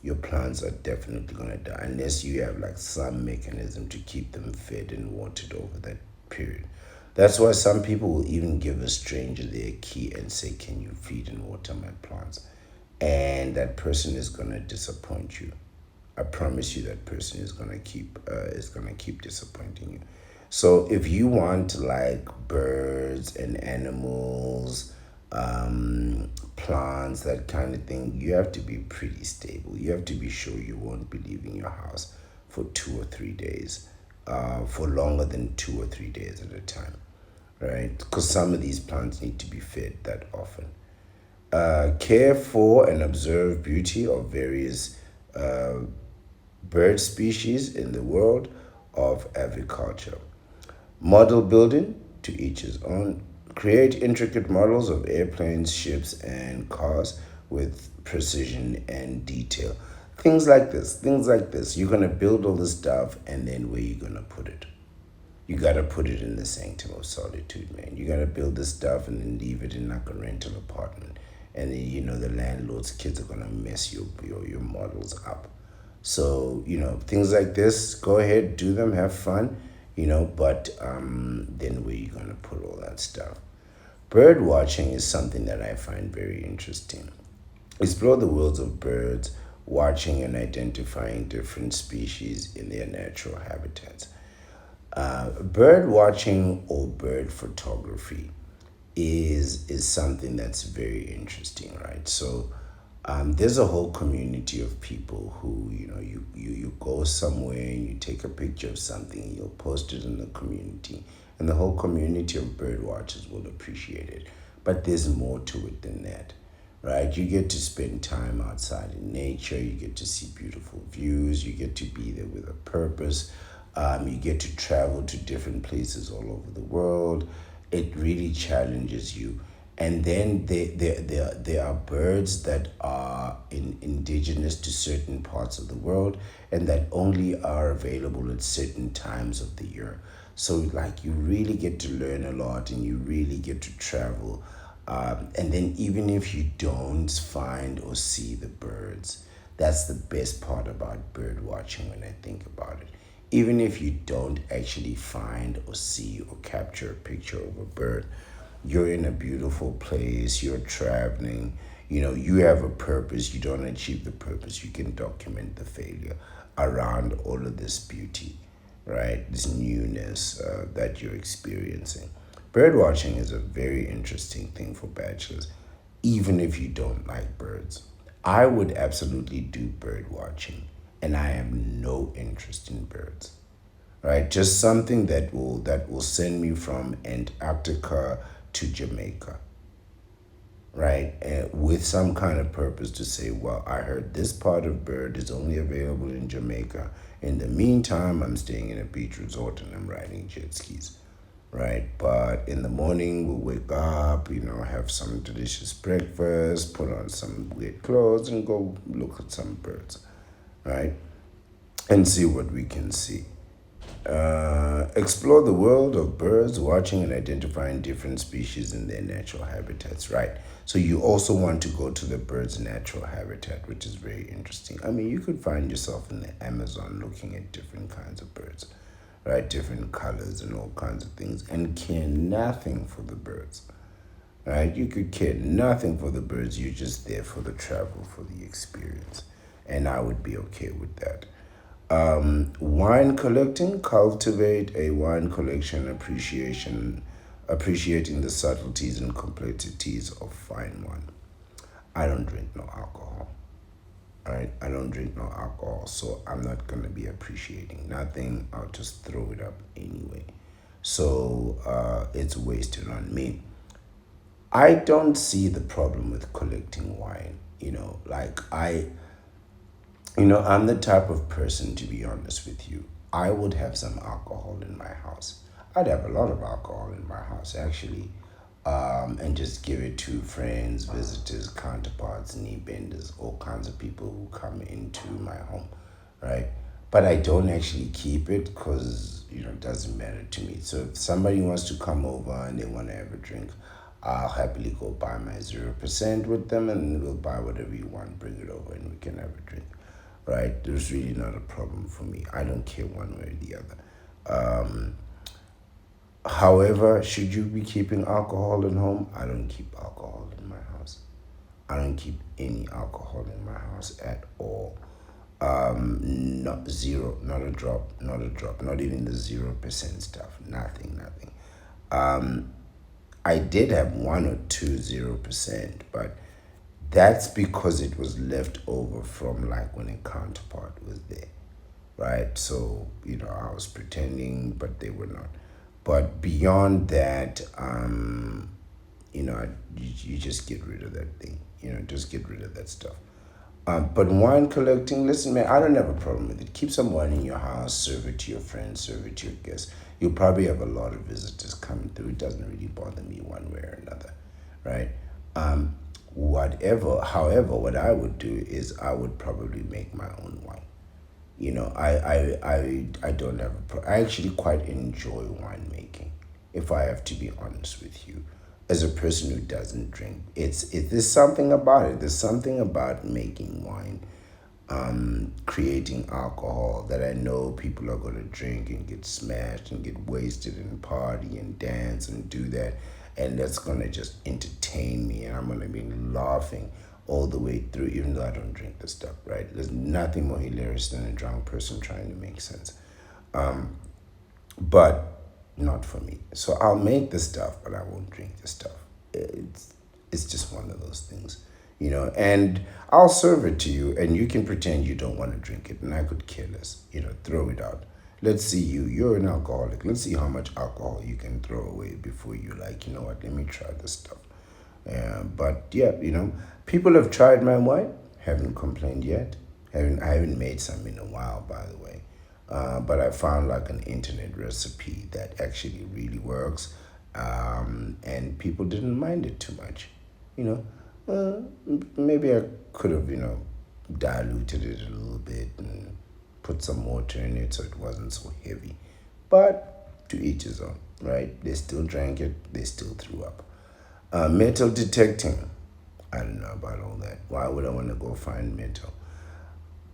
Your plants are definitely gonna die, unless you have like some mechanism to keep them fed and watered over that period. That's why some people will even give a stranger their key and say, can you feed and water my plants? And that person is gonna disappoint you. I promise you, that person is gonna keep disappointing you. So if you want like birds and animals, plants, that kind of thing, you have to be pretty stable. You have to be sure you won't be leaving your house for 2 or 3 days, for longer than 2 or 3 days at a time, right? Because some of these plants need to be fed that often. Care for and observe beauty of various bird species in the world of aviculture. Model building, to each his own. Create intricate models of airplanes, ships, and cars with precision and detail. Things like this, things like this. You're going to build all this stuff, and then where you going to put it? You got to put it in the sanctum of solitude, man. You got to build this stuff and then leave it in like a rental apartment. And then, the landlord's kids are going to mess your models up. So, things like this, go ahead, do them, have fun, but then where you going to put all that stuff? Bird watching is something that I find very interesting. Explore the worlds of birds, watching and identifying different species in their natural habitats. Bird watching or bird photography is something that's very interesting, right? So there's a whole community of people who you go somewhere and you take a picture of something and you'll post it in the community, and the whole community of bird watchers will appreciate it. But there's more to it than that, right? You get to spend time outside in nature, you get to see beautiful views, you get to be there with a purpose. You get to travel to different places all over the world. It really challenges you. And then there are birds that are indigenous to certain parts of the world and that only are available at certain times of the year. So, like, you really get to learn a lot and you really get to travel. And then, even if you don't find or see the birds, that's the best part about bird watching when I think about it. Even if you don't actually find or see or capture a picture of a bird, you're in a beautiful place, you're traveling, you have a purpose, you don't achieve the purpose, you can document the failure around all of this beauty, right? This newness that you're experiencing. Bird watching is a very interesting thing for bachelors, even if you don't like birds. I would absolutely do bird watching, and I have no interest in birds. Right? Just something that will send me from Antarctica to Jamaica, right? And with some kind of purpose to say, well, I heard this part of bird is only available in Jamaica. In the meantime, I'm staying in a beach resort and I'm riding jet skis, right? But in the morning, we'll wake up, have some delicious breakfast, put on some weird clothes, and go look at some birds, right? And see what we can see. Explore the world of birds, watching and identifying different species in their natural habitats, right? So you also want to go to the bird's natural habitat, which is very interesting. I mean, you could find yourself in the Amazon looking at different kinds of birds, right? Different colors and all kinds of things, and care nothing for the birds, right? You could care nothing for the birds. You're just there for the travel, for the experience. And I would be okay with that. Wine collecting, cultivate a wine collection appreciating the subtleties and complexities of fine wine. I don't drink no alcohol. Right? I don't drink no alcohol, so I'm not gonna be appreciating nothing. I'll just throw it up anyway. So it's wasted on me. I don't see the problem with collecting wine. I'm the type of person, to be honest with you, I would have some alcohol in my house. I'd have a lot of alcohol in my house, actually, and just give it to friends, visitors, counterparts, knee benders, all kinds of people who come into my home, right? But I don't actually keep it because, it doesn't matter to me. So if somebody wants to come over and they want to have a drink, I'll happily go buy my 0% with them and we'll buy whatever you want, bring it over, and we can have a drink, right? There's really not a problem for me. I don't care one way or the other. However, should you be keeping alcohol at home? I don't keep alcohol in my house. I don't keep any alcohol in my house at all. Not zero, not a drop, not even the 0% stuff. Nothing. I did have 1 or 2 0%, but that's because it was left over from like when a counterpart was there, right? So, I was pretending, but they were not. But beyond that, you just get rid of that thing, just get rid of that stuff. But wine collecting, listen, man, I don't have a problem with it. Keep some wine in your house, serve it to your friends, serve it to your guests. You'll probably have a lot of visitors coming through. It doesn't really bother me one way or another, right? However, what I would do is I would probably make my own wine. I don't have I actually quite enjoy winemaking, if I have to be honest with you. As a person who doesn't drink, there's something about it. There's something about making wine, creating alcohol that I know people are gonna drink and get smashed and get wasted and party and dance and do that, and that's gonna just entertain me, and I'm gonna be laughing all the way through, even though I don't drink the stuff. Right? There's nothing more hilarious than a drunk person trying to make sense, but not for me. So I'll make the stuff, but I won't drink the stuff. It's just one of those things, And I'll serve it to you, and you can pretend you don't want to drink it, and I could care less. Throw it out. Let's see you. You're an alcoholic. Let's see how much alcohol you can throw away before you like. You know what? Let me try this stuff. But yeah, people have tried my wine. Haven't complained yet. I haven't made some in a while, by the way. But I found like an internet recipe that actually really works, and people didn't mind it too much. Maybe I could have, diluted it a little bit and put some water in it so it wasn't so heavy. But to each his own, right? They still drank it, they still threw up. Metal detecting. I don't know about all that. Why would I want to go find metal?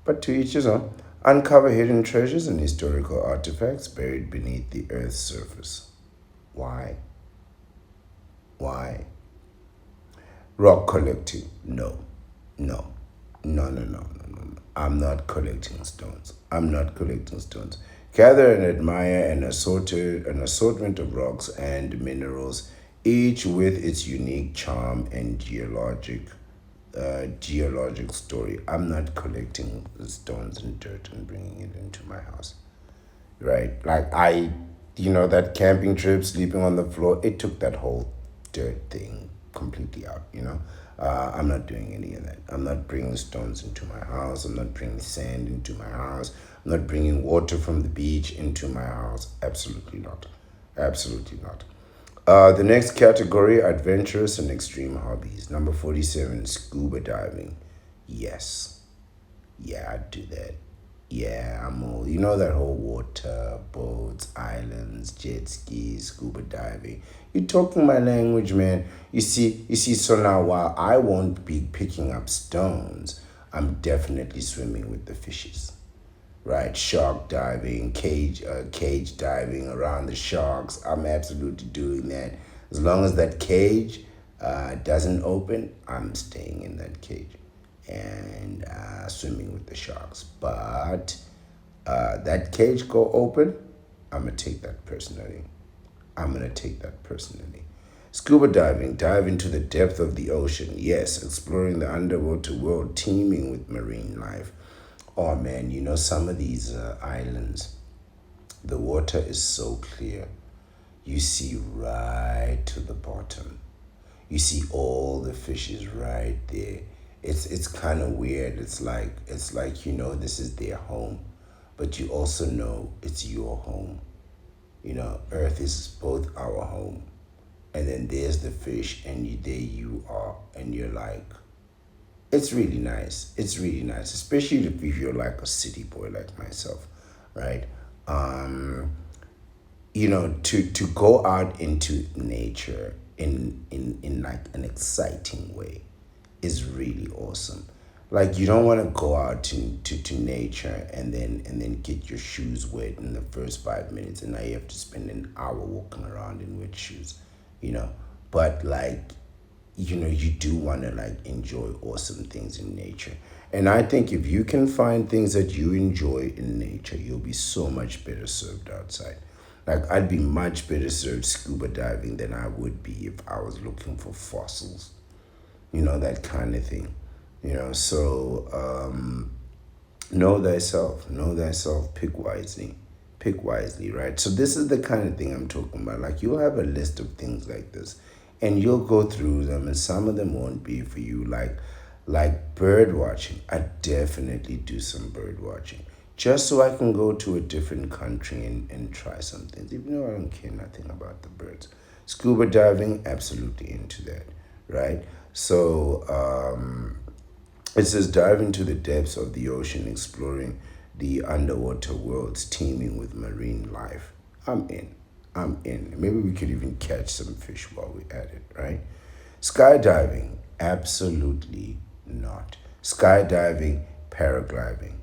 But to each his own. Uncover hidden treasures and historical artifacts buried beneath the Earth's surface. Why? Why? Rock collecting. No. No. No, no, no, no, no, no. I'm not collecting stones. I'm not collecting stones. Gather and admire an assortment of rocks and minerals, each with its unique charm and geologic story. I'm not collecting stones and dirt and bringing it into my house, right? Like that camping trip, sleeping on the floor, it took that whole dirt thing completely out. I'm not doing any of that. I'm not bringing stones into my house. I'm not bringing sand into my house. I'm not bringing water from the beach into my house. Absolutely not. Absolutely not. The next category, adventurous and extreme hobbies. Number 47, scuba diving. Yes. Yeah, I'd do that. Yeah, I'm all, that whole water, boats, islands, jet skis, scuba diving. You're talking my language, man. You see, so now while I won't be picking up stones, I'm definitely swimming with the fishes. Right, shark diving, cage diving around the sharks. I'm absolutely doing that. As long as that cage doesn't open, I'm staying in that cage and swimming with the sharks. But that cage go open, I'm gonna take that personally. I'm gonna take that personally. Scuba diving, dive into the depth of the ocean. Yes, exploring the underwater world teeming with marine life. Oh man, some of these islands, the water is so clear. You see right to the bottom. You see all the fishes right there. It's kind of weird. It's like this is their home, but you also know it's your home. Earth is both our home, and then there's the fish, and there you are, and you're like, it's really nice. It's really nice, especially if you're like a city boy like myself, right? To go out into nature in like an exciting way is really awesome. Like you don't want to go out to nature and then get your shoes wet in the first 5 minutes, and now you have to spend an hour walking around in wet shoes, you know. But like, you do want to like enjoy awesome things in nature. And I think if you can find things that you enjoy in nature, you'll be so much better served outside. Like I'd be much better served scuba diving than I would be if I was looking for fossils, that kind of thing. So know thyself, pick wisely, right? So this is the kind of thing I'm talking about. Like you'll have a list of things like this, and you'll go through them, and some of them won't be for you. Like Like bird watching, I definitely do some bird watching. Just so I can go to a different country and try some things. Even though I don't care nothing about the birds. Scuba diving, absolutely into that, right? So it says dive into the depths of the ocean, exploring the underwater worlds teeming with marine life. I'm in. I'm in. Maybe we could even catch some fish while we're at it, right? Skydiving, absolutely not. Skydiving, paragliding,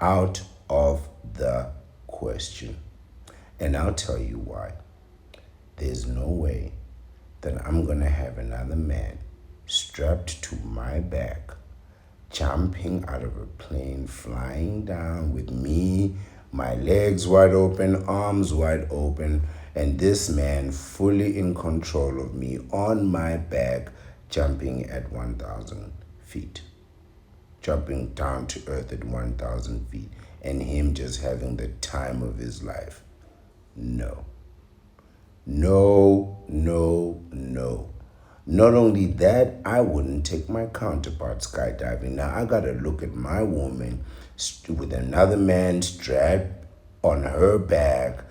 out of the question. And I'll tell you why. There's no way that I'm going to have another man strapped to my back, jumping out of a plane, flying down with me, my legs wide open, arms wide open, and this man fully in control of me on my back, jumping at 1,000 feet, jumping down to earth at 1,000 feet, and him just having the time of his life. No. No, no, no. Not only that, I wouldn't take my counterpart skydiving. Now, I got to look at my woman with another man strapped on her back,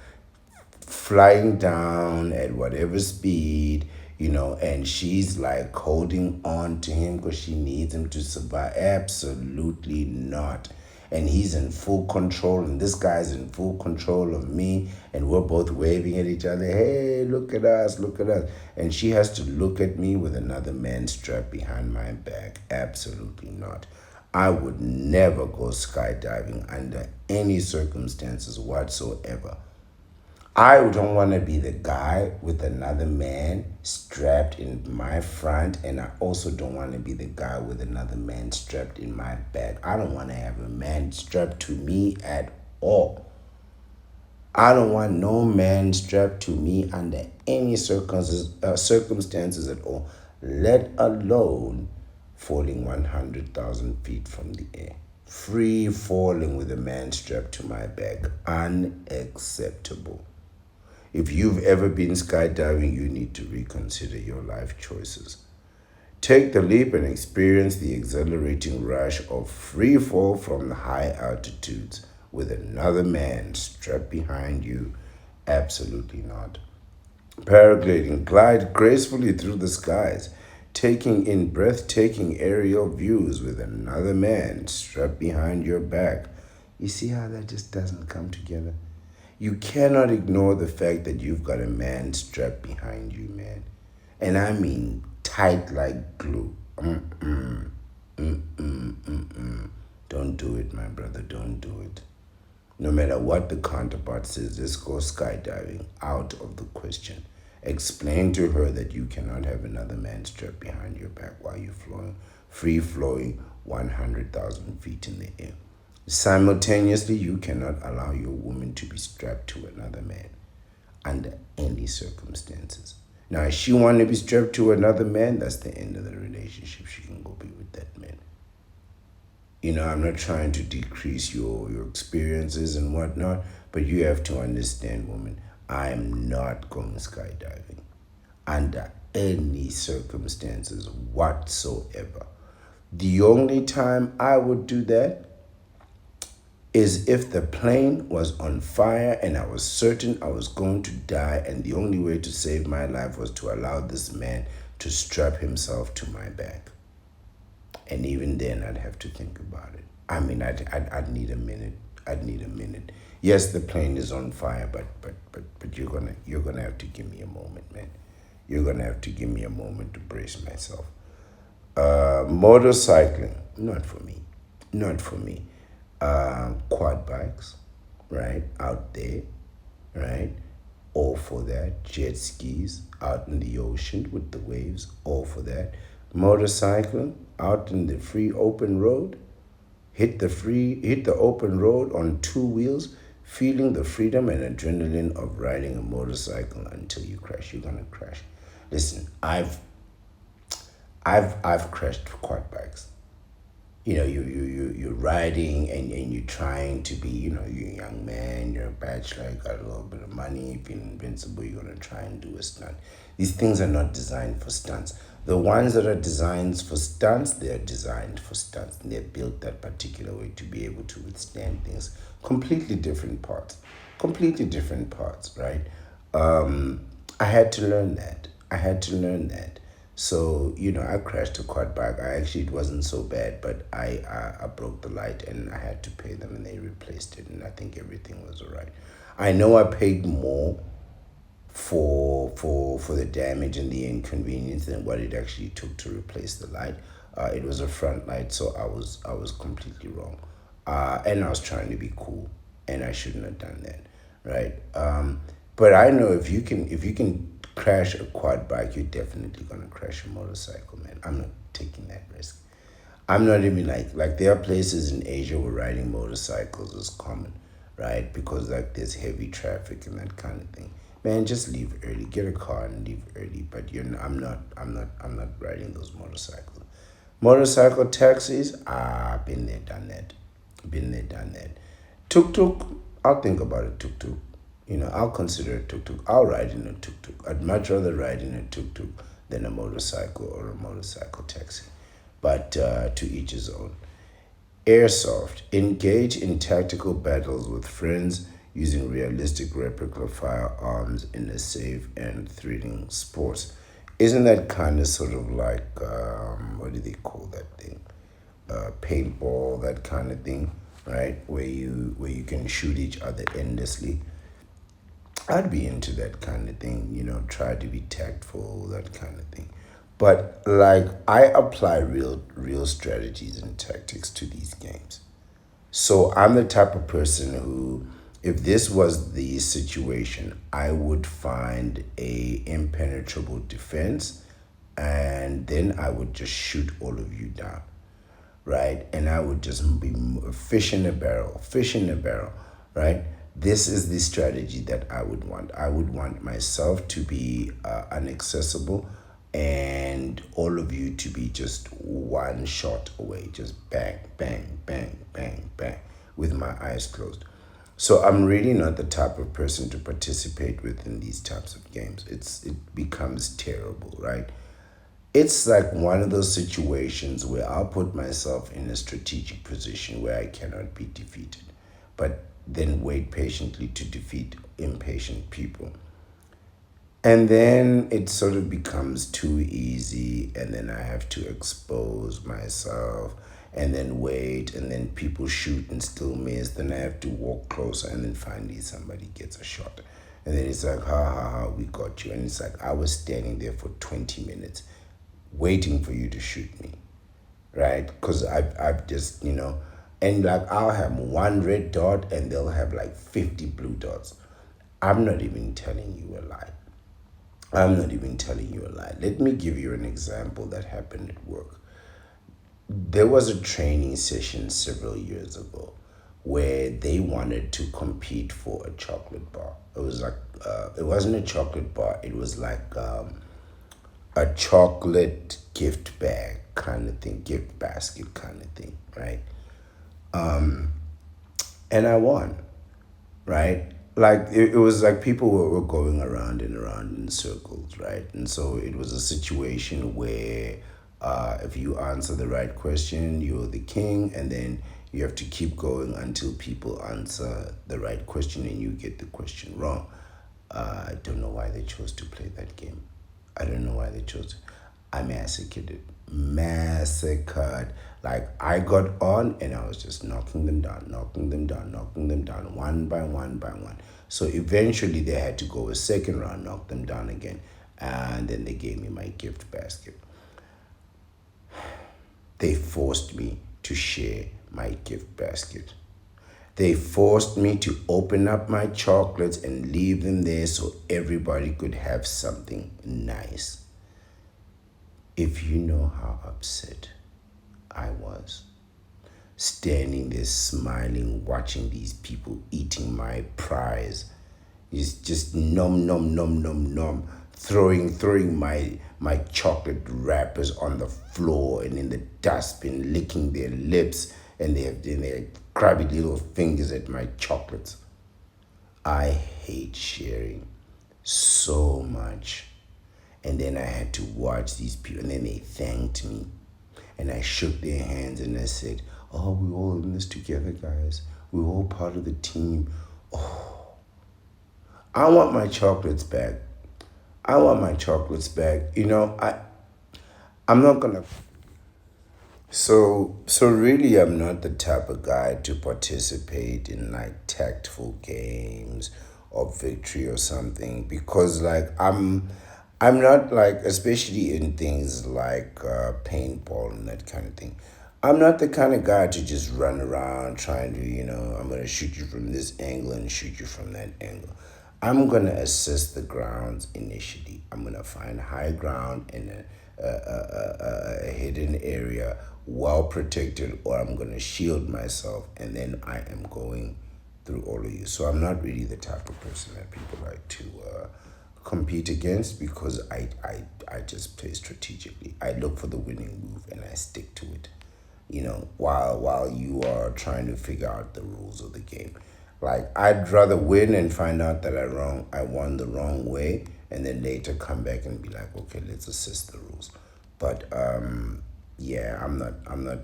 flying down at whatever speed, and she's like holding on to him because she needs him to survive. Absolutely not. And he's in full control, and this guy's in full control of me, and we're both waving at each other. Hey, look at us, look at us. And she has to look at me with another man strapped behind my back. Absolutely not. I would never go skydiving under any circumstances whatsoever. I don't want to be the guy with another man strapped in my front, and I also don't want to be the guy with another man strapped in my back. I don't want to have a man strapped to me at all. I don't want no man strapped to me under any circumstances at all, let alone falling 100,000 feet from the air. Free falling with a man strapped to my back. Unacceptable. If you've ever been skydiving, you need to reconsider your life choices. Take the leap and experience the exhilarating rush of free fall from the high altitudes with another man strapped behind you. Absolutely not. Paragliding, glide gracefully through the skies, taking in breathtaking aerial views with another man strapped behind your back. You see how that just doesn't come together? You cannot ignore the fact that you've got a man strapped behind you, man. And I mean tight like glue. Don't do it, my brother. Don't do it. No matter what the counterpart says, let's go skydiving. Out of the question. Explain to her that you cannot have another man strapped behind your back while you're free flowing 100,000 feet in the air. Simultaneously, you cannot allow your woman to be strapped to another man under any circumstances. Now, if she wants to be strapped to another man, that's the end of the relationship. She can go be with that man. I'm not trying to decrease your experiences and whatnot, but you have to understand, woman, I am not going skydiving under any circumstances whatsoever. The only time I would do that is if the plane was on fire and I was certain I was going to die, and the only way to save my life was to allow this man to strap himself to my back. And even then, I'd have to think about it. I mean, I'd need a minute. I'd need a minute. Yes, the plane is on fire, but you're gonna have to give me a moment, man. You're gonna have to give me a moment to brace myself. Motorcycling, not for me. Not for me. Quad bikes, right, out there, right, all for that. Jet skis out in the ocean with the waves, all for that. Motorcycling out in the free open road, hit the open road on two wheels, feeling the freedom and adrenaline of riding a motorcycle until you crash. You're gonna crash. Listen, I've crashed quad bikes. You're riding and you're trying to be, you're a young man, you're a bachelor, you got a little bit of money, you're feeling invincible, you're gonna try and do a stunt. These things are not designed for stunts. The ones that are designed for stunts, they are designed for stunts. And they're built that particular way to be able to withstand things. Completely different parts. Completely different parts, right? I had to learn that. I had to learn that. So, I crashed a quad bike. It wasn't so bad, but I broke the light and I had to pay them and they replaced it. And I think everything was all right. I know I paid more for the damage and the inconvenience than what it actually took to replace the light. It was a front light, so I was completely wrong, and I was trying to be cool, and I shouldn't have done that, right? But I know if you can crash a quad bike, you're definitely gonna crash a motorcycle, man. I'm not taking that risk. I'm not even like there are places in Asia where riding motorcycles is common, right? Because like there's heavy traffic and that kind of thing. Man, just leave early. Get a car and leave early. But I'm not riding those motorcycles. Motorcycle taxis, been there, done that. Been there, done that. Tuk tuk, I'll think about a tuk tuk. I'll consider a tuk tuk. I'll ride in a tuk tuk. I'd much rather ride in a tuk tuk than a motorcycle or a motorcycle taxi. But to each his own. Airsoft. Engage in tactical battles with friends using realistic replica firearms in a safe and thrilling sport. Isn't that kind of sort of like, what do they call that thing? Paintball, that kind of thing, right? Where you can shoot each other endlessly. I'd be into that kind of thing, try to be tactful, that kind of thing. But like I apply real strategies and tactics to these games. So I'm the type of person who, if this was the situation, I would find a impenetrable defense and then I would just shoot all of you down, right? And I would just be fish in a barrel, fish in a barrel, right? This is the strategy that I would want. I would want myself to be inaccessible and all of you to be just one shot away, just bang, bang, bang, bang, bang, with my eyes closed. So I'm really not the type of person to participate within these types of games. It becomes terrible, right? It's like one of those situations where I'll put myself in a strategic position where I cannot be defeated, but then wait patiently to defeat impatient people. And then it sort of becomes too easy, and then I have to expose myself and then wait, and then people shoot and still miss. Then I have to walk closer, and then finally somebody gets a shot. And then it's like, ha ha ha, we got you. And it's like, I was standing there for 20 minutes waiting for you to shoot me, right? Because I've just, and like I'll have one red dot and they'll have like 50 blue dots. I'm not even telling you a lie. I'm not even telling you a lie. Let me give you an example that happened at work. There was a training session several years ago where they wanted to compete for a chocolate bar. It was like, it wasn't a chocolate bar, it was like a chocolate gift bag kind of thing, gift basket kind of thing, right? And I won, right? Like it was like people were going around and around in circles, right? And so it was a situation where if you answer the right question, you're the king, and then you have to keep going until people answer the right question and you get the question wrong. I don't know why they chose to play that game. I don't know why they chose to. I massacred it. Massacred. Like I got on and I was just knocking them down, knocking them down, knocking them down, one by one by one. So eventually they had to go a second round, knock them down again. And then they gave me my gift basket. They forced me to share my gift basket. They forced me to open up my chocolates and leave them there so everybody could have something nice. If you know how upset I was, standing there smiling, watching these people eating my prize, is just nom nom nom nom nom, throwing my chocolate wrappers on the floor and in the dustbin, licking their lips and their crabby little fingers at my chocolates. I hate sharing so much. And then I had to watch these people, and then they thanked me. And I shook their hands and I said, "Oh, we're all in this together, guys. We're all part of the team." I want my chocolates back. I want my chocolates back. I'm not gonna. So really, I'm not the type of guy to participate in like tactful games or victory or something, because like I'm not like, especially in things like paintball and that kind of thing. I'm not the kind of guy to just run around trying to, I'm gonna shoot you from this angle and shoot you from that angle. I'm gonna assess the grounds initially. I'm gonna find high ground in a hidden area, well protected, or I'm gonna shield myself, and then I am going through all of you. So I'm not really the type of person that people like to compete against, because I just play strategically. I look for the winning move and I stick to it. While you are trying to figure out the rules of the game. Like, I'd rather win and find out that I won the wrong way, and then later come back and be like, okay, let's assess the rules. But yeah, I'm not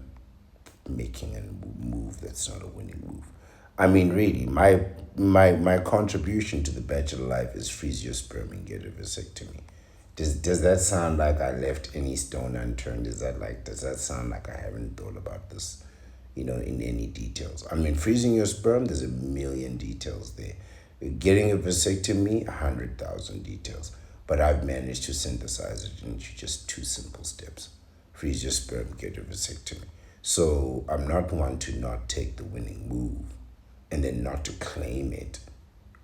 making a move that's not a winning move. I mean, really, my contribution to the bachelor life is freeze your sperm and get a vasectomy. Does that sound like I left any stone unturned? Does that sound like I haven't thought about this, in any details? I mean, freezing your sperm, there's a million details there. Getting a vasectomy, 100,000 details. But I've managed to synthesize it into just two simple steps. Freeze your sperm, get a vasectomy. So I'm not one to not take the winning move and then not to claim it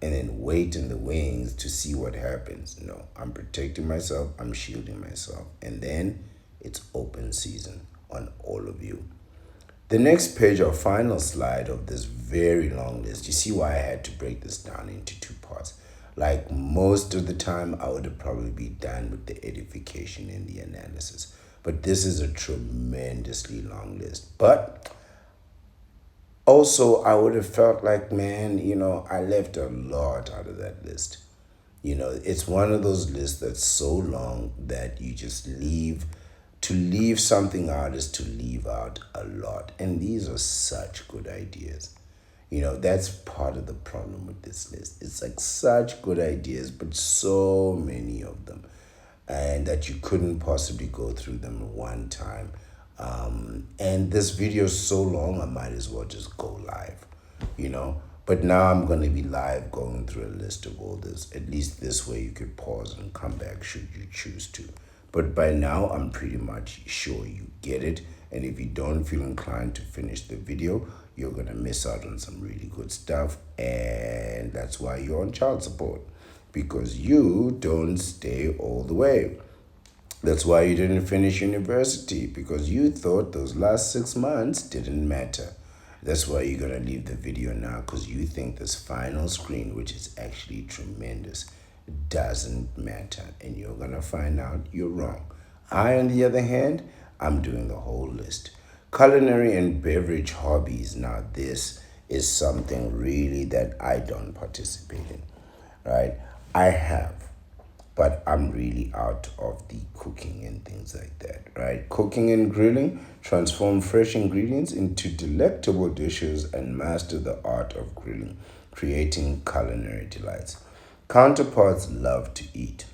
and then wait in the wings to see what happens. No, I'm protecting myself, I'm shielding myself, and then it's open season on all of you. The next page or final slide of this very long list, you see why I had to break this down into two parts. Like, most of the time, I would have probably been done with the edification and the analysis. But this is a tremendously long list. But also, I would have felt like, man, I left a lot out of that list. It's one of those lists that's so long that you just leave. To leave something out is to leave out a lot. And these are such good ideas. That's part of the problem with this list. It's like such good ideas, but so many of them, and that you couldn't possibly go through them one time. And this video is so long, I might as well just go live, But now I'm going to be live going through a list of all this. At least this way you could pause and come back should you choose to. But by now, I'm pretty much sure you get it. And if you don't feel inclined to finish the video, you're going to miss out on some really good stuff. And that's why you're on child support, because you don't stay all the way. That's why you didn't finish university, because you thought those last 6 months didn't matter. That's why you're going to leave the video now, because you think this final screen, which is actually tremendous, doesn't matter. And you're going to find out you're wrong. I, on the other hand, I'm doing the whole list. Culinary and beverage hobbies. Now, this is something really that I don't participate in, right? I have, but I'm really out of the cooking and things like that, right? Cooking and grilling, transform fresh ingredients into delectable dishes and master the art of grilling, creating culinary delights. Counterparts love to eat.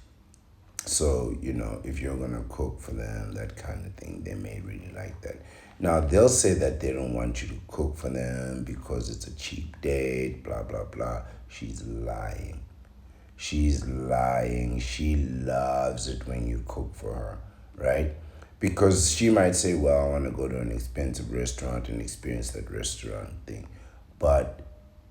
So, if you're going to cook for them, that kind of thing, they may really like that. Now, they'll say that they don't want you to cook for them because it's a cheap date, blah, blah, blah. She's lying. She's lying. She loves it when you cook for her, right? Because she might say, well, I want to go to an expensive restaurant and experience that restaurant thing. But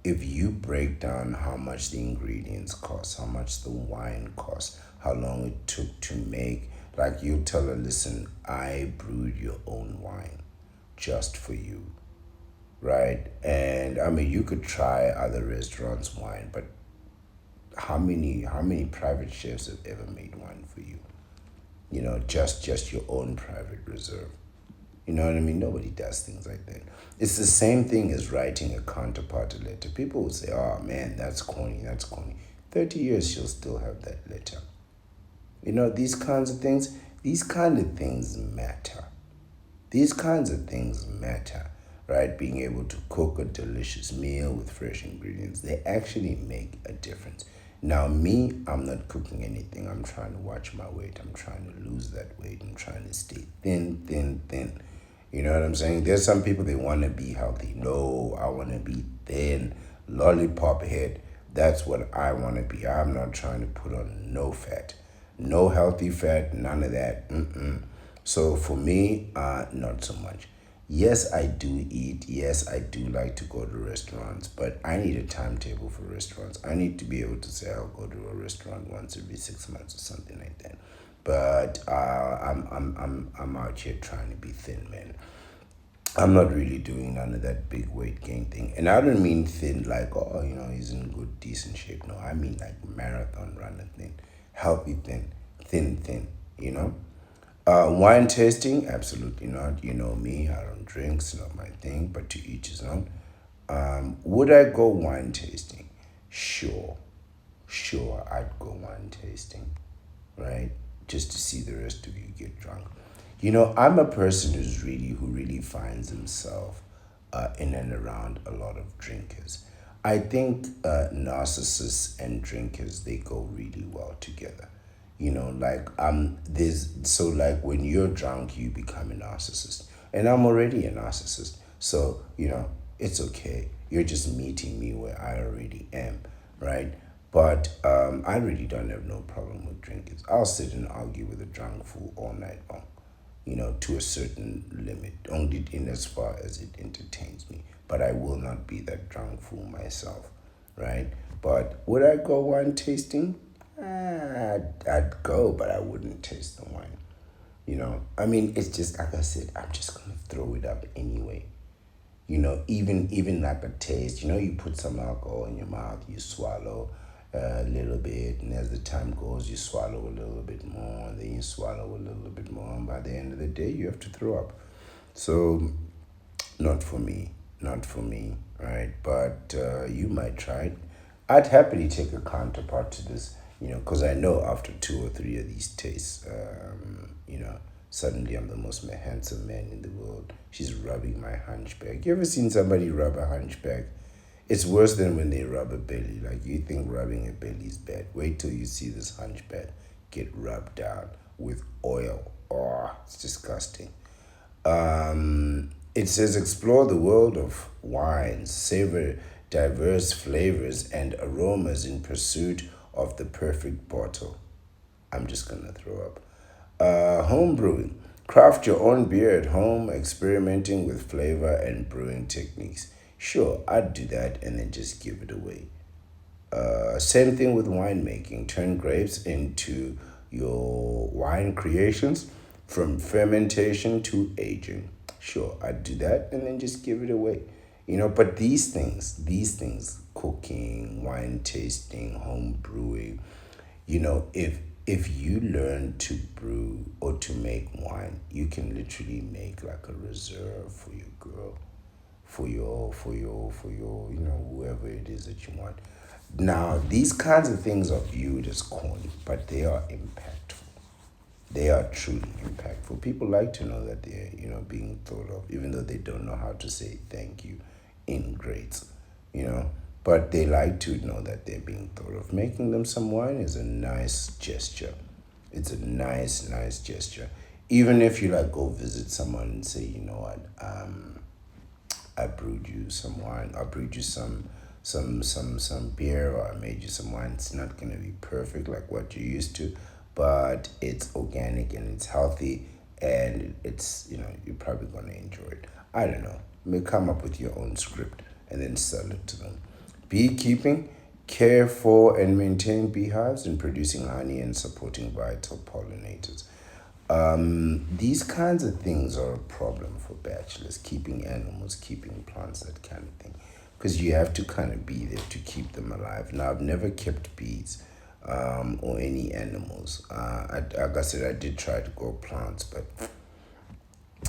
if you break down how much the ingredients cost, how much the wine costs, how long it took to make, like, you tell her, listen, I brewed your own wine just for you, right? And I mean, you could try other restaurants' wine, but how many private chefs have ever made wine for you? Just your own private reserve. You know what I mean? Nobody does things like that. It's the same thing as writing a counterparty letter. People will say, oh man, that's corny. 30 years, she'll still have that letter. These kinds of things, matter. These kinds of things matter, right? Being able to cook a delicious meal with fresh ingredients, they actually make a difference. Now, me, I'm not cooking anything. I'm trying to watch my weight. I'm trying to lose that weight. I'm trying to stay thin, thin, thin. You know what I'm saying? There's some people, they want to be healthy. No, I want to be thin, lollipop head. That's what I want to be. I'm not trying to put on no fat, no healthy fat, none of that. Mm-mm. So for me, not so much. Yes, I do eat. Yes, I do like to go to restaurants, but I need a timetable for restaurants. I need to be able to say I'll go to a restaurant once every 6 months or something like that. But I'm out here trying to be thin, man. I'm not really doing none of that big weight gain thing. And I don't mean thin like, oh, he's in good, decent shape. No, I mean like marathon runner thin, healthy thin, thin, thin, you know? Wine tasting, absolutely not. You know me, I don't drink, it's not my thing, but to each his own. Would I go wine tasting? Sure, sure, I'd go wine tasting, right? Just to see the rest of you get drunk. I'm a person who really finds himself in and around a lot of drinkers. I think narcissists and drinkers, they go really well together. Like there's so like when you're drunk, you become a narcissist, and I'm already a narcissist. So it's okay. You're just meeting me where I already am, right? But I really don't have no problem with drinkers. I'll sit and argue with a drunk fool all night long, to a certain limit, only in as far as it entertains me. But I will not be that drunk fool myself, right? But would I go wine tasting? I'd go, but I wouldn't taste the wine. I mean, it's just like I said, I'm just gonna throw it up anyway. Even like a taste. You put some alcohol in your mouth, you swallow a little bit, and as the time goes, you swallow a little bit more, and then you swallow a little bit more, and by the end of the day, you have to throw up. So, not for me, not for me, right? But you might try it. I'd happily take a counterpart to this, because I know after two or three of these tastes, suddenly I'm the most handsome man in the world. She's rubbing my hunchback. You ever seen somebody rub a hunchback? It's worse than when they rub a belly. Like, you think rubbing a belly is bad. Wait till you see this hunchback get rubbed down with oil. Oh, it's disgusting. It says explore the world of wines, savor diverse flavors and aromas in pursuit of the perfect bottle. I'm just gonna throw up. Home brewing. Craft your own beer at home, experimenting with flavor and brewing techniques. Sure, I'd do that and then just give it away. Same thing with winemaking. Turn grapes into your wine creations from fermentation to aging. Sure, I'd do that and then just give it away. But these things, cooking, wine tasting, home brewing, if you learn to brew or to make wine, you can literally make like a reserve for your girl, for your whoever it is that you want. Now, these kinds of things are viewed as corny, but they are impactful. They are truly impactful. People like to know that they're, being thought of, even though they don't know how to say thank you in grades, you know. But they like to know that they're being thought of. Making them some wine is a nice gesture. It's a nice, nice gesture. Even if you like go visit someone and say, you know what, I brewed you some wine. I brewed you some beer, or I made you some wine. It's not gonna be perfect like what you're used to, but it's organic and it's healthy, and it's you're probably gonna enjoy it. I don't know. May come up with your own script and then sell it to them. Beekeeping, care for and maintain beehives and producing honey and supporting vital pollinators. These kinds of things are a problem for bachelors, keeping animals, keeping plants, that kind of thing. Because you have to kind of be there to keep them alive. Now, I've never kept bees or any animals. Like I said, I did try to grow plants, but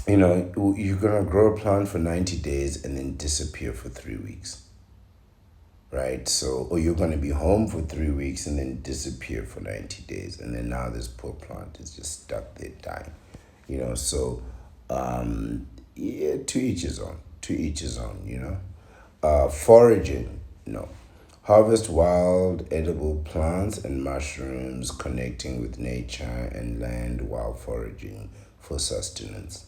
you're going to grow a plant for 90 days and then disappear for 3 weeks, right? So, or you're going to be home for 3 weeks and then disappear for 90 days. And then now this poor plant is just stuck there dying, So, yeah, to each his own, Foraging, no. Harvest wild edible plants and mushrooms, connecting with nature and land while foraging for sustenance.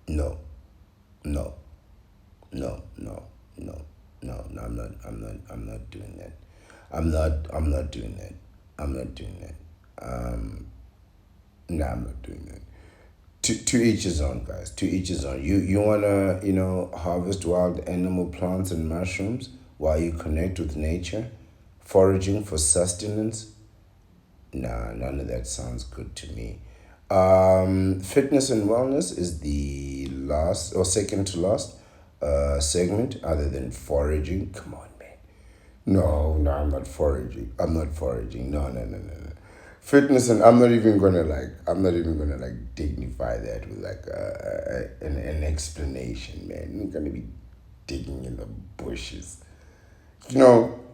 No, no, no, no, no, no. I'm not doing that. I'm not doing that. I'm not doing that. No, I'm not doing that. To each his own, guys. To each his own. You wanna harvest wild animal plants and mushrooms while you connect with nature, foraging for sustenance. Nah, none of that sounds good to me. Fitness and wellness is the last or second to last segment, other than foraging. Come on, man. No, I'm not foraging. I'm not foraging. No, no, no, no, no. Fitness, and I'm not even gonna like dignify that with like an explanation, man. I'm gonna be digging in the bushes.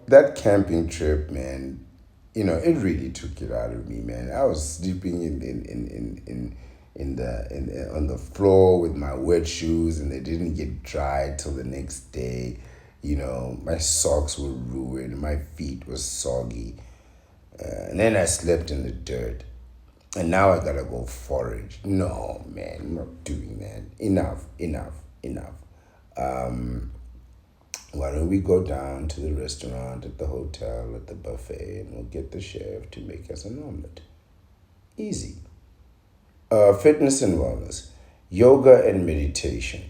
That camping trip, man, it really took it out of me, man. I was sleeping on the floor with my wet shoes, and they didn't get dried till the next day. My socks were ruined, my feet were soggy, and then I slept in the dirt. And now I gotta go forage. No, man, I'm not doing that. Enough, enough, enough. Why don't we go down to the restaurant, at the hotel, at the buffet, and we'll get the chef to make us an omelet? Easy. Fitness and wellness, yoga and meditation.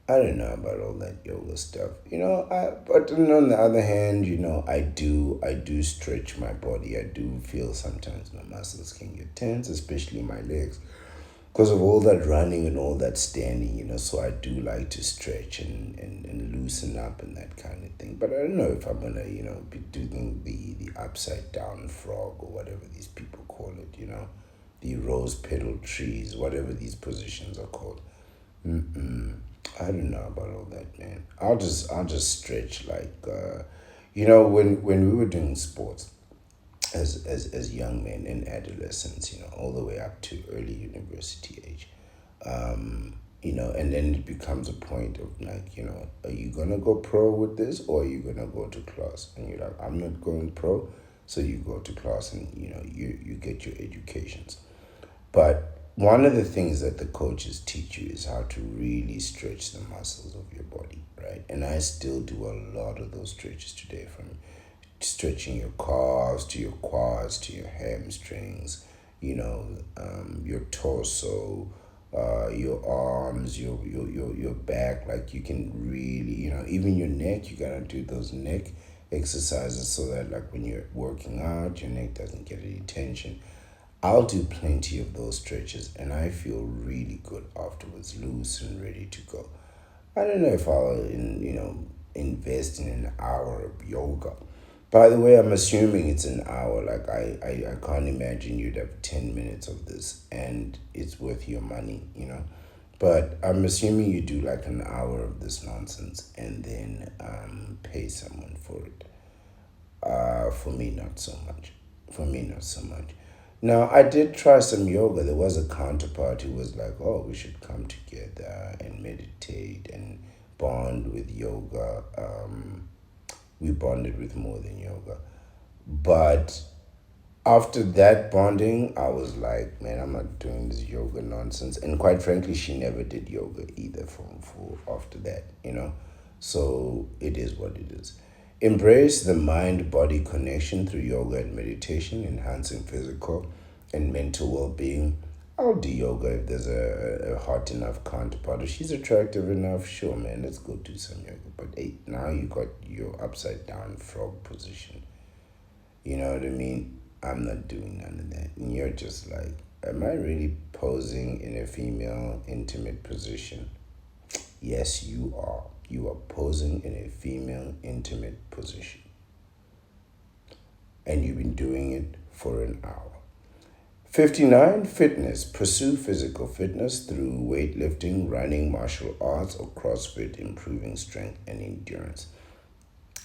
I don't know about all that yoga stuff, but on the other hand, I do stretch my body. I do feel sometimes my muscles can get tense, especially my legs, because of all that running and all that standing, so I do like to stretch and loosen up and that kind of thing. But I don't know if I'm gonna, be doing the upside down frog or whatever these people call it, the rose petal trees, whatever these positions are called. I don't know about all that, man. I'll just stretch like when we were doing sports as young men and adolescents, all the way up to early university age. And then it becomes a point of like, are you gonna go pro with this, or are you gonna go to class? And you're like, I'm not going pro, so you go to class and you get your educations. But one of the things that the coaches teach you is how to really stretch the muscles of your body, right? And I still do a lot of those stretches today, from stretching your calves to your quads to your hamstrings, your torso, your arms, your back. Like, you can really, even your neck, you gotta do those neck exercises so that, like, when you're working out, your neck doesn't get any tension. I'll do plenty of those stretches, and I feel really good afterwards, loose and ready to go. I don't know if I'll, invest in an hour of yoga. By the way, I'm assuming it's an hour. Like, I can't imagine you'd have 10 minutes of this and it's worth your money, But I'm assuming you do like an hour of this nonsense and then pay someone for it. For me, not so much. For me, not so much. Now, I did try some yoga. There was a counterpart who was like, oh, we should come together and meditate and bond with yoga. We bonded with more than yoga. But after that bonding, I was like, man, I'm not doing this yoga nonsense. And quite frankly, she never did yoga either for after that, So it is what it is. Embrace the mind-body connection through yoga and meditation, enhancing physical and mental well-being. I'll do yoga if there's a hot enough counterpart. If she's attractive enough, sure, man, let's go do some yoga. But hey, now you got your upside down frog position. You know what I mean? I'm not doing none of that. And you're just like, am I really posing in a female intimate position? Yes, you are. You are posing in a female intimate position. And you've been doing it for an hour. 59. Fitness. Pursue physical fitness through weightlifting, running, martial arts, or CrossFit, improving strength and endurance.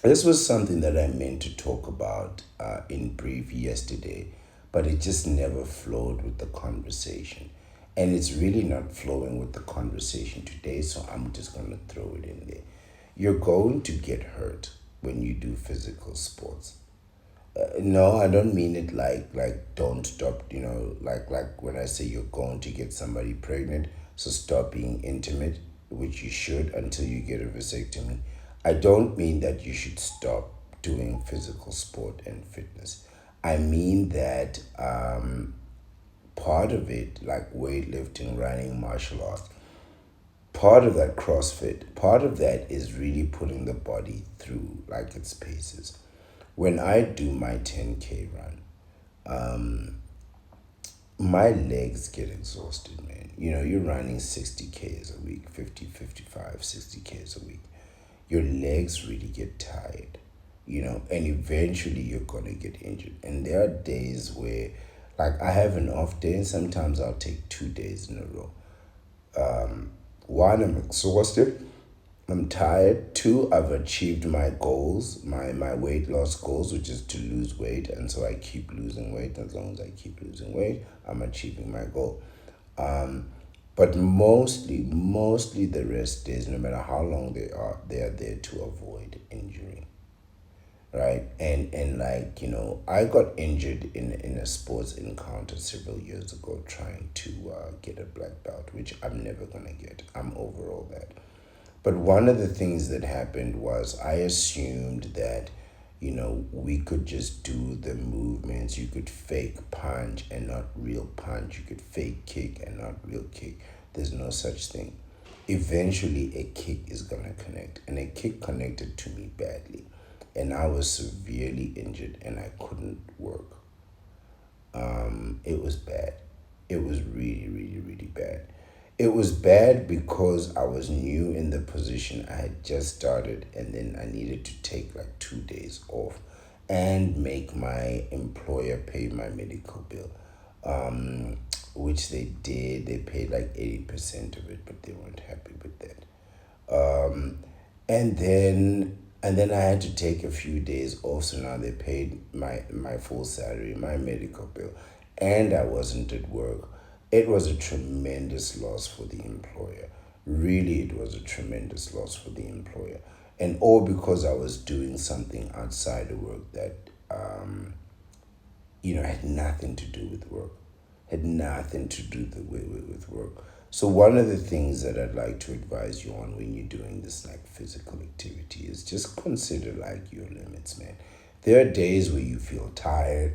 This was something that I meant to talk about in brief yesterday, but it just never flowed with the conversation. And it's really not flowing with the conversation today, so I'm just going to throw it in there. You're going to get hurt when you do physical sports. No, I don't mean it like don't stop, like when I say you're going to get somebody pregnant, so stop being intimate, which you should until you get a vasectomy. I don't mean that you should stop doing physical sport and fitness. I mean that part of it, like weightlifting, running, martial arts, part of that CrossFit, part of that is really putting the body through like its paces. When I do my 10K run, my legs get exhausted, man. You're running 60Ks a week, 50, 55, 60Ks a week. Your legs really get tired, and eventually you're going to get injured. And there are days where, like, I have an off day, and sometimes I'll take 2 days in a row. One, I'm exhausted. I'm tired. Two, I've achieved my goals, my weight loss goals, which is to lose weight. And so I keep losing weight. As long as I keep losing weight, I'm achieving my goal. But mostly the rest days, no matter how long they are there to avoid injury. Right? And like, I got injured in a sports encounter several years ago trying to get a black belt, which I'm never going to get. I'm over all that. But one of the things that happened was I assumed that, we could just do the movements. You could fake punch and not real punch. You could fake kick and not real kick. There's no such thing. Eventually, a kick is going to connect. And a kick connected to me badly. And I was severely injured and I couldn't work. It was bad. It was really, really, really bad. It was bad because I was new in the position. I had just started and then I needed to take like 2 days off and make my employer pay my medical bill, which they did. They paid like 80% of it, but they weren't happy with that. And then I had to take a few days off. So now they paid my full salary, my medical bill, and I wasn't at work. It was a tremendous loss for the employer. Really, it was a tremendous loss for the employer. And all because I was doing something outside of work that, had nothing to do with work. Had nothing to do with work. So one of the things that I'd like to advise you on when you're doing this like physical activity is just consider like your limits, man. There are days where you feel tired,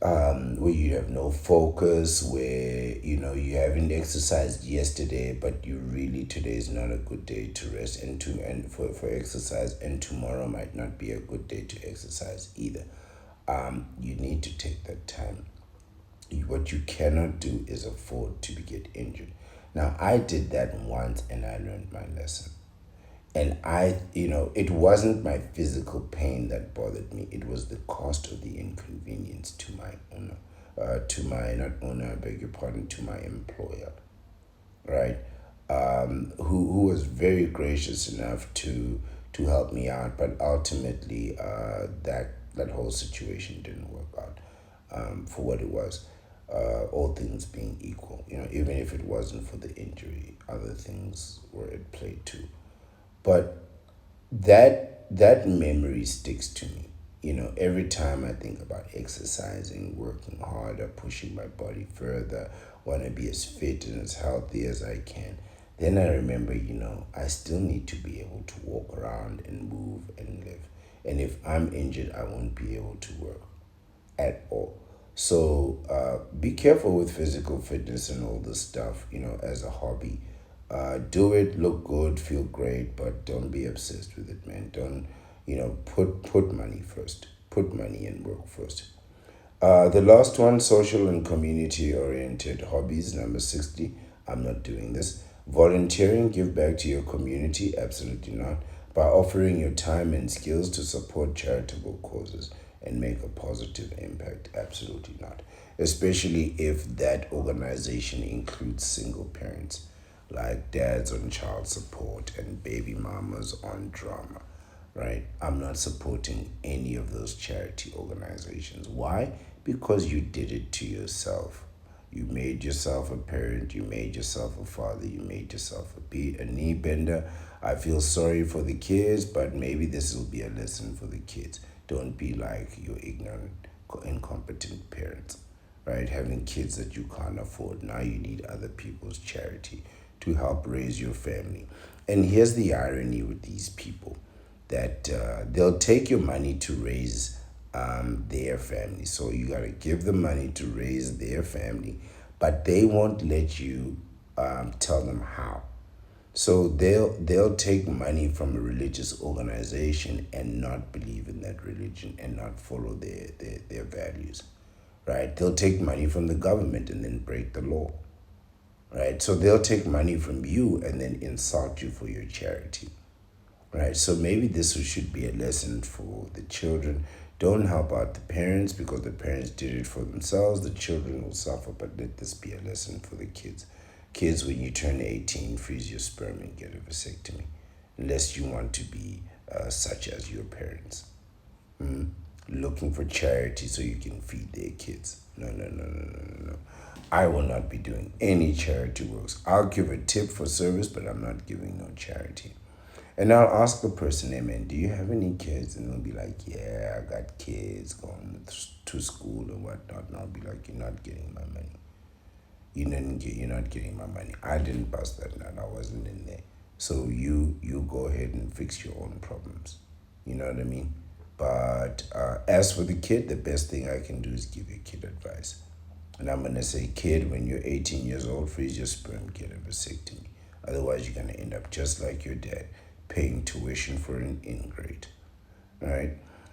where you have no focus, where you haven't exercised yesterday, but you really today is not a good day to rest and for exercise, and tomorrow might not be a good day to exercise either. You need to take that time. What you cannot do is afford to get injured. Now I did that once and I learned my lesson. And it wasn't my physical pain that bothered me. It was the cost of the inconvenience to my owner, not owner, I beg your pardon, to my employer, right? Who was very gracious enough to help me out, but ultimately that whole situation didn't work out for what it was. All things being equal, even if it wasn't for the injury, other things were at play too. But that memory sticks to me. Every time I think about exercising, working harder, pushing my body further, want to be as fit and as healthy as I can, then I remember, I still need to be able to walk around and move and live. And if I'm injured, I won't be able to work at all. So be careful with physical fitness and all this stuff, as a hobby. Do it, look good, feel great, but don't be obsessed with it, man. Don't, put money first. Put money and work first. The last one, social and community oriented hobbies, number 60. I'm not doing this. Volunteering, give back to your community, absolutely not. By offering your time and skills to support charitable causes. and make a positive impact? Absolutely not. Especially if that organization includes single parents, like dads on child support and baby mamas on drama, right? I'm not supporting any of those charity organizations. Why? Because you did it to yourself. You made yourself a parent, you made yourself a father, you made yourself a knee bender. I feel sorry for the kids, but maybe this will be a lesson for the kids. Don't be like your ignorant, incompetent parents, right? Having kids that you can't afford. Now you need other people's charity to help raise your family. And here's the irony with these people, that they'll take your money to raise their family. So you got to give them money to raise their family, but they won't let you tell them how. So they'll take money from a religious organization and not believe in that religion and not follow their values, right? They'll take money from the government and then break the law, right? So they'll take money from you and then insult you for your charity, right? So maybe this should be a lesson for the children. Don't help out the parents because the parents did it for themselves. The children will suffer, but let this be a lesson for the kids. Kids, when you turn 18, freeze your sperm and get a vasectomy, unless you want to be such as your parents. Looking for charity so you can feed their kids. No, no, no, no, no, no, no. I will not be doing any charity works. I'll give a tip for service, but I'm not giving no charity. And I'll ask the person, hey man, do you have any kids? And they'll be like, yeah, I got kids going to school and whatnot. And I'll be like, you're not getting my money. You're not getting my money. I didn't bust that nut. I wasn't in there. So you go ahead and fix your own problems. You know what I mean? But as for the kid, the best thing I can do is give your kid advice. And I'm going to say, kid, when you're 18 years old, freeze your sperm, get a vasectomy. Otherwise, you're going to end up just like your dad, paying tuition for an in-grade. All right?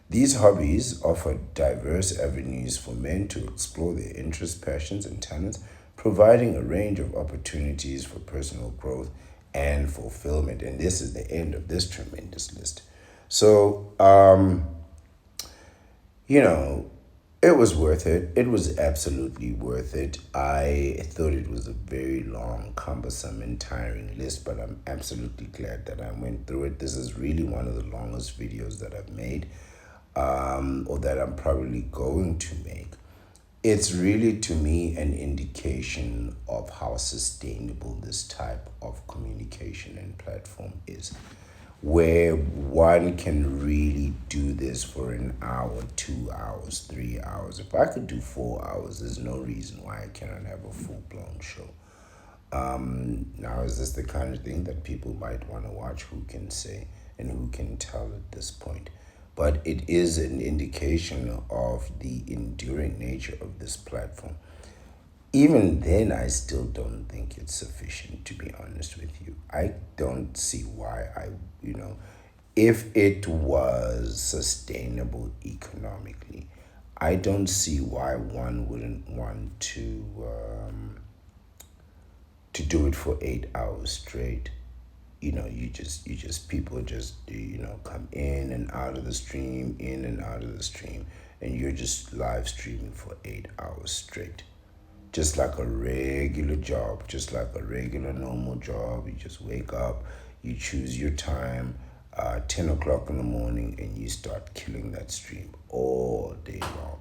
These hobbies offer diverse avenues for men to explore their interests, passions, and talents, providing a range of opportunities for personal growth and fulfillment. And this is the end of this tremendous list. So, you know, it was worth it. It was absolutely worth it. I thought it was a very long, cumbersome, and tiring list, but I'm absolutely glad that I went through it. This is really one of the longest videos that I've made, or that I'm probably going to make. It's really, to me, an indication of how sustainable this type of communication and platform is, where one can really do this for an hour, 2 hours, 3 hours. If I could do 4 hours, there's no reason why I cannot have a full-blown show. Now, is this the kind of thing that people might want to watch? Who can say and who can tell at this point? But it is an indication of the enduring nature of this platform. Even then, I still don't think it's sufficient, to be honest with you. I don't see why if it was sustainable economically, I don't see why one wouldn't want to do it for 8 hours straight. People just come in and out of the stream, in and out of the stream, and you're just live streaming for 8 hours straight. Just like a regular job, just like a regular normal job. You just wake up, you choose your time, 10 o'clock in the morning, and you start killing that stream all day long.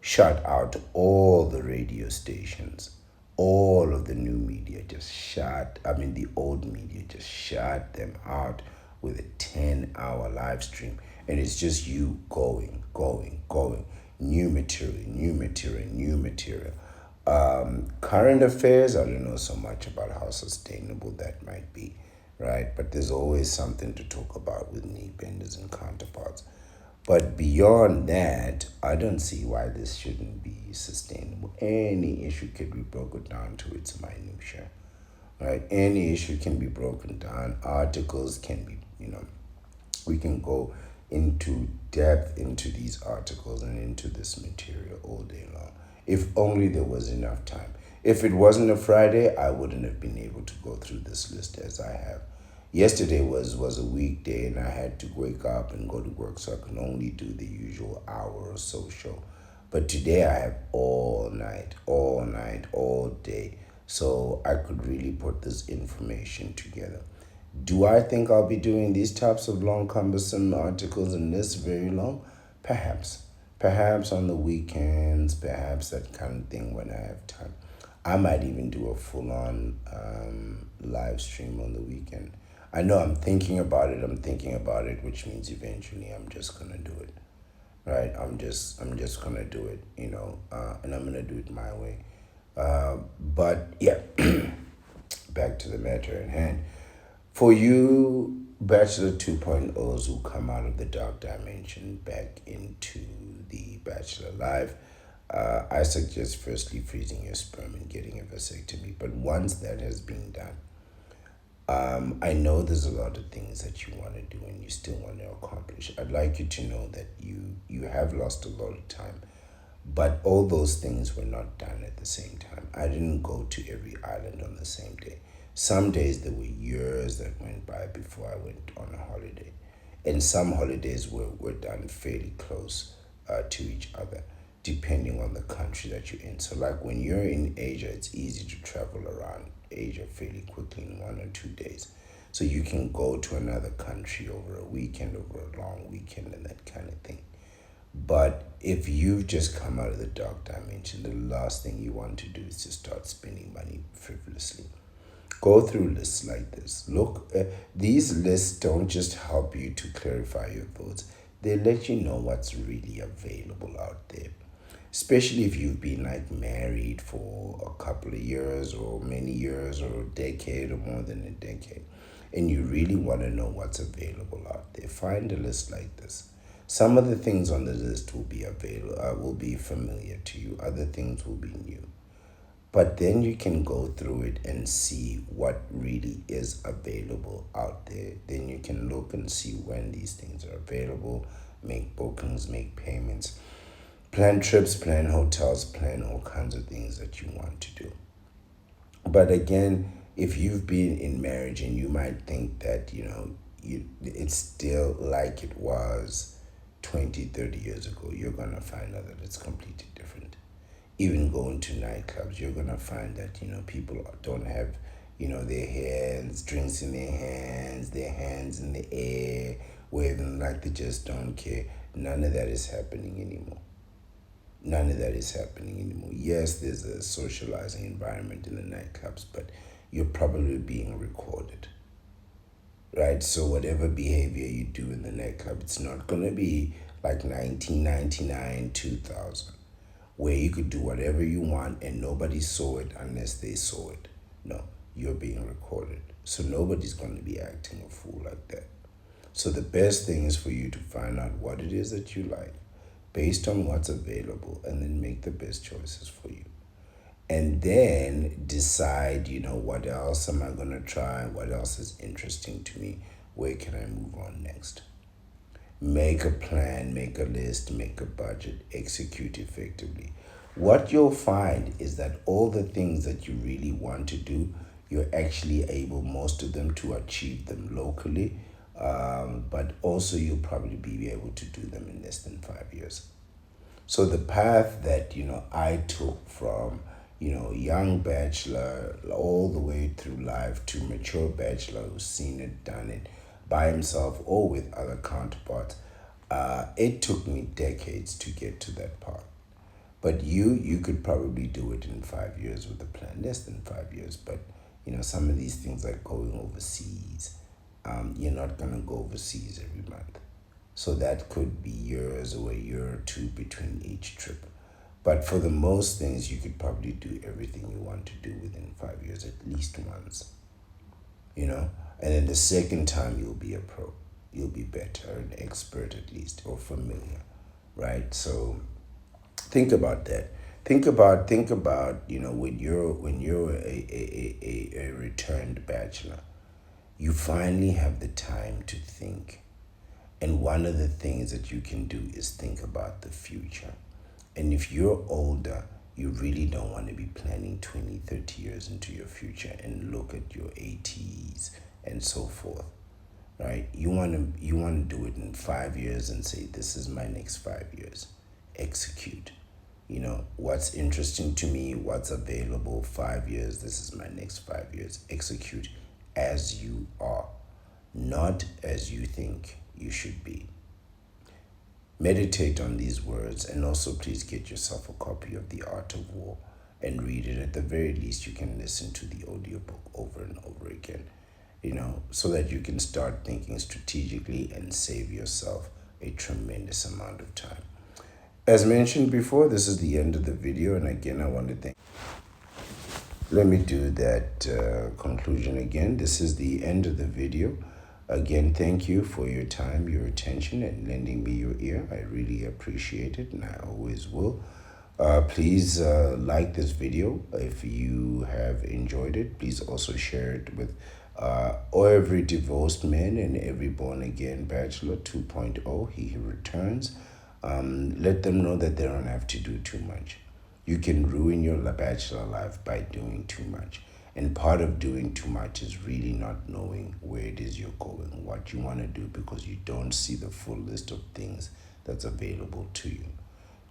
Shut out all the radio stations, all of the new media, the old media, just shut them out with a 10-hour live stream. And it's just you going. New material, new material, new material. Current affairs, I don't know so much about how sustainable that might be, right? But there's always something to talk about with knee benders and counterparts. But beyond that, I don't see why this shouldn't be sustainable. Any issue could be broken down to its minutiae, right? Any issue can be broken down. Articles can be, we can go into depth into these articles and into this material all day long. If only there was enough time. If it wasn't a Friday, I wouldn't have been able to go through this list as I have. Yesterday was a weekday and I had to wake up and go to work, so I can only do the usual hour or so show. But today I have all night, all day. So I could really put this information together. Do I think I'll be doing these types of long, cumbersome articles and lists very long? Perhaps. Perhaps on the weekends, perhaps that kind of thing when I have time. I might even do a full on live stream on the weekend. I know I'm thinking about it, which means eventually I'm just gonna do it. Right? I'm just gonna do it, and I'm gonna do it my way. But yeah, back to the matter at hand. For you Bachelor 2.0s who come out of the dark dimension back into the Bachelor life, I suggest firstly freezing your sperm and getting a vasectomy. But once that has been done, I know there's a lot of things that you want to do and you still want to accomplish. I'd like you to know that you have lost a lot of time, but all those things were not done at the same time. I didn't go to every island on the same day. Some days there were years that went by before I went on a holiday. And some holidays were done fairly close to each other, depending on the country that you're in. So, like when you're in Asia, it's easy to travel around Asia fairly quickly in 1 or 2 days. So, you can go to another country over a weekend, over a long weekend, and that kind of thing. But if you've just come out of the dark dimension, the last thing you want to do is to start spending money frivolously. Go through lists like this. Look, these lists don't just help you to clarify your thoughts, they let you know what's really available out there. Especially if you've been like married for a couple of years or many years or a decade or more than a decade, and you really want to know what's available out there. Find a list like this. Some of the things on the list will be will be familiar to you. Other things will be new. But then you can go through it and see what really is available out there. Then you can look and see when these things are available, make bookings, make payments, plan trips, plan hotels, plan all kinds of things that you want to do. But again, if you've been in marriage and you might think that, it's still like it was 20, 30 years ago, you're going to find out that it's completely different. Even going to nightclubs, you're going to find that, people don't have, their hands, drinks in their hands in the air, waving like they just don't care. None of that is happening anymore. None of that is happening anymore. Yes, there's a socializing environment in the nightclubs, but you're probably being recorded, right? So whatever behavior you do in the nightclub, it's not going to be like 1999, 2000, where you could do whatever you want and nobody saw it unless they saw it. No, you're being recorded. So nobody's going to be acting a fool like that. So the best thing is for you to find out what it is that you like based on what's available and then make the best choices for you. And then decide, what else am I going to try? What else is interesting to me? Where can I move on next? Make a plan, make a list, make a budget, execute effectively. What you'll find is that all the things that you really want to do, you're actually able, most of them, to achieve them locally. But also you'll probably be able to do them in less than 5 years. So the path that, I took from, young bachelor all the way through life to mature bachelor who's seen it, done it by himself or with other counterparts, it took me decades to get to that part. But you could probably do it in 5 years with a plan, less than 5 years. But some of these things like going overseas, you're not gonna go overseas every month. So that could be years or a year or two between each trip. But for the most things, you could probably do everything you want to do within 5 years at least once. And then the second time you'll be a pro. You'll be better, an expert at least, or familiar, right? So think about that. Think about when you're a returned bachelor, you finally have the time to think. And one of the things that you can do is think about the future. And if you're older, you really don't want to be planning 20, 30 years into your future and look at your 80s and so forth. Right? You want to do it in 5 years and say, this is my next 5 years. Execute. What's interesting to me, what's available, 5 years, this is my next 5 years. Execute as you are, not as you think you should be. Meditate on these words, and also please get yourself a copy of The Art of War and read it. At the very least, you can listen to the audiobook over and over again, so that you can start thinking strategically and save yourself a tremendous amount of time. As mentioned before, this is the end of the video, and again, I want to thank. Let me do that conclusion again. This is the end of the video. Again, thank you for your time, your attention, and lending me your ear. I really appreciate it, and I always will. Please like this video if you have enjoyed it. Please also share it with every divorced man and every born-again bachelor 2.0. He who returns. Let them know that they don't have to do too much. You can ruin your bachelor life by doing too much. And part of doing too much is really not knowing where it is you're going, what you want to do, because you don't see the full list of things that's available to you.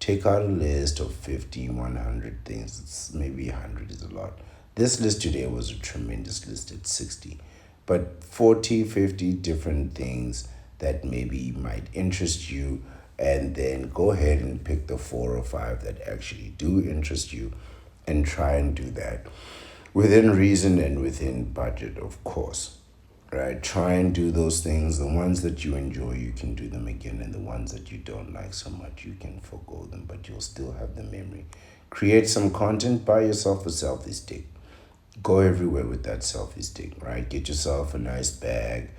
Take out a list of 50, 100 things. Maybe 100 is a lot. This list today was a tremendous list at 60. But 40, 50 different things that maybe might interest you, and then go ahead and pick the 4 or 5 that actually do interest you and try and do that within reason and within budget, of course. Right? Try and do those things. The ones that you enjoy, you can do them again, and the ones that you don't like so much, you can forgo them, but you'll still have the memory. Create some content. Buy yourself a selfie stick. Go everywhere with that selfie stick, right? Get yourself a nice bag.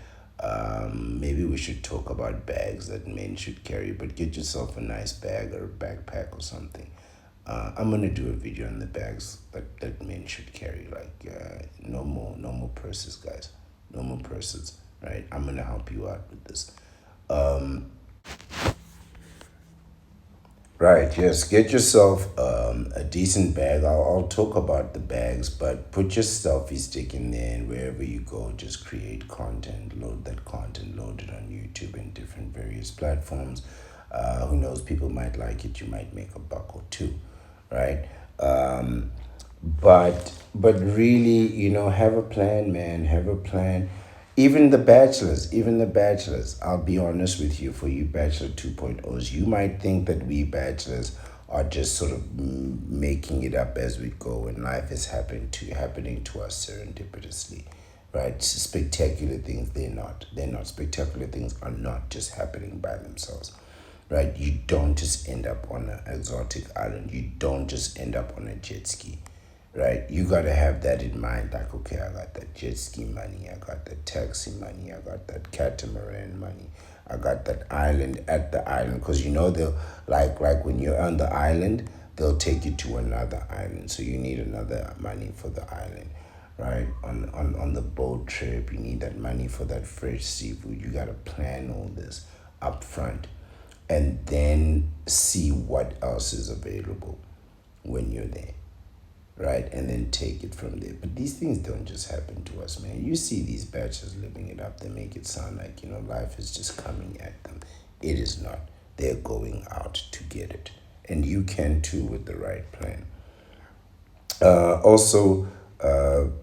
Maybe we should talk about bags that men should carry, but get yourself a nice bag or a backpack or something. I'm gonna do a video on the bags that men should carry. No more purses, guys. No more purses, right? I'm gonna help you out with this. Right, yes, get yourself a decent bag. I'll talk about the bags, but put your selfie stick in there, and wherever you go, just create content, load that content, load it on YouTube and different various platforms. Who knows, people might like it, you might make a buck or two, right? But really, have a plan, man, have a plan. Even the bachelors, I'll be honest with you, for you Bachelor 2.0s, you might think that we bachelors are just sort of making it up as we go, and life is happening to us serendipitously, right? Spectacular things, they're not. Spectacular things are not just happening by themselves, right? You don't just end up on an exotic island. You don't just end up on a jet ski. Right? You got to have that in mind. Like, okay, I got that jet ski money. I got that taxi money. I got that catamaran money. I got that island at the island. Because, they'll, like when you're on the island, they'll take you to another island. So you need another money for the island, right? On the boat trip, you need that money for that fresh seafood. You got to plan all this up front and then see what else is available when you're there. Right, and then take it from there. But these things don't just happen to us, man. You see these bachelors living it up. They make it sound like, life is just coming at them. It is not. They're going out to get it. And you can too with the right plan. Also,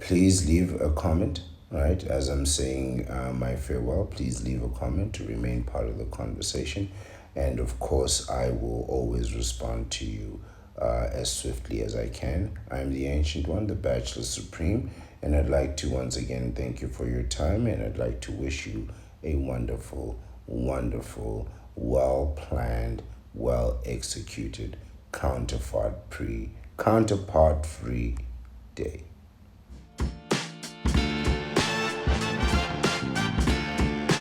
please leave a comment, right? As I'm saying my farewell, please leave a comment to remain part of the conversation. And of course, I will always respond to you as swiftly as I can. I'm the Ancient One, the Bachelor Supreme, and I'd like to once again thank you for your time, and I'd like to wish you a wonderful, wonderful, well-planned, well-executed, counterpart-free day.